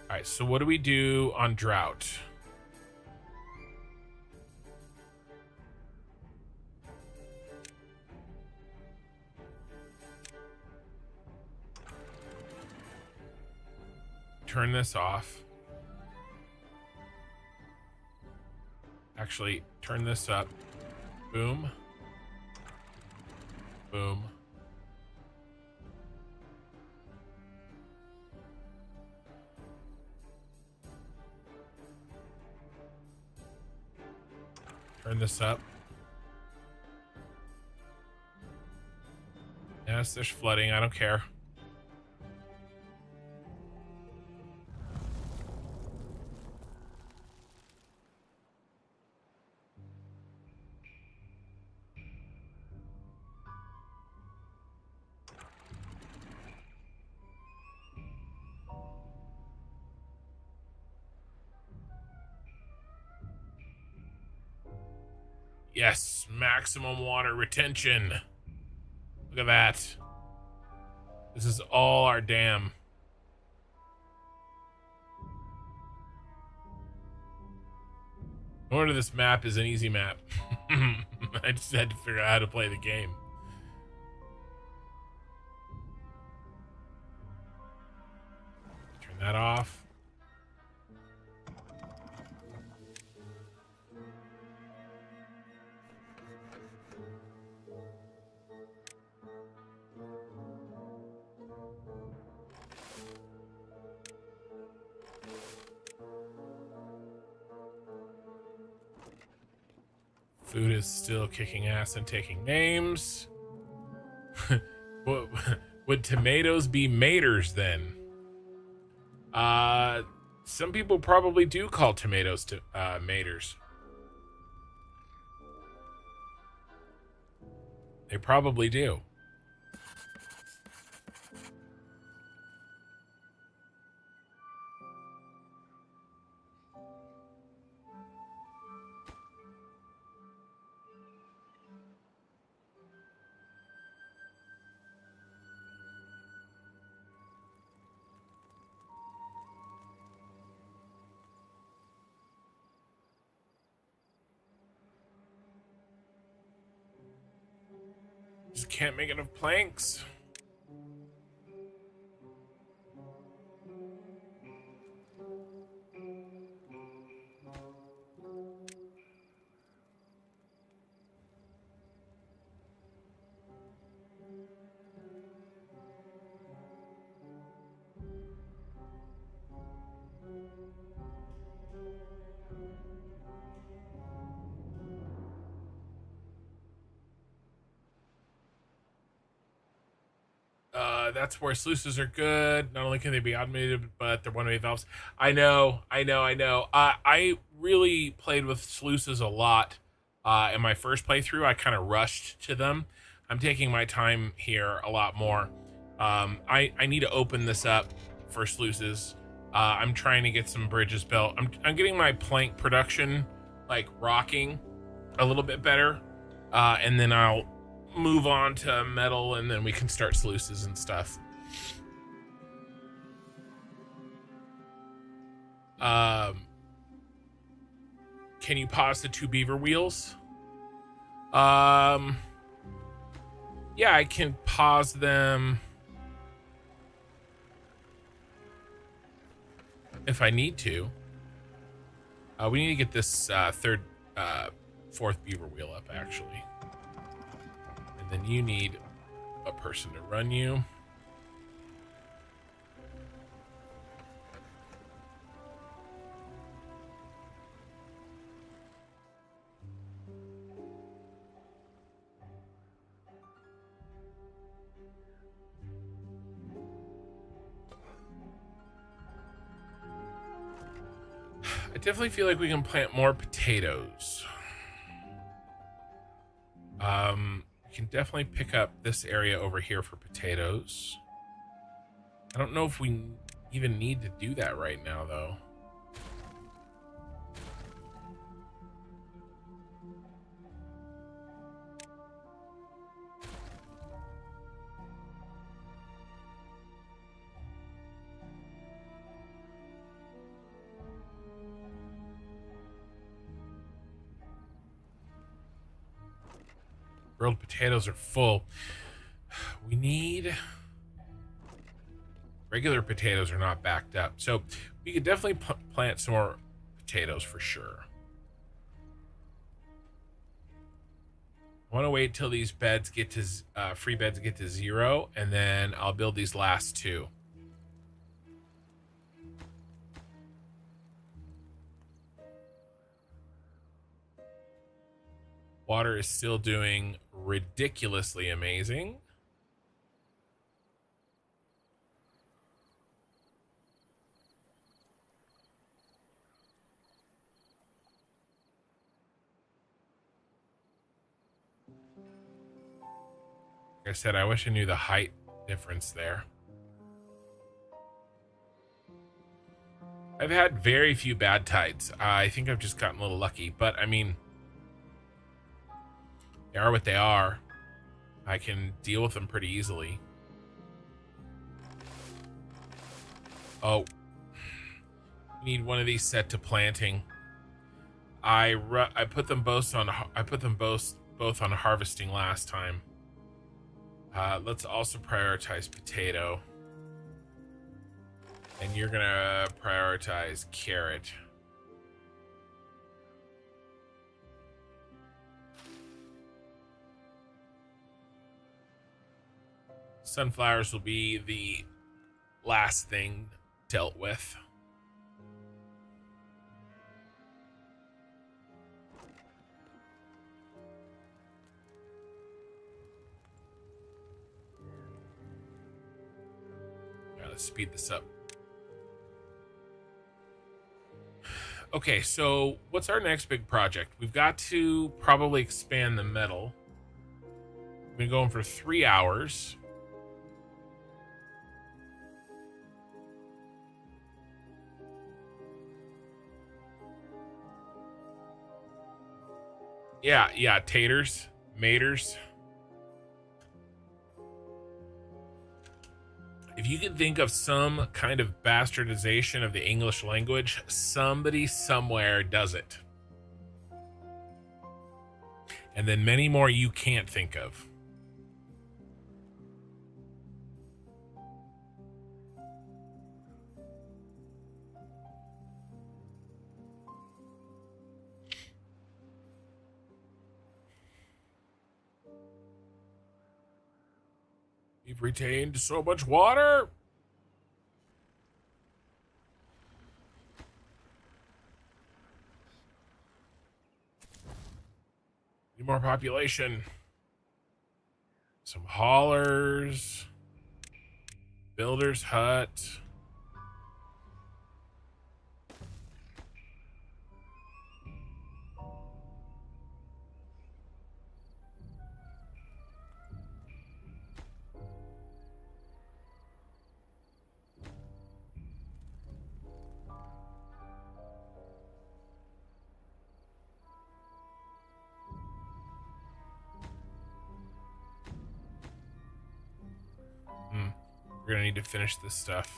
All right, so what do we do on drought? Turn this off. Actually, turn this up. Boom. Boom. Turn this up. Yes, there's flooding. I don't care. Yes, maximum water retention. Look at that. This is all our dam. No wonder this map is an easy map. I just had to figure out how to play the game. Turn that off. Food is still kicking ass and taking names. Would tomatoes be maters then? Some people probably do call tomatoes to maters. They probably do. Just can't make enough planks. That's where sluices are good. Not only can they be automated, but they're one-way valves. I know. I really played with sluices a lot. In my first playthrough, I kind of rushed to them. I'm taking my time here a lot more. I need to open this up for sluices. I'm trying to get some bridges built. I'm getting my plank production like rocking a little bit better, and then I'll move on to metal, and then we can start sluices and stuff. Can you pause the 2 beaver wheels? Yeah, I can pause them if I need to. We need to get this fourth beaver wheel up, actually. And then you need a person to run you. I definitely feel like we can plant more potatoes. We can definitely pick up this area over here for potatoes. I don't know if we even need to do that right now, though. Grilled potatoes are full. We need... Regular potatoes are not backed up. So we could definitely plant some more potatoes for sure. I want to wait till these beds get to... free beds get to 0, and then I'll build these last 2. Water is still doing ridiculously amazing. Like I said, I wish I knew the height difference there. I've had very few bad tides. I think I've just gotten a little lucky, but I mean... They are what they are. I can deal with them pretty easily. Oh. Need one of these set to planting. I put them both on on harvesting last time. Let's also prioritize potato. And you're gonna prioritize carrot. Sunflowers will be the last thing dealt with. Let's speed this up. Okay, so what's our next big project? We've got to probably expand the metal. We've been going for 3 hours. Yeah, taters, maters. If you can think of some kind of bastardization of the English language, somebody somewhere does it. And then many more you can't think of. We've retained so much water. Need more population. Some haulers. Builder's hut. We're gonna need to finish this stuff.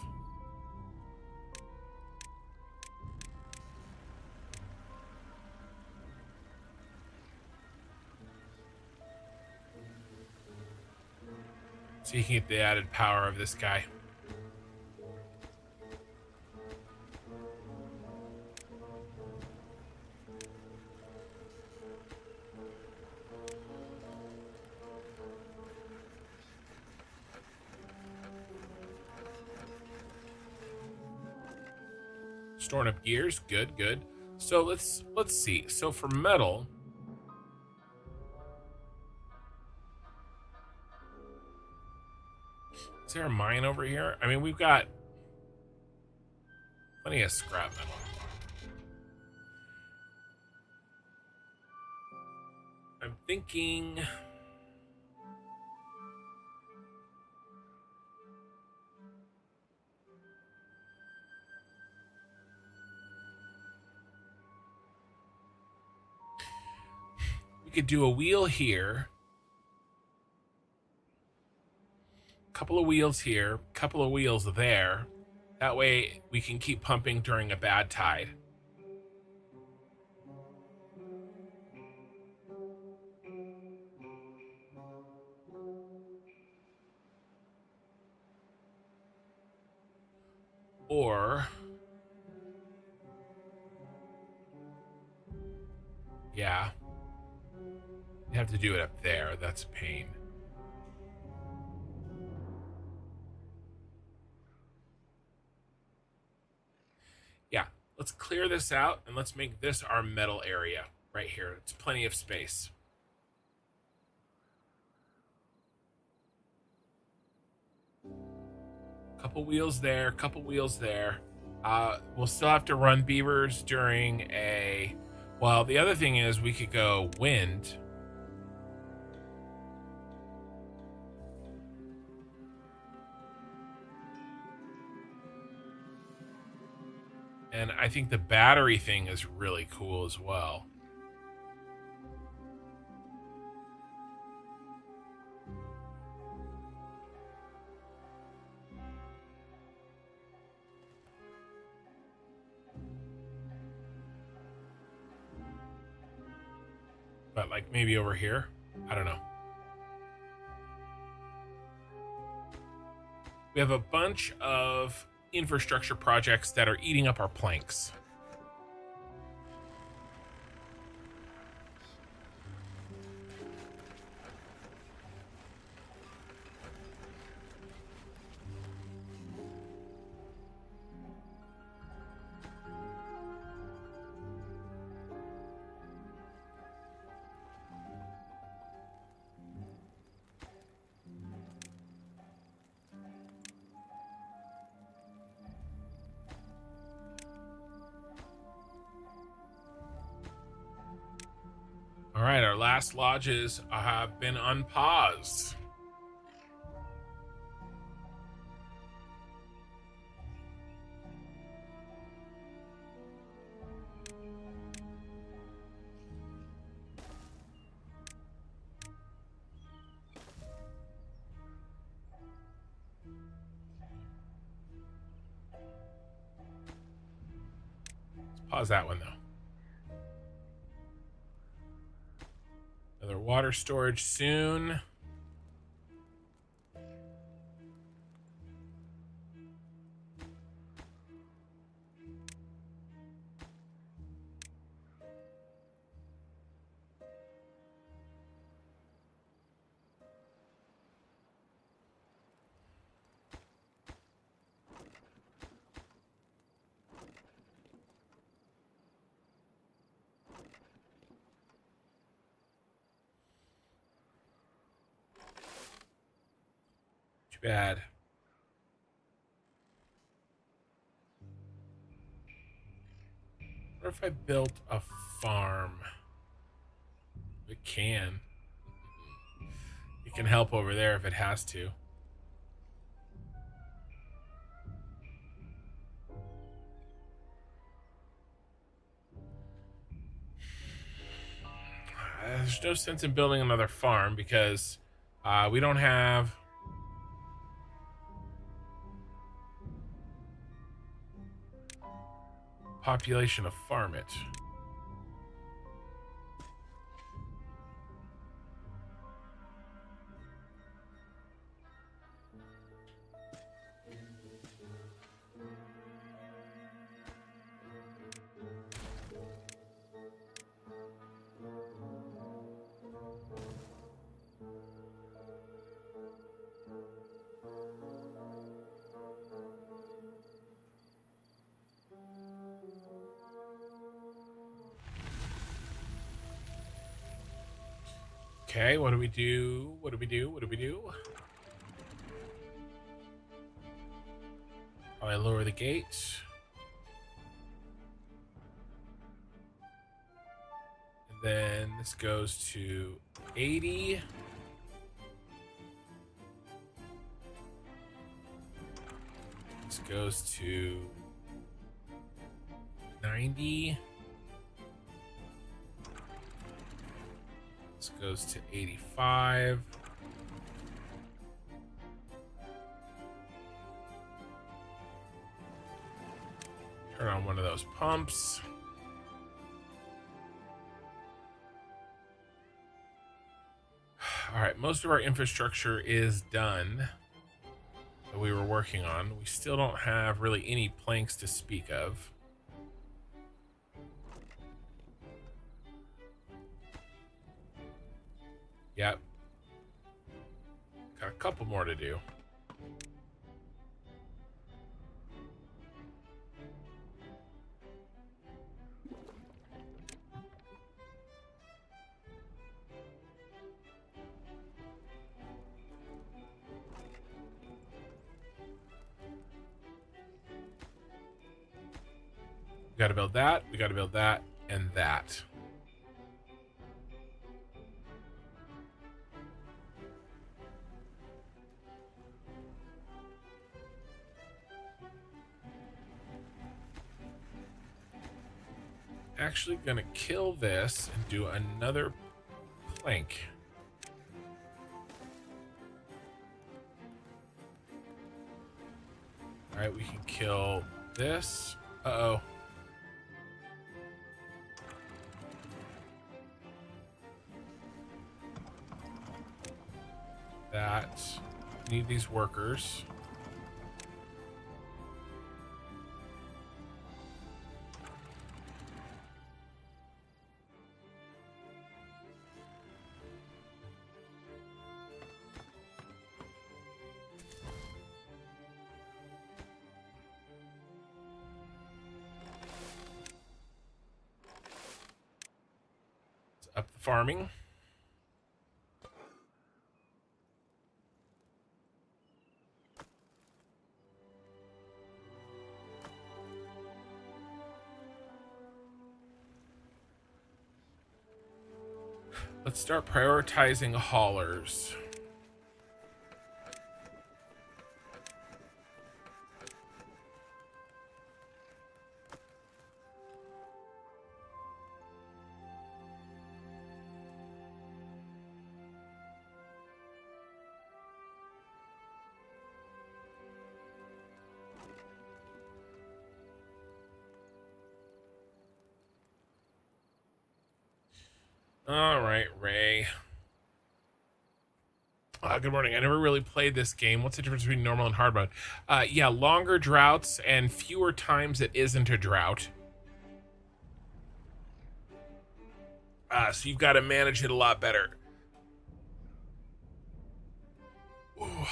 So you can get the added power of this guy. Storing up gears, good. So let's see. So for metal, is there a mine over here? I mean, we've got plenty of scrap metal. I'm thinking we could do a wheel here, couple of wheels here, couple of wheels there. That way we can keep pumping during a bad tide. Or, yeah, you have to do it up there. That's a pain. Yeah, let's clear this out and let's make this our metal area right here. It's plenty of space. Couple wheels there, couple wheels there. We'll still have to run beavers during a... Well, the other thing is we could go wind. And I think the battery thing is really cool as well. But like maybe over here, I don't know. We have a bunch of infrastructure projects that are eating up our planks. All right, our last lodges have been unpaused. Let's pause that one though. Another water storage soon. Too bad. What if I built a farm? It can. It can help over there if it has to. There's no sense in building another farm because we don't have population to farm it. Okay, what do we do? What do we do? What do we do? I lower the gate. And then this goes to 80. This goes to 90. This goes to 85. Turn on one of those pumps. All right, most of our infrastructure is done that we were working on. We still don't have really any planks to speak of. Yep. Got a couple more to do. We got to build that. We got to build that and that. Actually gonna kill this and do another plank. All right, we can kill this. Uh-oh. That. Need these workers. Up the farming. Let's start prioritizing haulers. All right, Ray. Good morning. I never really played this game. What's the difference between normal and hard mode? Yeah, longer droughts and fewer times it isn't a drought. So you've got to manage it a lot better. Ooh.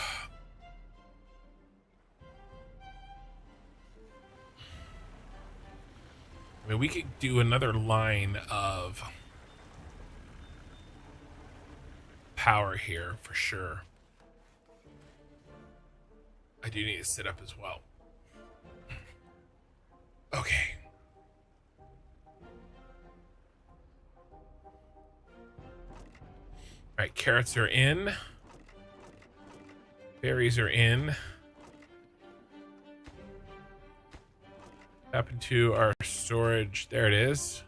I mean, we could do another line of power here for sure. I do need to sit up as well. Okay. All right, carrots are in. Berries are in. Tap into our storage. There it is.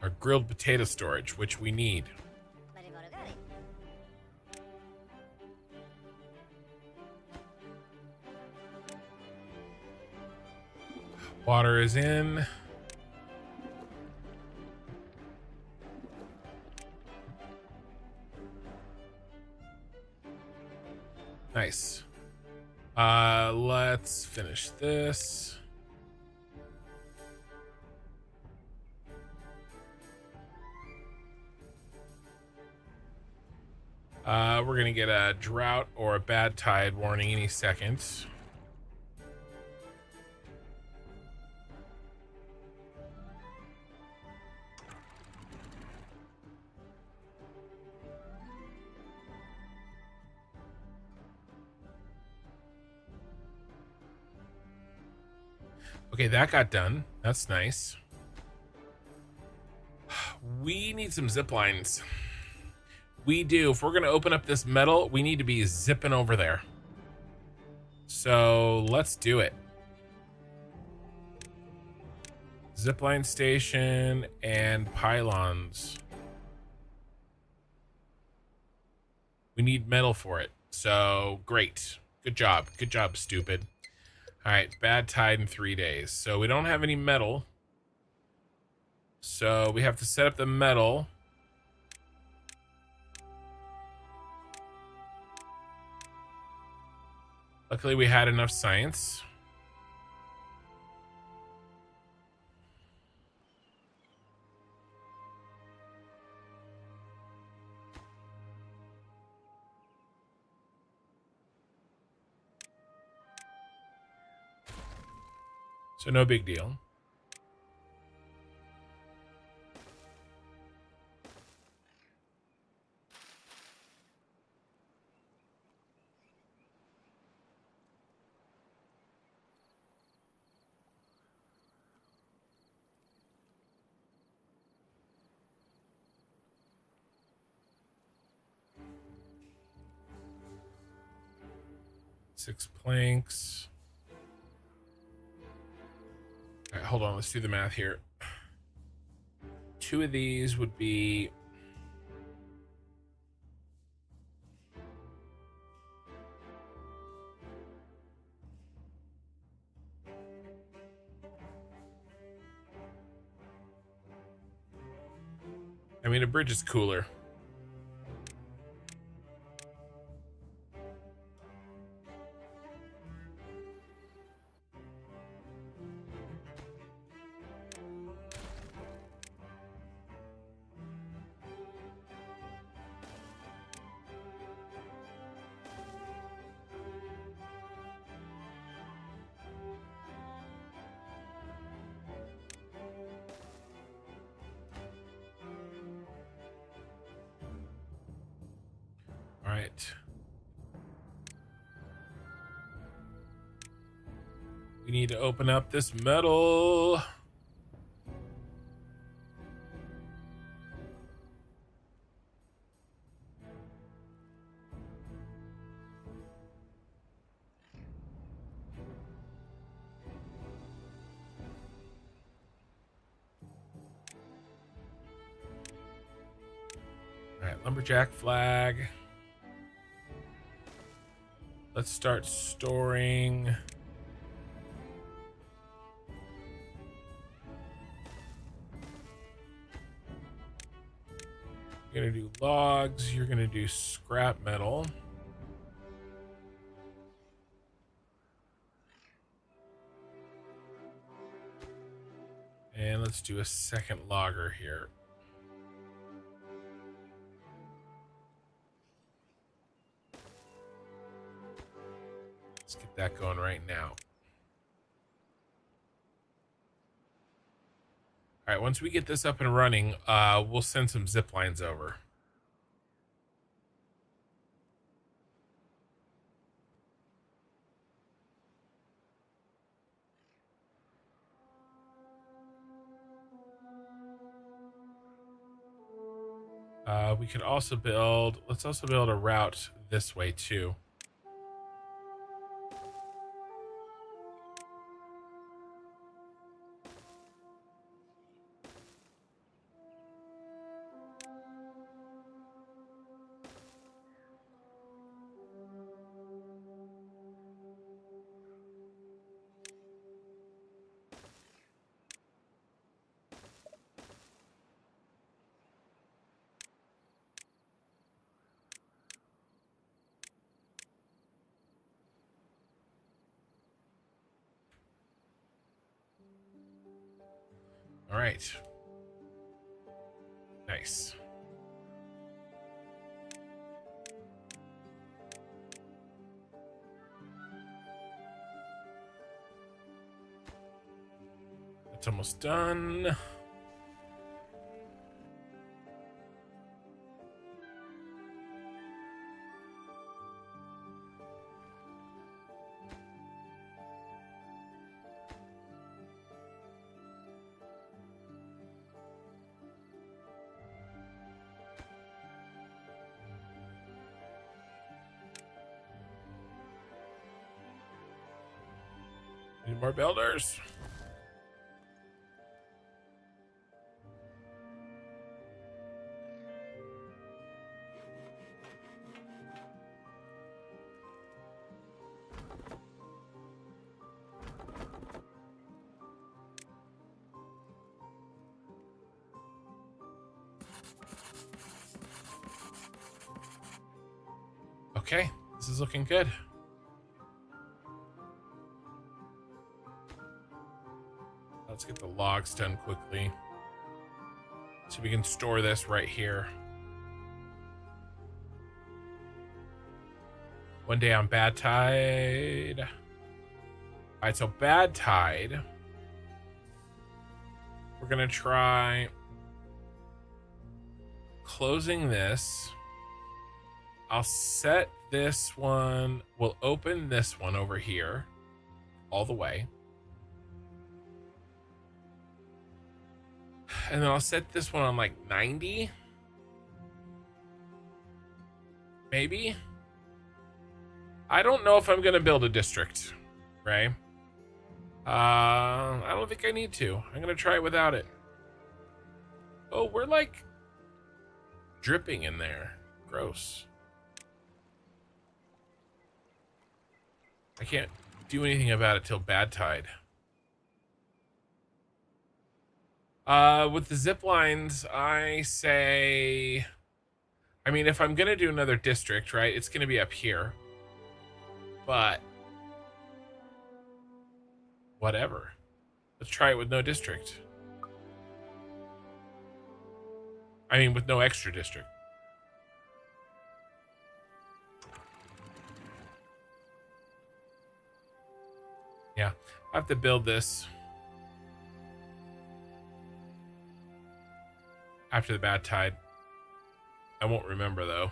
Our grilled potato storage, which we need. Water is in. Nice. Let's finish this. We're gonna get a drought or a bad tide warning any second. Okay, that got done. That's nice. We need some zip lines. We do. If we're going to open up this metal, we need to be zipping over there. So let's do it. Zipline station and pylons. We need metal for it. So great. Good job. Good job, stupid. All right, bad tide in 3 days. So we don't have any metal. So we have to set up the metal. Luckily, we had enough science. So no big deal. Six planks. All right, hold on. Let's do the math here. 2 of these would be... I mean, a bridge is cooler. All right. We need to open up this metal. Lumberjack flag. Let's start storing. You're gonna do logs, you're gonna do scrap metal. And let's do a second logger here. Let's get that going right now. All right, once we get this up and running, we'll send some zip lines over. We could also build, let's also build a route this way too. All right. Nice. That's almost done. Need more builders. Okay, this is looking good. Let's get the logs done quickly so we can store this right here. One day on bad tide. All right, so bad tide. We're gonna try closing this. I'll set this one. We'll open this one over here all the way. And then I'll set this one on like 90. Maybe. I don't know if I'm going to build a district, right? I don't think I need to. I'm going to try it without it. Oh, we're like dripping in there. Gross. I can't do anything about it till bad tide. With the zip lines, I say, I mean, if I'm gonna do another district, right, it's gonna be up here. But whatever. Let's try it with no district. I mean, with no extra district. Yeah, I have to build this after the bad tide. I won't remember though.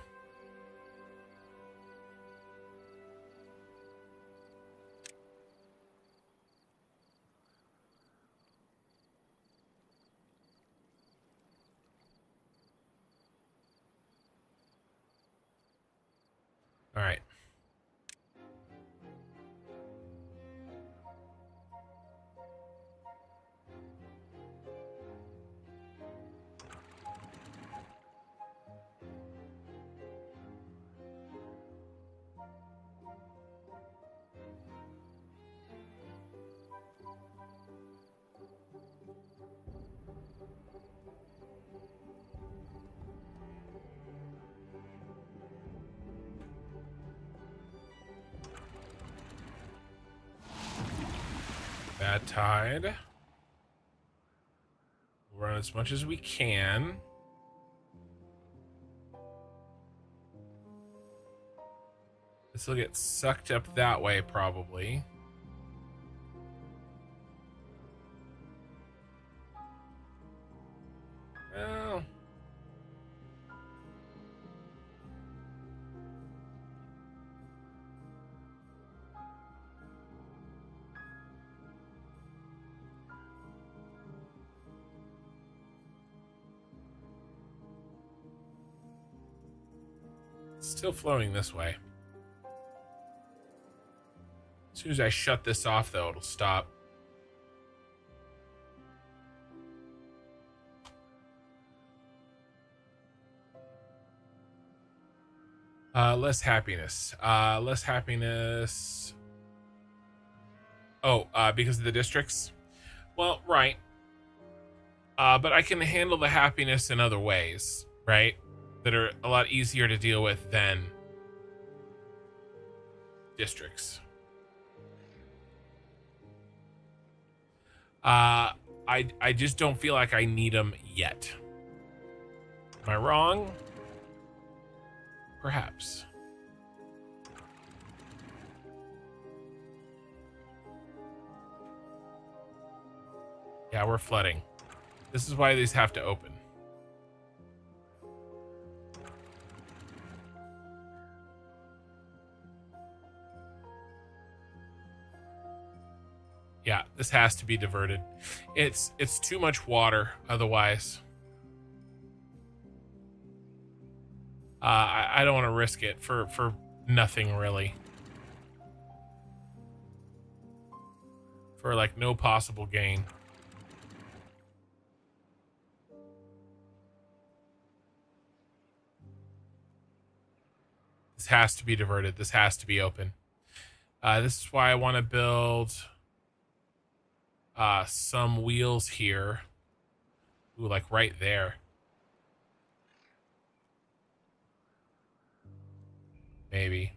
All right. that tide. Run as much as we can. This will get sucked up that way, probably. Well, it's still flowing this way. As soon as I shut this off, though, it'll stop. Less happiness. Less happiness. Oh, because of the districts? Well, right. But I can handle the happiness in other ways, right? That are a lot easier to deal with than districts. I just don't feel like I need them yet. Am I wrong? Perhaps. Yeah, we're flooding. This is why these have to open. Yeah, this has to be diverted. It's too much water otherwise. I don't want to risk it for nothing really. For like no possible gain. This has to be diverted. This has to be open. This is why I want to build some wheels here. Ooh, like right there. Maybe.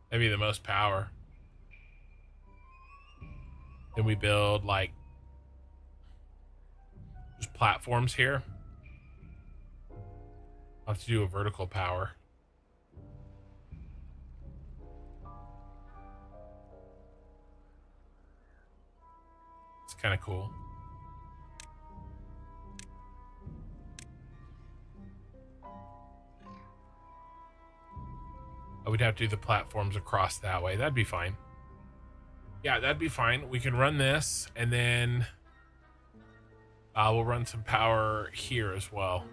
That'd be the most power. Then we build like just platforms here. I'll have to do a vertical power. It's kind of cool. I would have to do the platforms across that way. That'd be fine. Yeah, that'd be fine. We can run this, and then we'll run some power here as well.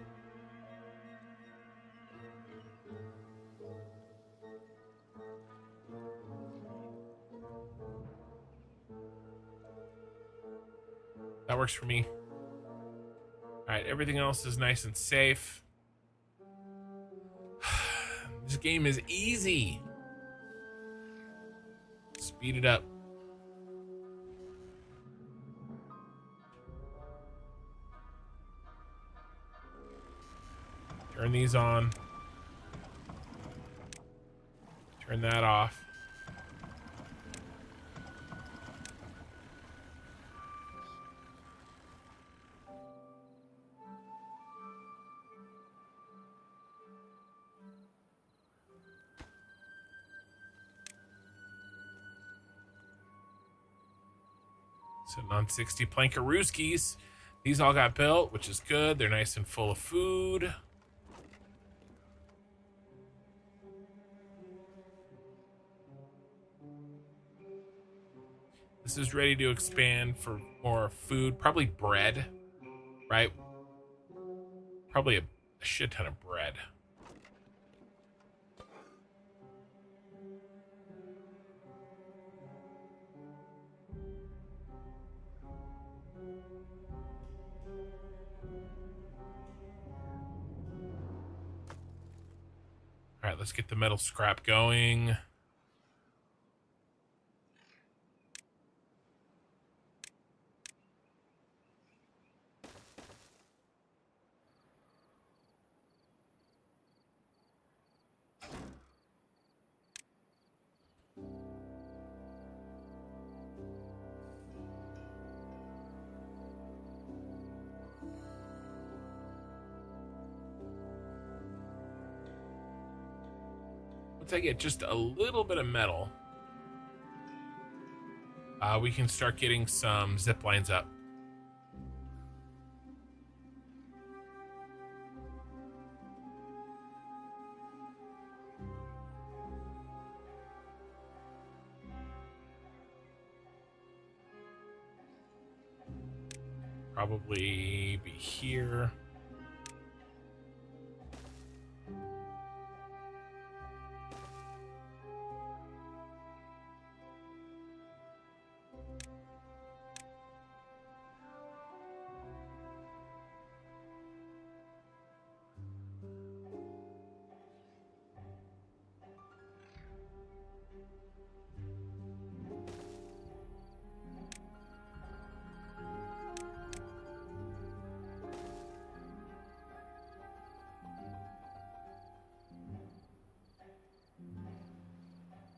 That works for me. All right, everything else is nice and safe. This game is easy. Speed it up. Turn these on. Turn that off. Sitting on 60 plankarooskies. These all got built, which is good. They're nice and full of food. This is ready to expand for more food. Probably bread, right? Probably a shit ton of bread. All right, let's get the metal scrap going. Once I get just a little bit of metal, we can start getting some zip lines up. Probably be here.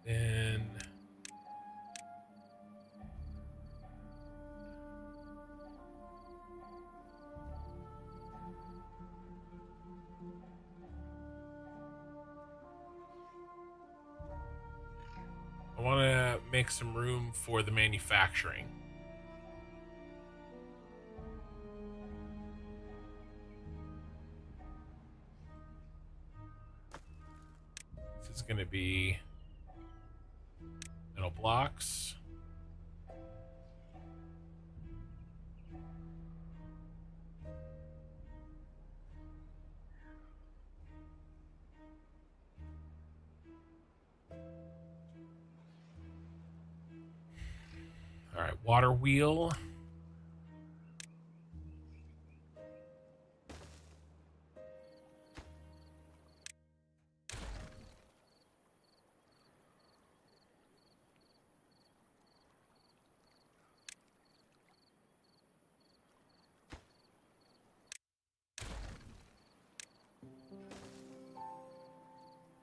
Then I want to make some room for the manufacturing. This is going to be metal blocks. All right, water wheel.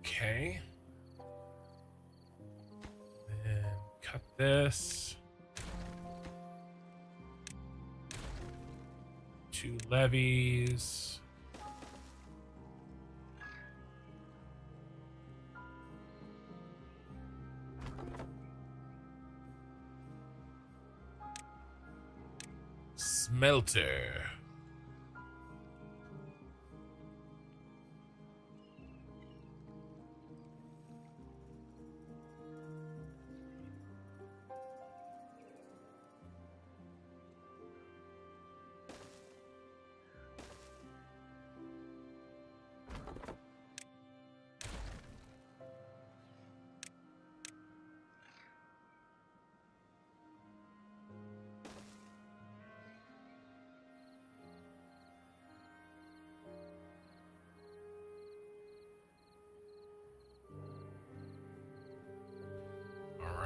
Okay. Then cut this. 2 levees. Smelter.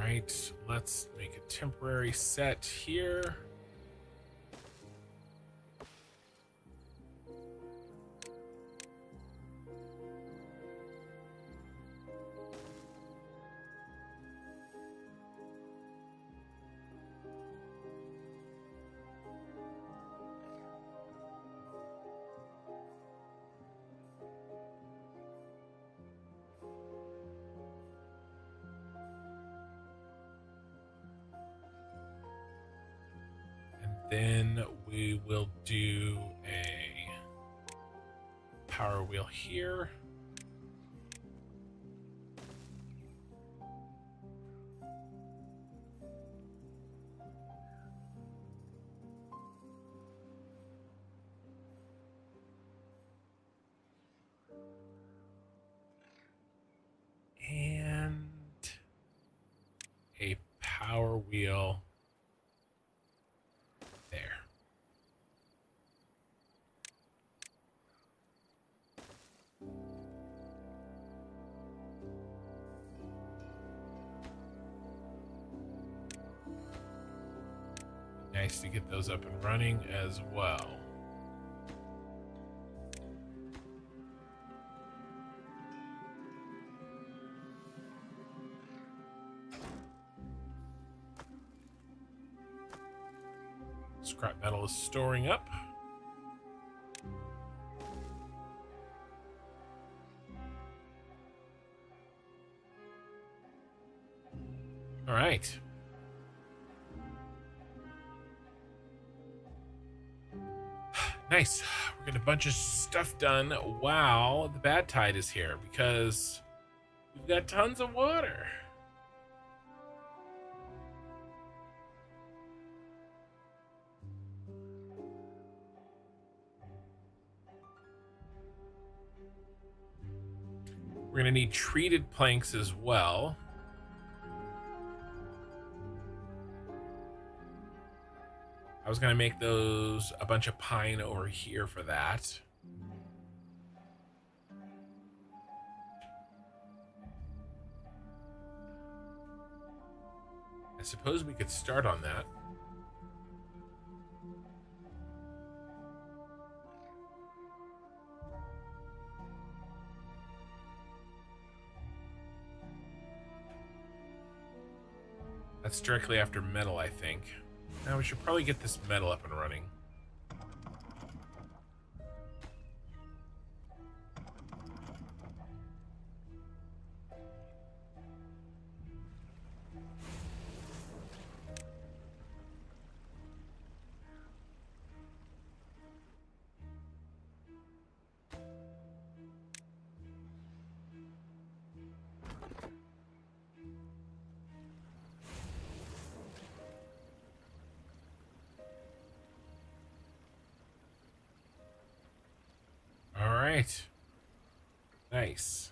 Right, let's make a temporary set here. Then we will do a power wheel here. And a power wheel there. Nice to get those up and running as well. Scrap metal is storing up. right. Nice. We're getting a bunch of stuff done while the bad tide is here because we've got tons of water. We're going to need treated planks as well. I was going to make those a bunch of pine over here for that. I suppose we could start on that. That's directly after metal, I think. Now we should probably get this metal up and running. All right. Nice.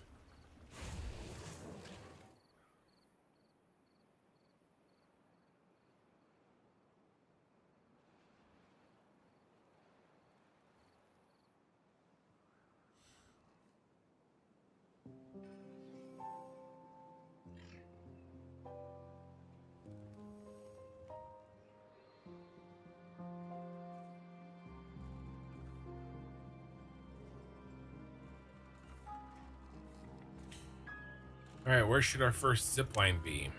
All right, where should our first zip line be?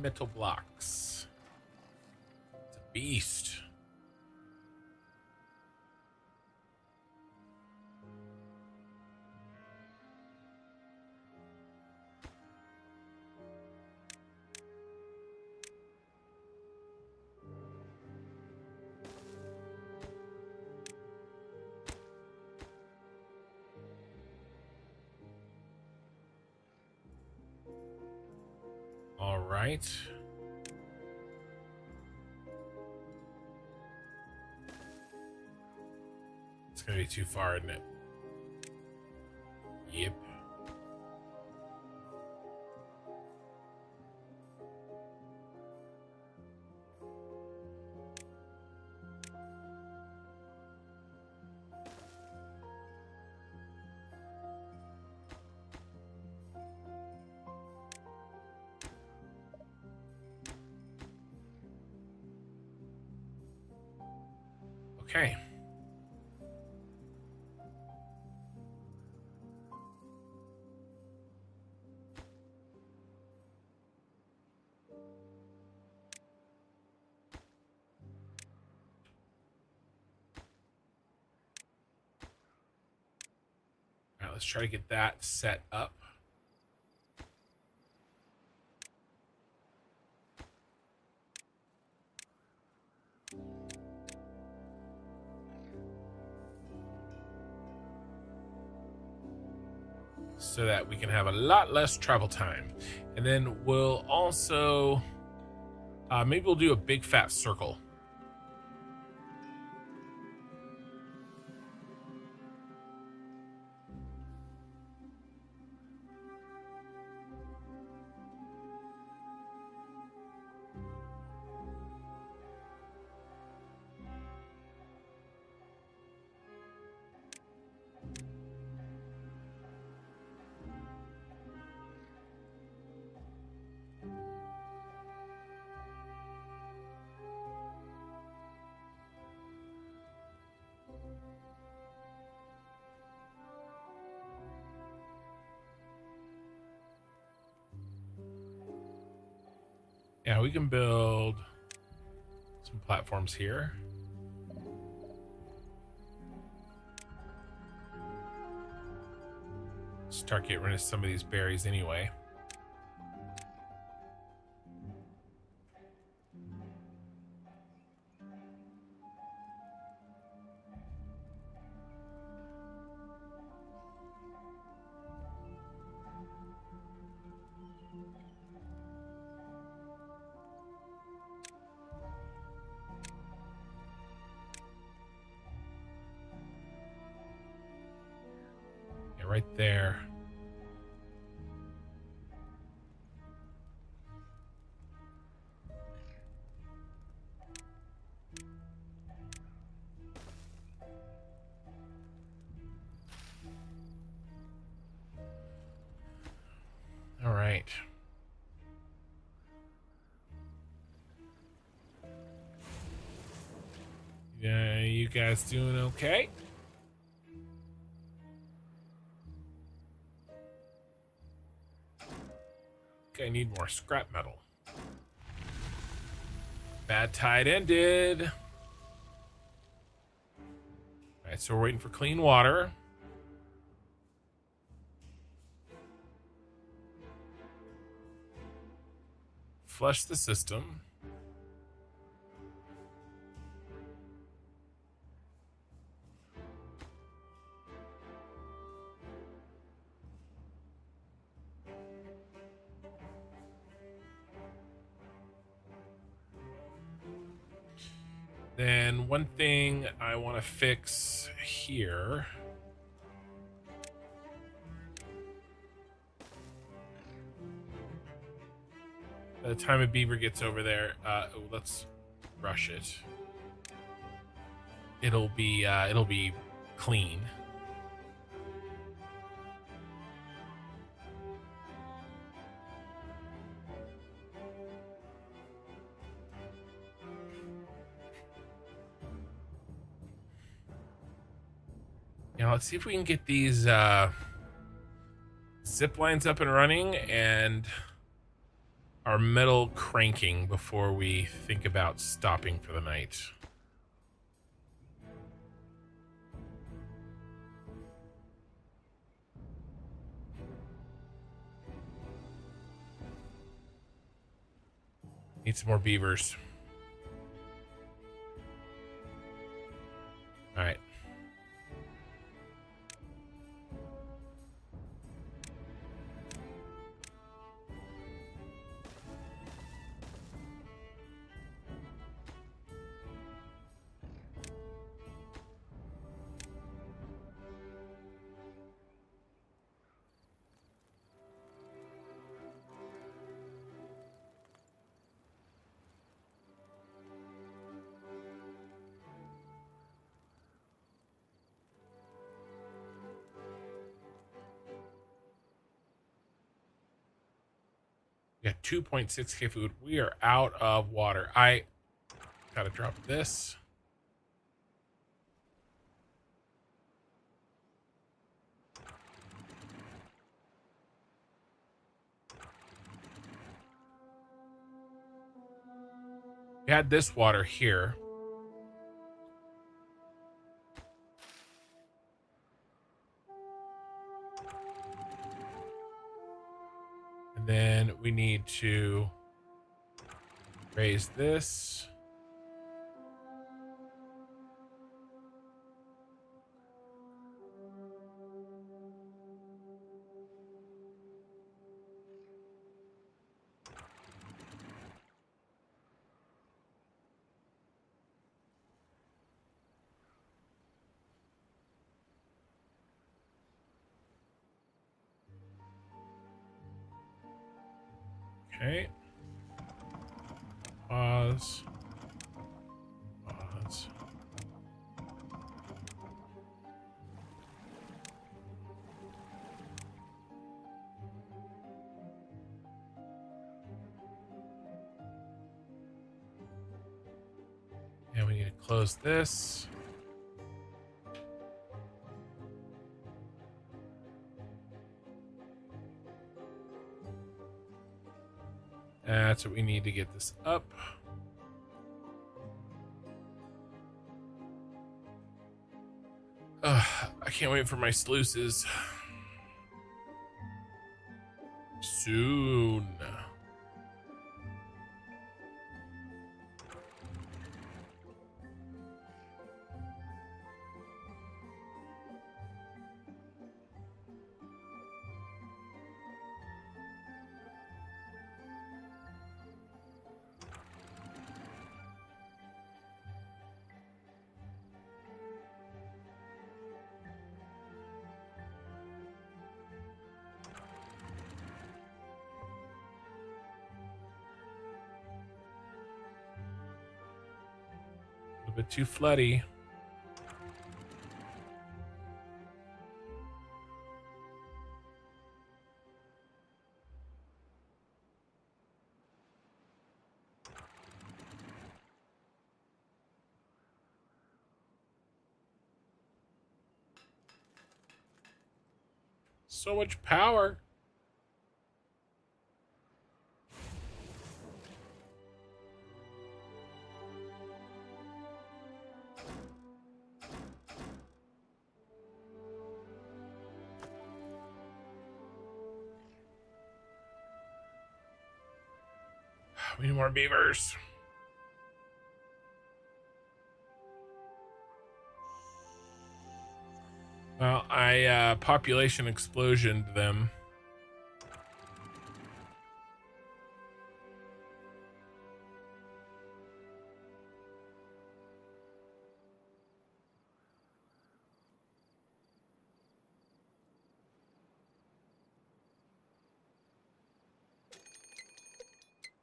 Metal blocks. It's a beast. All right. It's gonna be too far, isn't it? Yep. Okay. All right, let's try to get that set up. So that we can have a lot less travel time. And then we'll also, maybe we'll do a big fat circle. Yeah, we can build some platforms here. Start getting rid of some of these berries anyway. Yeah, right there. All right. Yeah, you guys doing okay? Okay, I need more scrap metal. Bad tide ended. All right, so we're waiting for clean water. Flush the system. Then one thing I want to fix here. By the time a beaver gets over there, let's rush it. It'll be clean. Now let's see if we can get these zip lines up and running and our metal cranking before we think about stopping for the night. Need some more beavers. All right. We got 2.6k food. We are out of water. I gotta drop this. We had this water here. And then we need to raise this. Okay. Pause. Pause. And we need to close this. That's what we need to get this up. I can't wait for my sluices. Soon. A bit too floody. So much power. We need more beavers. Well, I population explosioned them.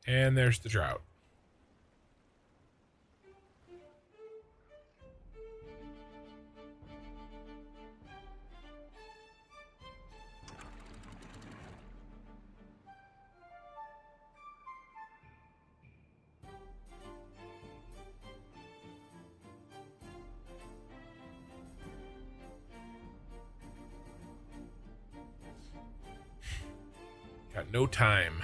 And there's the drought. Got no time.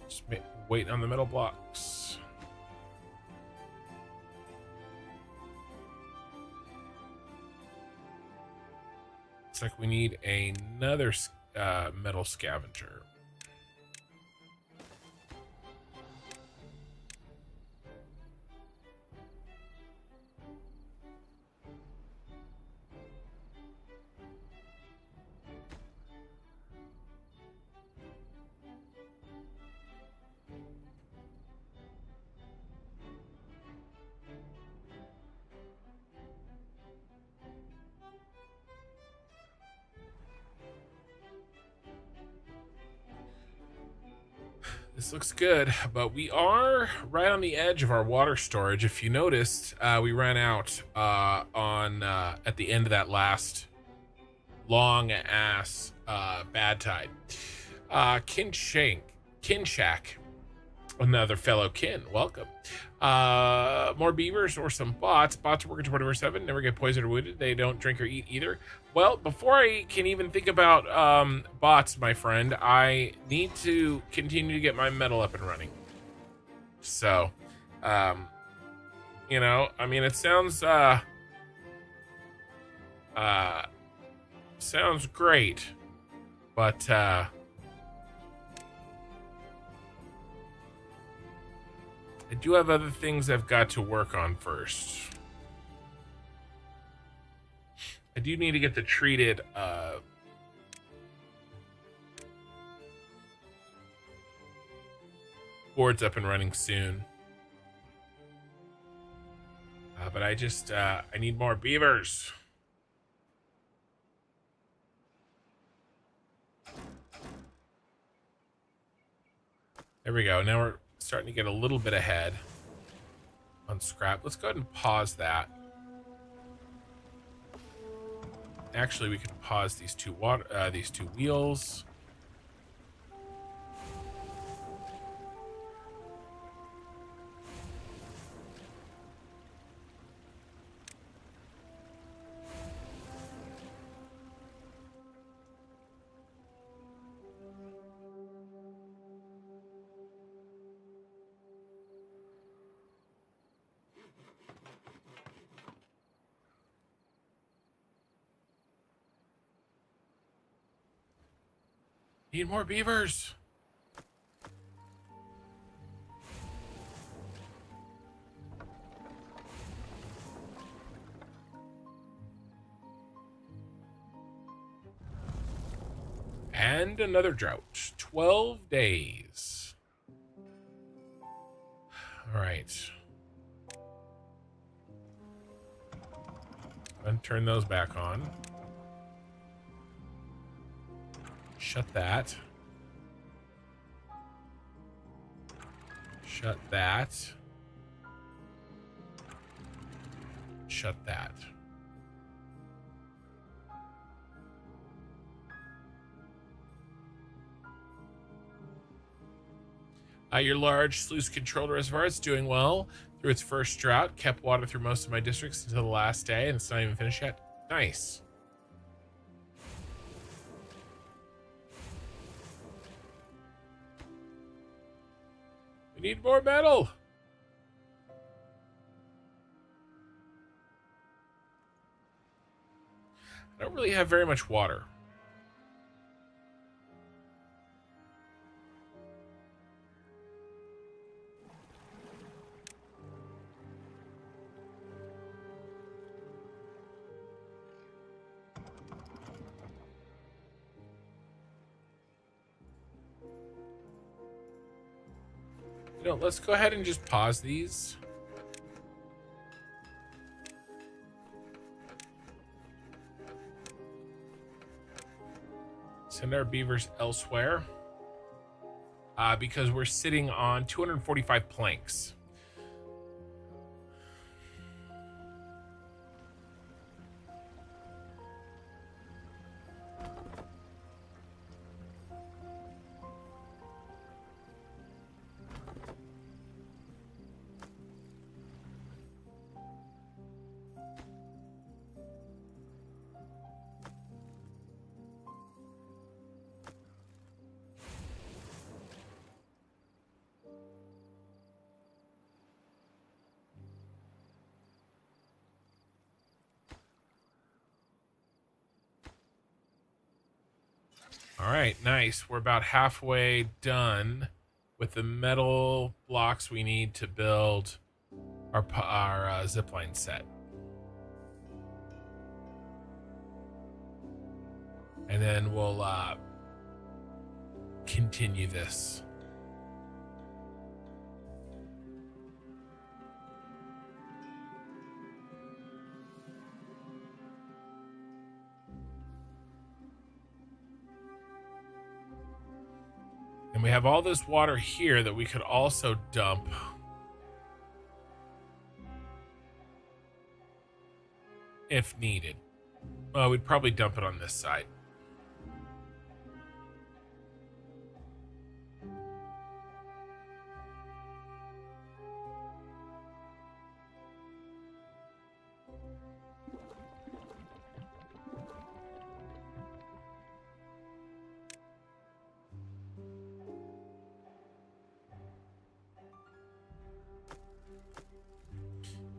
Just wait on the metal blocks. Looks like we need another metal scavenger. This looks good, but we are right on the edge of our water storage. If you noticed, we ran out at the end of that last long ass bad tide. Kinshak, another fellow kin, welcome. More beavers or some bots. Bots are working 24/7, never get poisoned or wounded. They don't drink or eat either. Well, before I can even think about bots, my friend, I need to continue to get my metal up and running. So, you know, I mean, it sounds great, but I do have other things I've got to work on first. I do need to get the treated boards up and running soon. But I just I need more beavers. There we go. Now we're starting to get a little bit ahead on scrap. Let's go ahead and pause that. Actually, we can pause these two wheels. Need more beavers. And another drought. 12 days. All right. And turn those back on. Shut that. Shut that. Shut that. Your large sluice-controlled reservoir is doing well through its first drought. Kept water through most of my districts until the last day, and it's not even finished yet. Nice. We need more metal. I don't really have very much water. You know, let's go ahead and just pause these. Send our beavers elsewhere. Because we're sitting on 245 planks. All right, nice. We're about halfway done with the metal blocks we need to build our zipline set. And then we'll continue this. And we have all this water here that we could also dump. If needed. Well, we'd probably dump it on this side.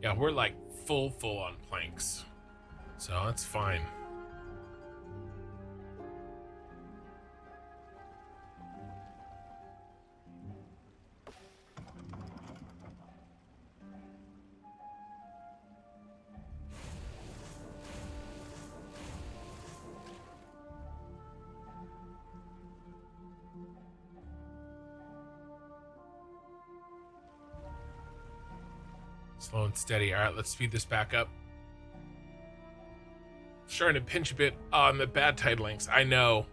Yeah, we're like full on planks. So that's fine. Slow and steady. All right, let's speed this back up. Starting to pinch a bit on the bad tide links. I know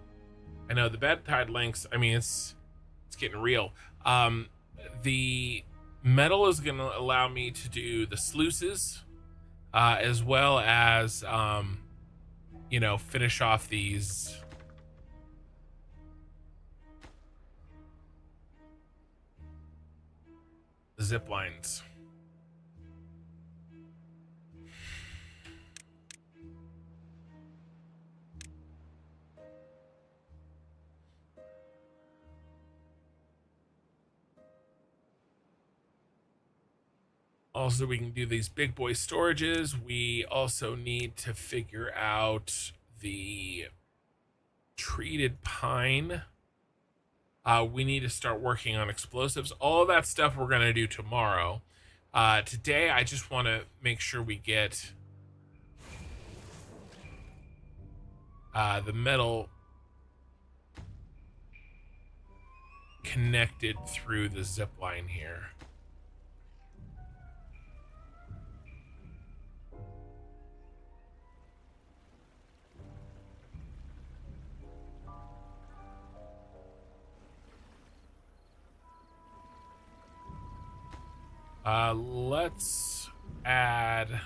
the bad tide links. I mean, it's getting real. The metal is going to allow me to do the sluices, as well as finish off these zip lines. Also, we can do these big boy storages. We also need to figure out the treated pine We need to start working on explosives. All of that stuff we're going to do tomorrow. Today, I just want to make sure we get the metal connected through the zip line here. Let's add...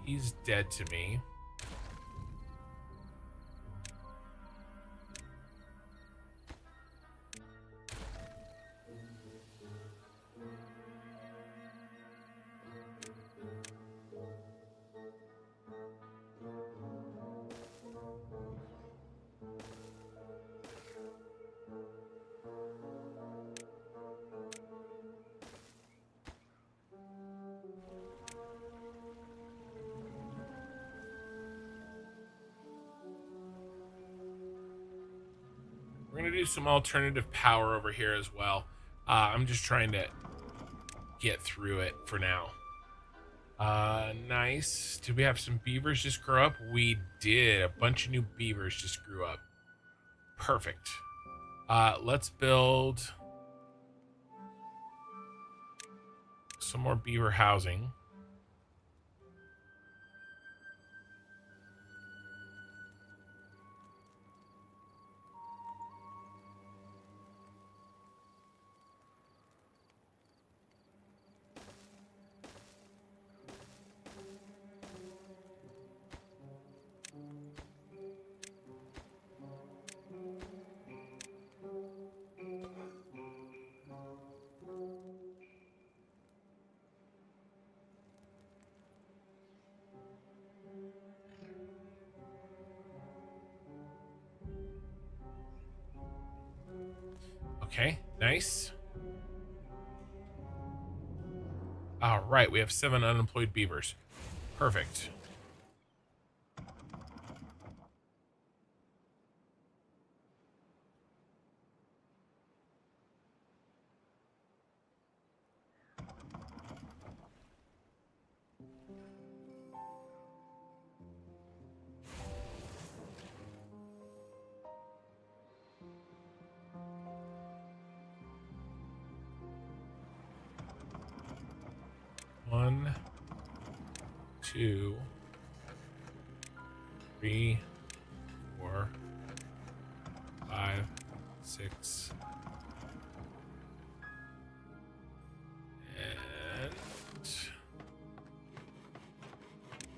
He's dead to me. We're going to do some alternative power over here as well. I'm just trying to get through it for now. Nice. Did we have some beavers just grow up? We did. A bunch of new beavers just grew up. Perfect. Let's build some more beaver housing. Okay, nice. All right, we have 7 unemployed beavers. Perfect. One, 2, 3, 4, 5, 6, and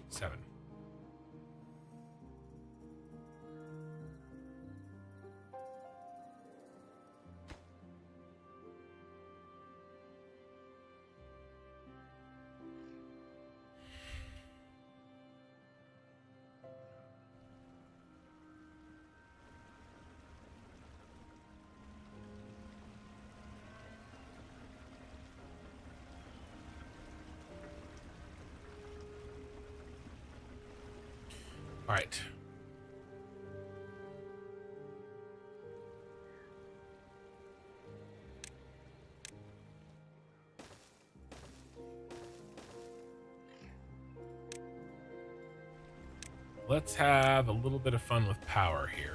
7. All right. Let's have a little bit of fun with power here.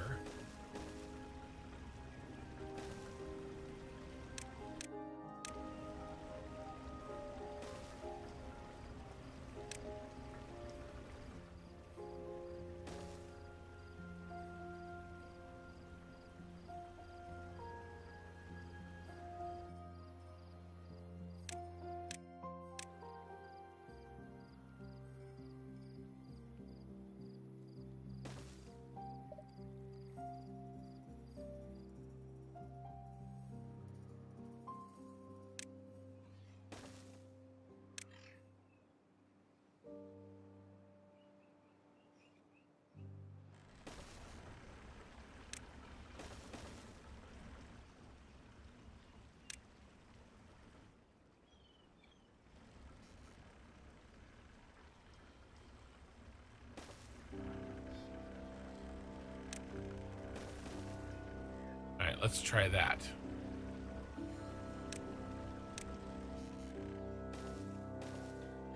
let's try that.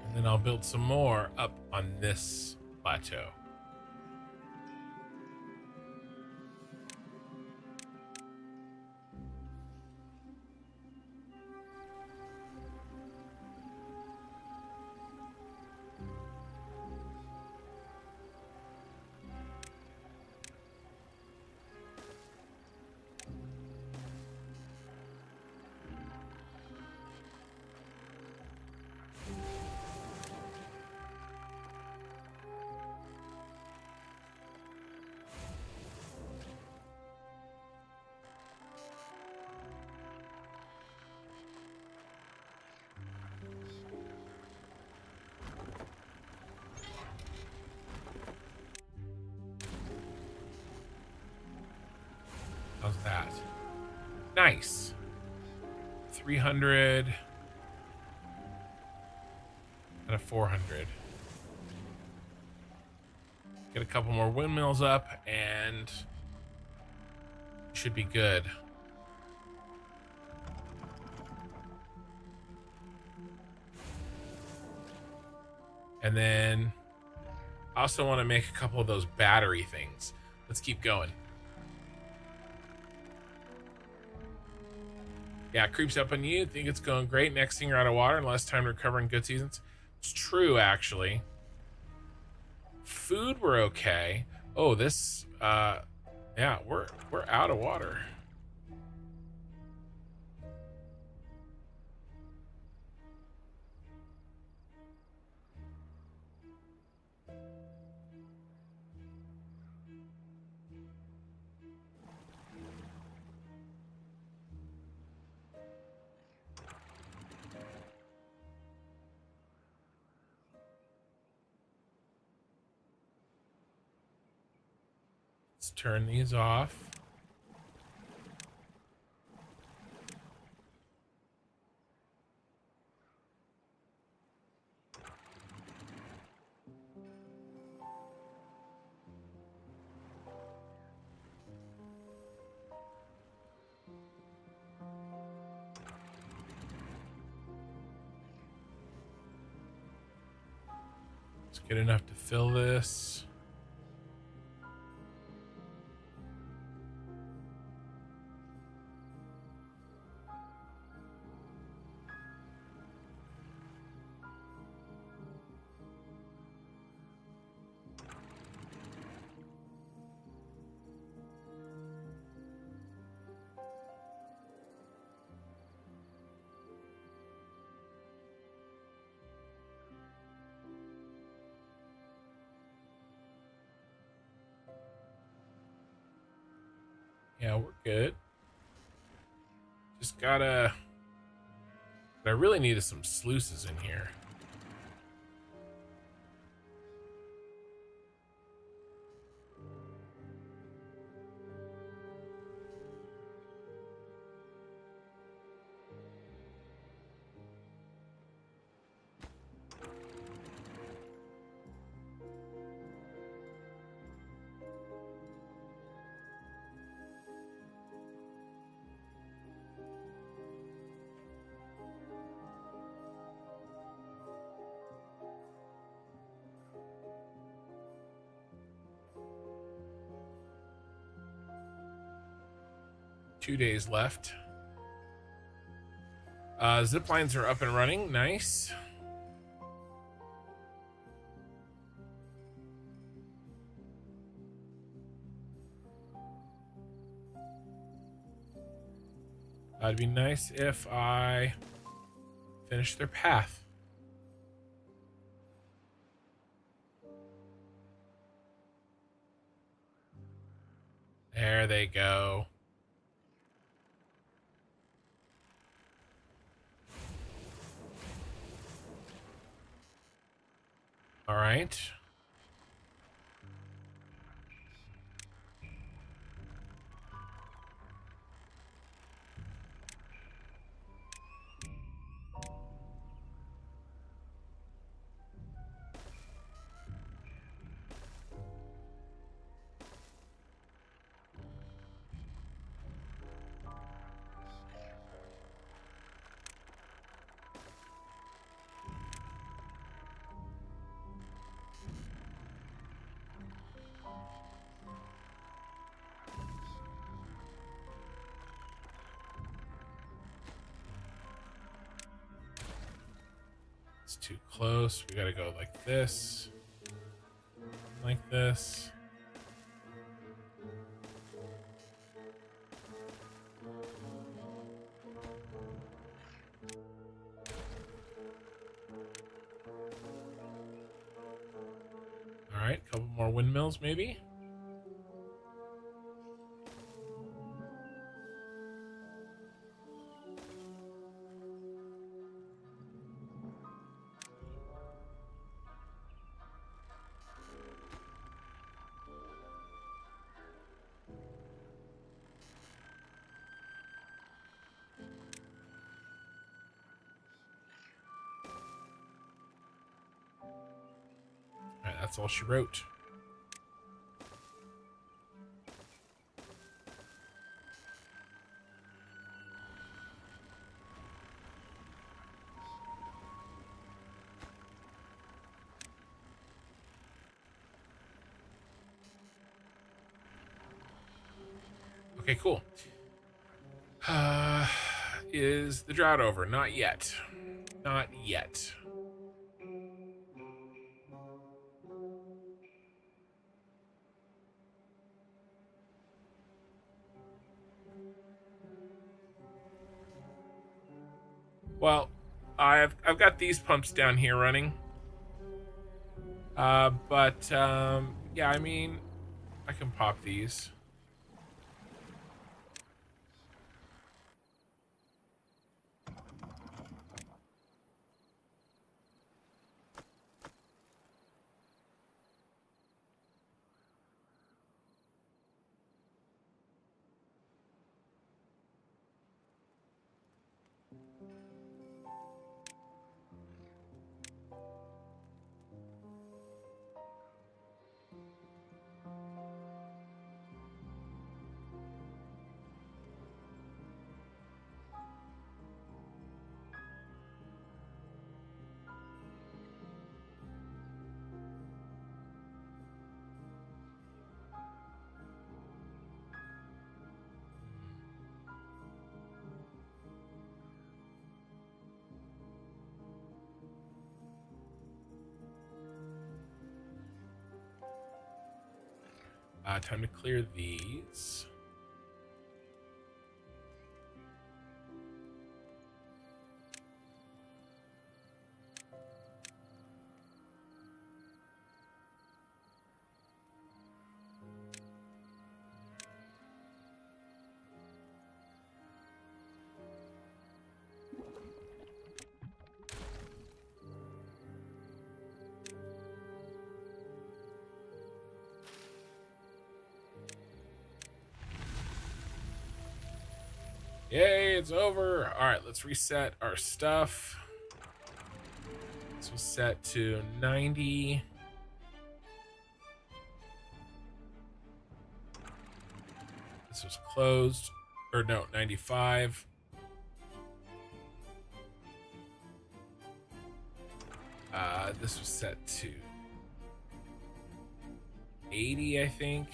And then I'll build some more up on this plateau. How's that? Nice. 300 out of 400. Get a couple more windmills up and should be good. And then I also want to make a couple of those battery things. Let's keep going. Yeah, creeps up on you. Think it's going great. Next thing you're out of water and less time to recover in good seasons. It's true, actually. Food, we're okay. Oh, this, yeah, we're out of water. Let's turn these off. It's good enough to fill this. Yeah, we're good. Just gotta... What I really need is some sluices in here. Two days left. Zip lines are up and running. Nice. It'd be nice if I finish their path. There they go. All right. It's too close. We gotta go like this. Like this. All right, a couple more windmills maybe. All right, that's all she wrote. Okay, cool. Is the drought over? Not yet. Not yet. Well, I've got these pumps down here running. But yeah, I mean, I can pop these. Time to clear these. Yay, it's over. All right, let's reset our stuff. This was set to 90. This was closed. Or no, 95. This was set to 80, I think.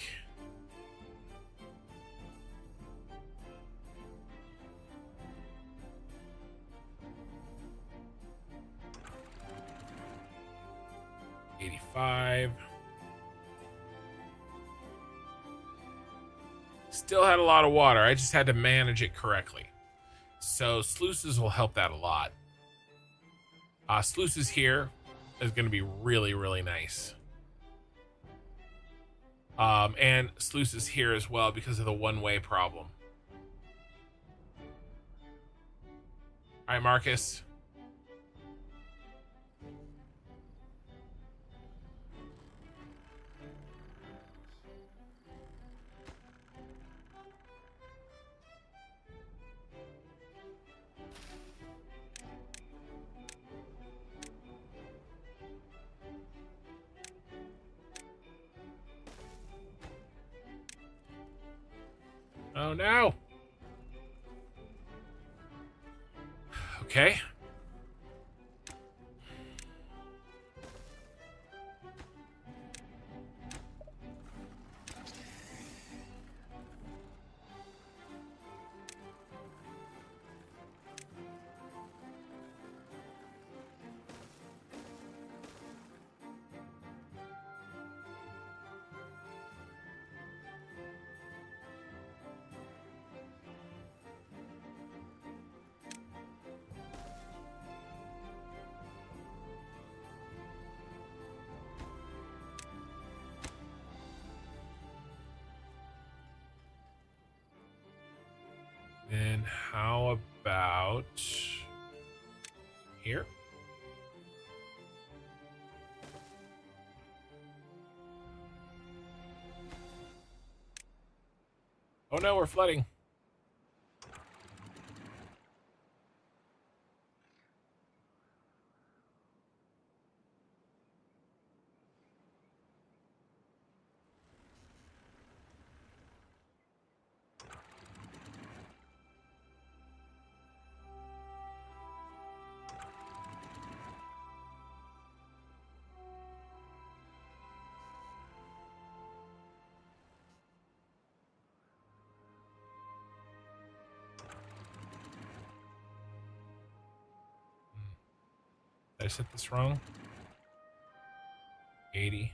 Still had a lot of water. I just had to manage it correctly. So sluices will help that a lot. Sluices here is going to be really, really nice. And sluices here as well because of the one-way problem. All right, Marcus. Oh no. Okay. Then how about here? Oh no, we're flooding. Did I set this wrong? 80.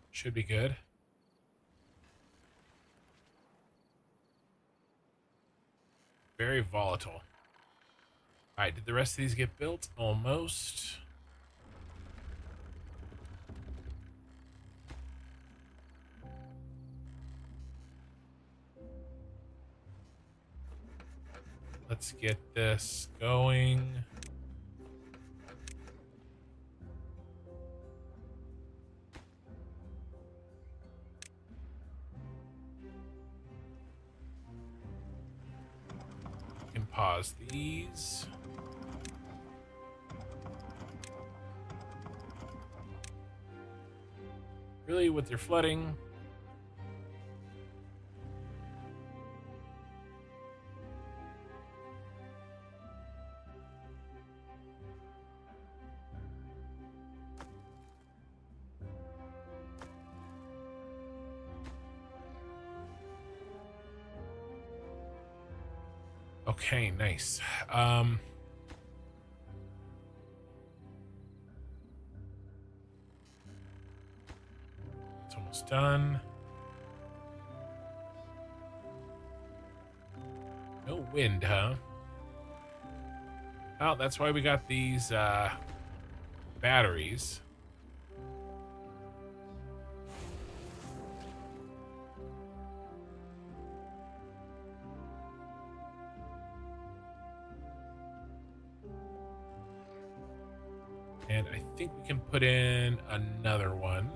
Should be good. Very volatile. All right, did the rest of these get built? Almost. Let's get this going. We can pause these. Really, with your flooding? Okay, nice. It's almost done. No wind, huh? Oh, that's why we got these batteries. And I think we can put in another one.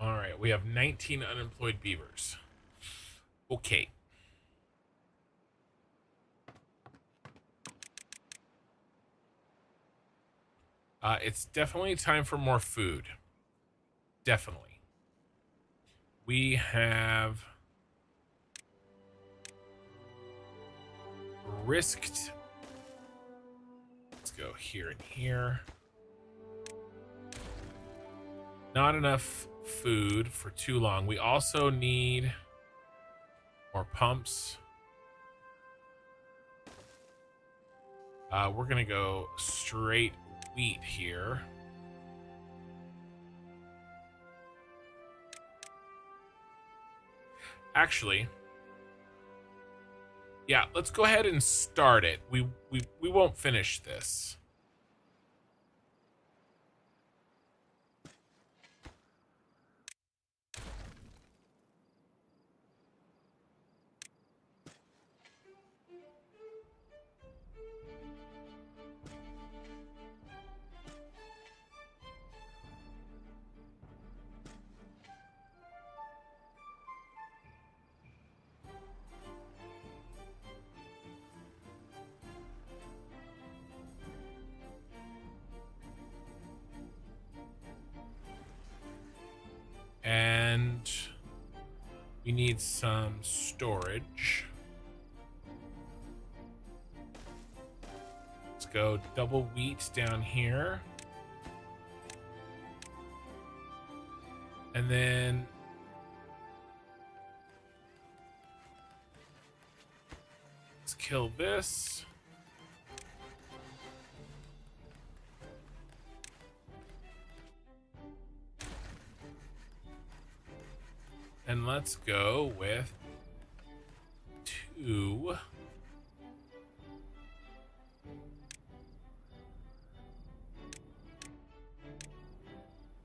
All right, we have 19 unemployed beavers. Okay. It's definitely time for more food. Definitely. We have risked. Let's go here and here. Not enough food for too long. We also need more pumps. We're gonna go straight wheat here. Actually, yeah, let's go ahead and start it. We won't finish this. And we need some storage. Let's go double wheat down here. And then kill this. And let's go with 2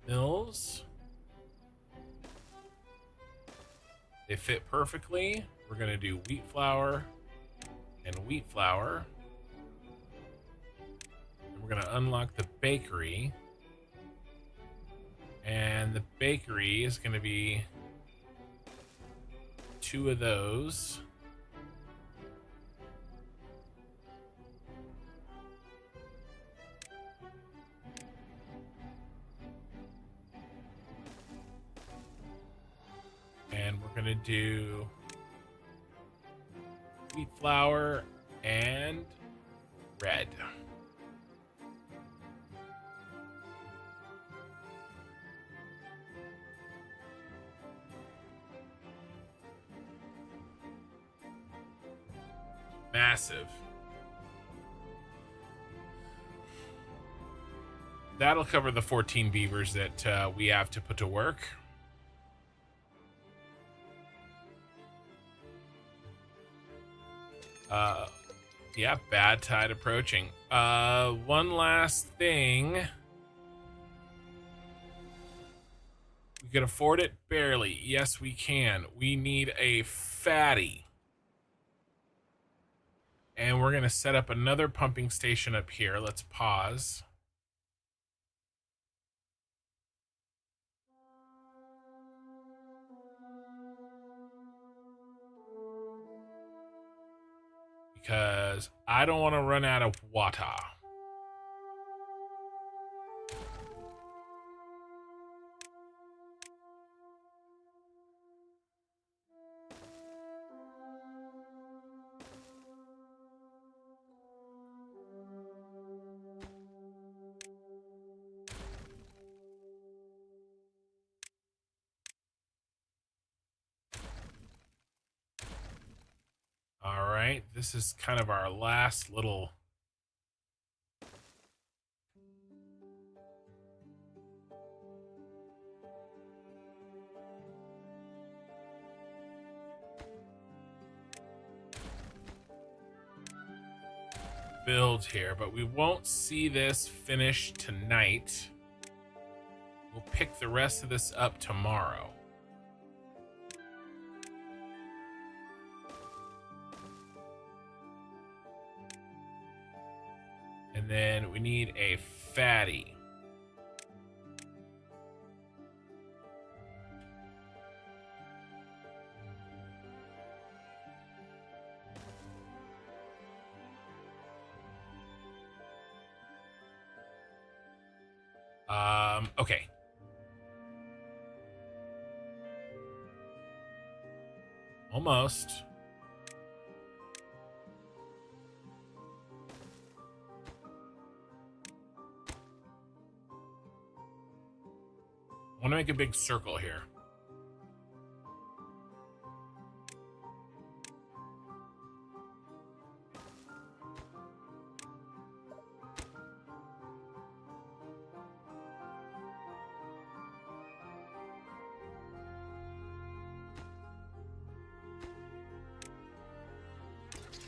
mills. They fit perfectly. We're going to do wheat flour and wheat flour. And we're going to unlock the bakery. And the bakery is going to be 2 of those. And we're going to do wheat flour and red. Massive. That'll cover the 14 beavers that we have to put to work. Yeah, bad tide approaching. One last thing. We can afford it? Barely. Yes, we can. We need a fatty. And we're going to set up another pumping station up here. Let's pause. Because I don't want to run out of water. All right, this is kind of our last little build here, but we won't see this finished tonight. We'll pick the rest of this up tomorrow. And then we need a fatty. Okay. Almost. I want to make a big circle here.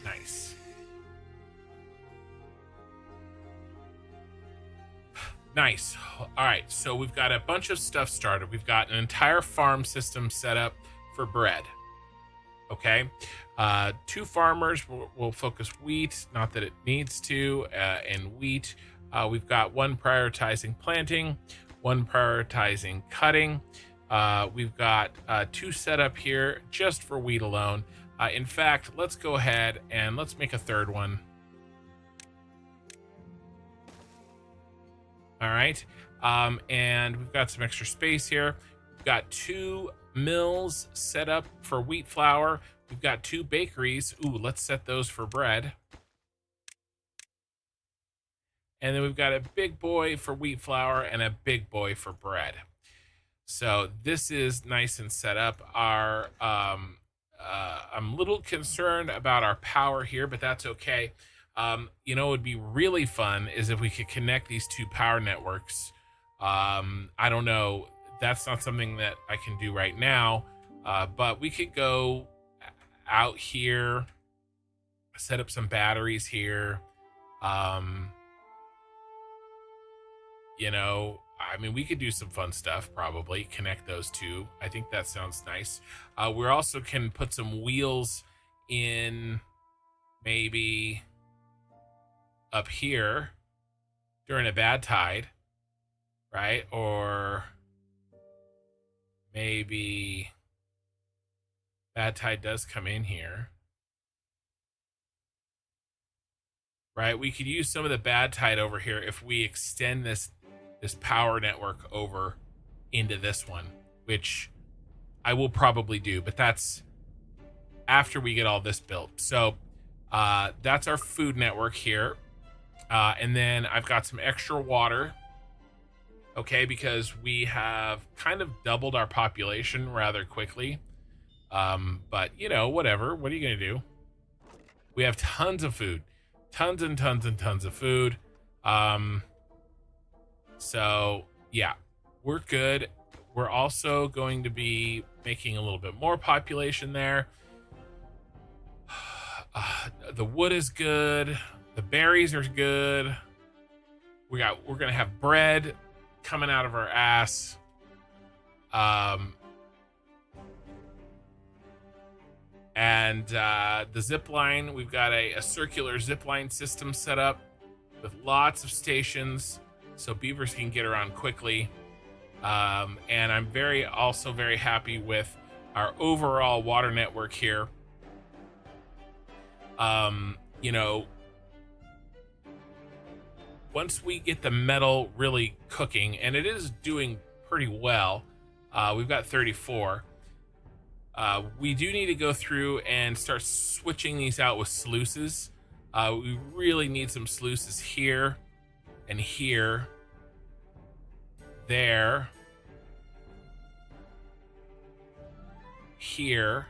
Nice. Nice. All right, so we've got a bunch of stuff started. We've got an entire farm system set up for bread. Okay. 2 farmers will focus wheat, not that it needs to, and wheat. We've got 1 prioritizing planting, 1 prioritizing cutting. We've got 2 set up here just for wheat alone. In fact, let's go ahead and let's make a 3rd one. All right. And we've got some extra space here. We've got 2 mills set up for wheat flour. We've got 2 bakeries. Ooh, let's set those for bread. And then we've got a big boy for wheat flour and a big boy for bread. So this is nice and set up. Our I'm a little concerned about our power here, but that's okay. You know, it would be really fun is if we could connect these two power networks. I don't know. That's not something that I can do right now, but we could go out here, set up some batteries here. Um, you know, I mean, we could do some fun stuff, probably connect those two. I think that sounds nice. We also can put some wheels in, maybe up here during a bad tide, right? Or maybe bad tide does come in here, right? We could use some of the bad tide over here if we extend this power network over into this one, which I will probably do, but that's after we get all this built. So that's our food network here. And then I've got some extra water, okay, because we have kind of doubled our population rather quickly. But, you know, whatever. What are you going to do? We have tons of food. Tons and tons and tons of food. So, yeah, we're good. We're also going to be making a little bit more population there. The wood is good. The berries are good. We're gonna have bread coming out of our ass. And the zip line, we've got a circular zip line system set up with lots of stations so beavers can get around quickly. And I'm also very happy with our overall water network here. You know, once we get the metal really cooking, and it is doing pretty well, we've got 34. We do need to go through and start switching these out with sluices. We really need some sluices here and here, there, here.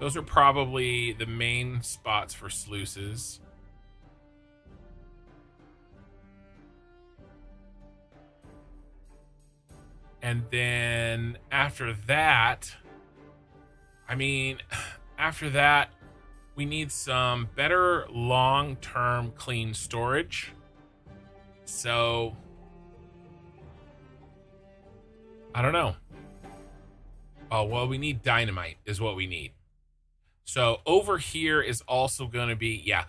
Those are probably the main spots for sluices. And then after that, I mean, after that, we need some better long-term clean storage. So, I don't know. Oh, well, we need dynamite is what we need. So over here is also going to be, yeah,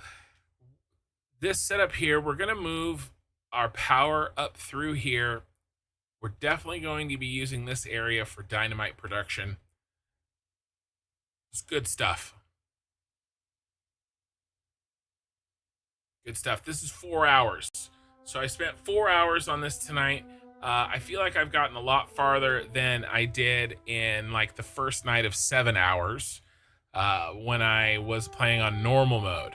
this setup here, we're going to move our power up through here. We're definitely going to be using this area for dynamite production. It's good stuff. Good stuff. This is 4 hours. So I spent 4 hours on this tonight. I feel like I've gotten a lot farther than I did in like the first night of 7 hours. When I was playing on normal mode.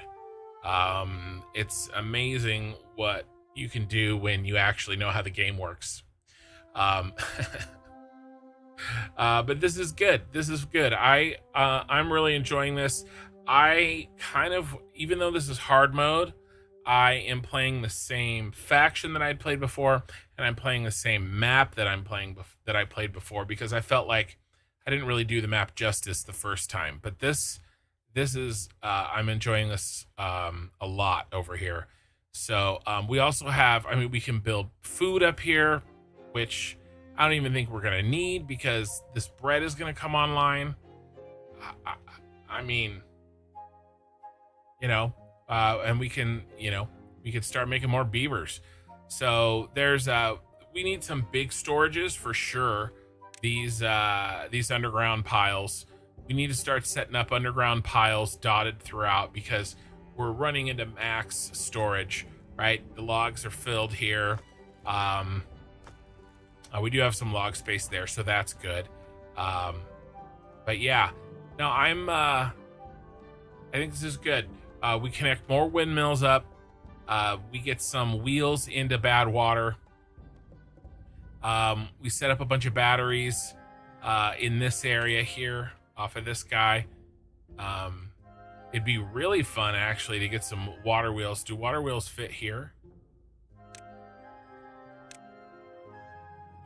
It's amazing what you can do when you actually know how the game works. But this is good. This is good. I'm really enjoying this. I kind of, even though this is hard mode, I am playing the same faction that I'd played before, and I'm playing the same map that that I played before, because I felt like I didn't really do the map justice the first time. But this is I'm enjoying this a lot over here. So we also have, I mean, we can build food up here, which I don't even think we're gonna need, because this bread is gonna come online. I mean, you know, and we can, you know, we could start making more beavers. So there's we need some big storages for sure. These underground piles, we need to start setting up underground piles dotted throughout, because we're running into max storage, right? The logs are filled here. We do have some log space there, so that's good. But yeah, no, I think this is good. We connect more windmills up. We get some wheels into bad water. We set up a bunch of batteries. in this area here off of this guy. It'd be really fun actually to get some water wheels. Do water wheels fit here?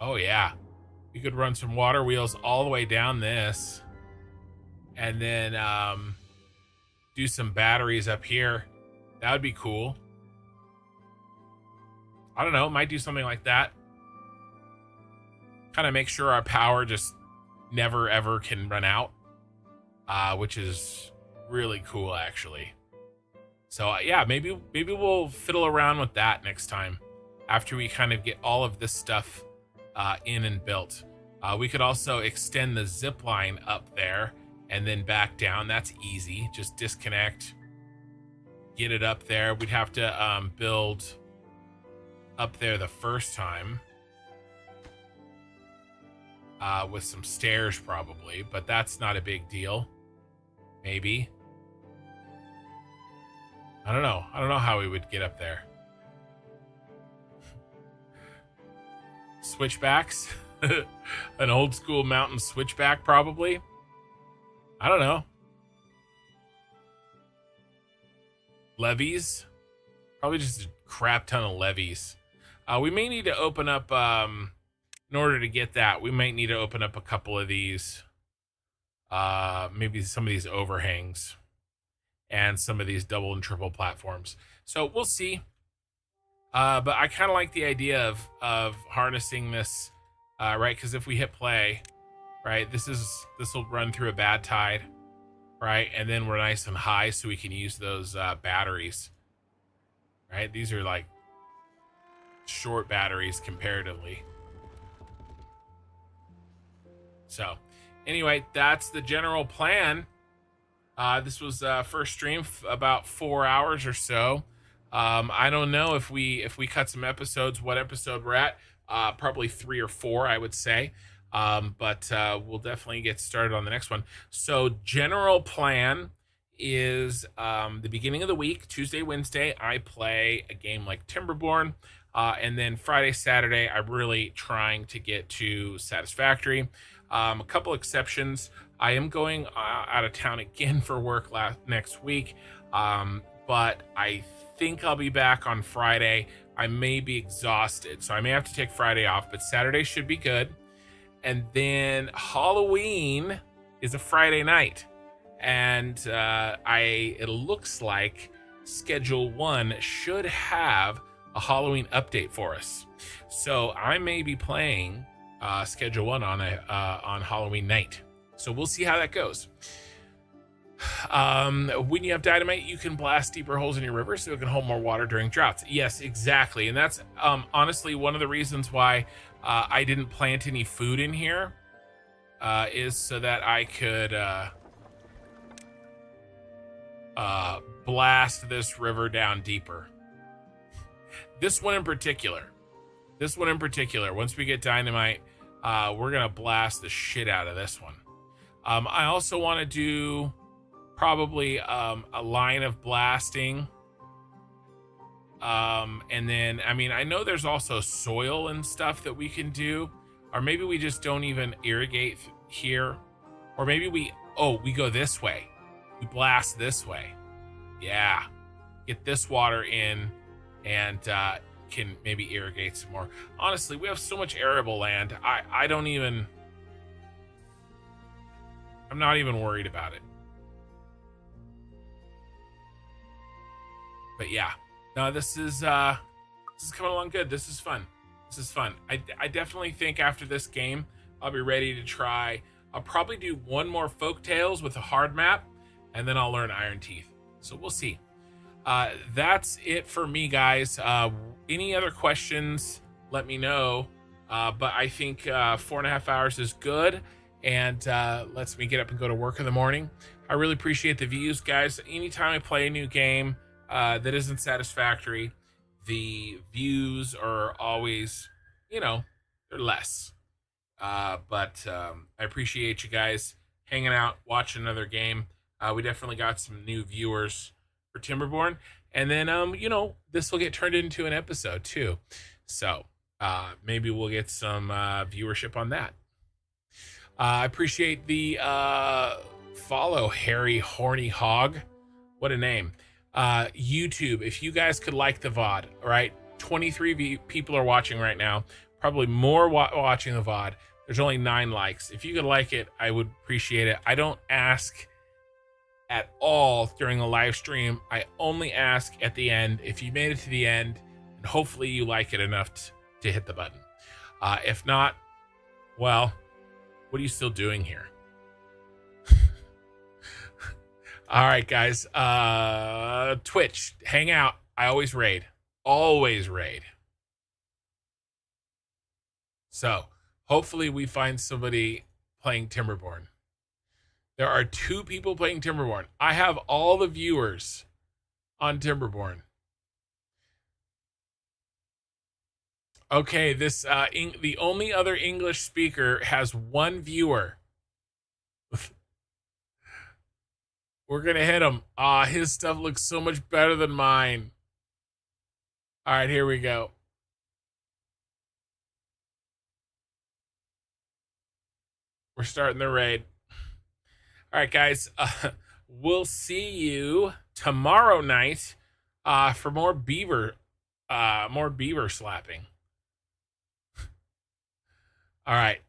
Oh yeah, you could run some water wheels all the way down this, and then do some batteries up here. That would be cool. I don't know, might do something like that. Kind of make sure our power just never ever can run out, which is really cool actually. So yeah, maybe we'll fiddle around with that next time after we kind of get all of this stuff in and built. We could also extend the zip line up there and then back down. That's easy. Just disconnect, get it up there. We'd have to build up there the first time with some stairs probably, but that's not a big deal. Maybe. I don't know. I don't know how we would get up there. Switchbacks? An old school mountain switchback probably. I don't know. Levees? Probably just a crap ton of levees. We may need to open up, in order to get that, we might need to open up a couple of these, maybe some of these overhangs and some of these double and triple platforms. So we'll see. But I kind of like the idea of harnessing this, right? Because if we hit play, right, this will run through a bad tide, right? And then we're nice and high, so we can use those batteries, right? These are like short batteries comparatively. So anyway, that's the general plan. This was first stream about 4 hours or so. I don't know if we cut some episodes, what episode we're at. Probably 3 or 4, I would say. But we'll definitely get started on the next one. So general plan is the beginning of the week, Tuesday, Wednesday, I play a game like Timberborn. And then Friday, Saturday, I'm really trying to get to Satisfactory. A couple exceptions. I am going out of town again for work next week. But I think I'll be back on Friday. I may be exhausted, so I may have to take Friday off, but Saturday should be good. And then Halloween is a Friday night. And it looks like Schedule 1 should have a Halloween update for us. So I may be playing Schedule 1 on Halloween night. So we'll see how that goes. When you have dynamite, you can blast deeper holes in your river so it can hold more water during droughts. Yes, exactly. And that's honestly one of the reasons why I didn't plant any food in here, is so that I could blast this river down deeper. This one in particular, once we get dynamite, we're going to blast the shit out of this one. I also want to do probably a line of blasting. And then, I mean, I know there's also soil and stuff that we can do, or maybe we just don't even irrigate here, or maybe we go this way. We blast this way. Yeah. Get this water in and can maybe irrigate some more. Honestly, we have so much arable land. I'm not even worried about it. But yeah, no, this is coming along good. This is fun. I definitely think after this game, I'll be ready to try. I'll probably do one more Folktales with a hard map, and then I'll learn Iron Teeth. So we'll see. That's it for me, guys. Any other questions, let me know. But I think 4.5 hours is good, and lets me get up and go to work in the morning. I really appreciate the views, guys. Anytime I play a new game that isn't Satisfactory, the views are always, they're less. But I appreciate you guys hanging out, watching another game. We definitely got some new viewers for Timberborn. And then, this will get turned into an episode too. So maybe we'll get some viewership on that. I appreciate the follow, Harry Horny Hog. What a name. YouTube, if you guys could like the VOD, all right? 23 people are watching right now, probably more watching the VOD. There's only 9 likes. If you could like it, I would appreciate it. I don't ask at all during the live stream. I only ask at the end. If you made it to the end, and hopefully you like it enough to hit the button. If not, well, what are you still doing here? All right, guys. Twitch, hang out. I always raid. Always raid. So hopefully we find somebody playing Timberborn. There are 2 people playing Timberborn. I have all the viewers on Timberborn. Okay, this the only other English speaker has 1 viewer. We're gonna hit him. His stuff looks so much better than mine. All right, here we go. We're starting the raid. All right, guys. We'll see you tomorrow night for more beaver slapping. All right.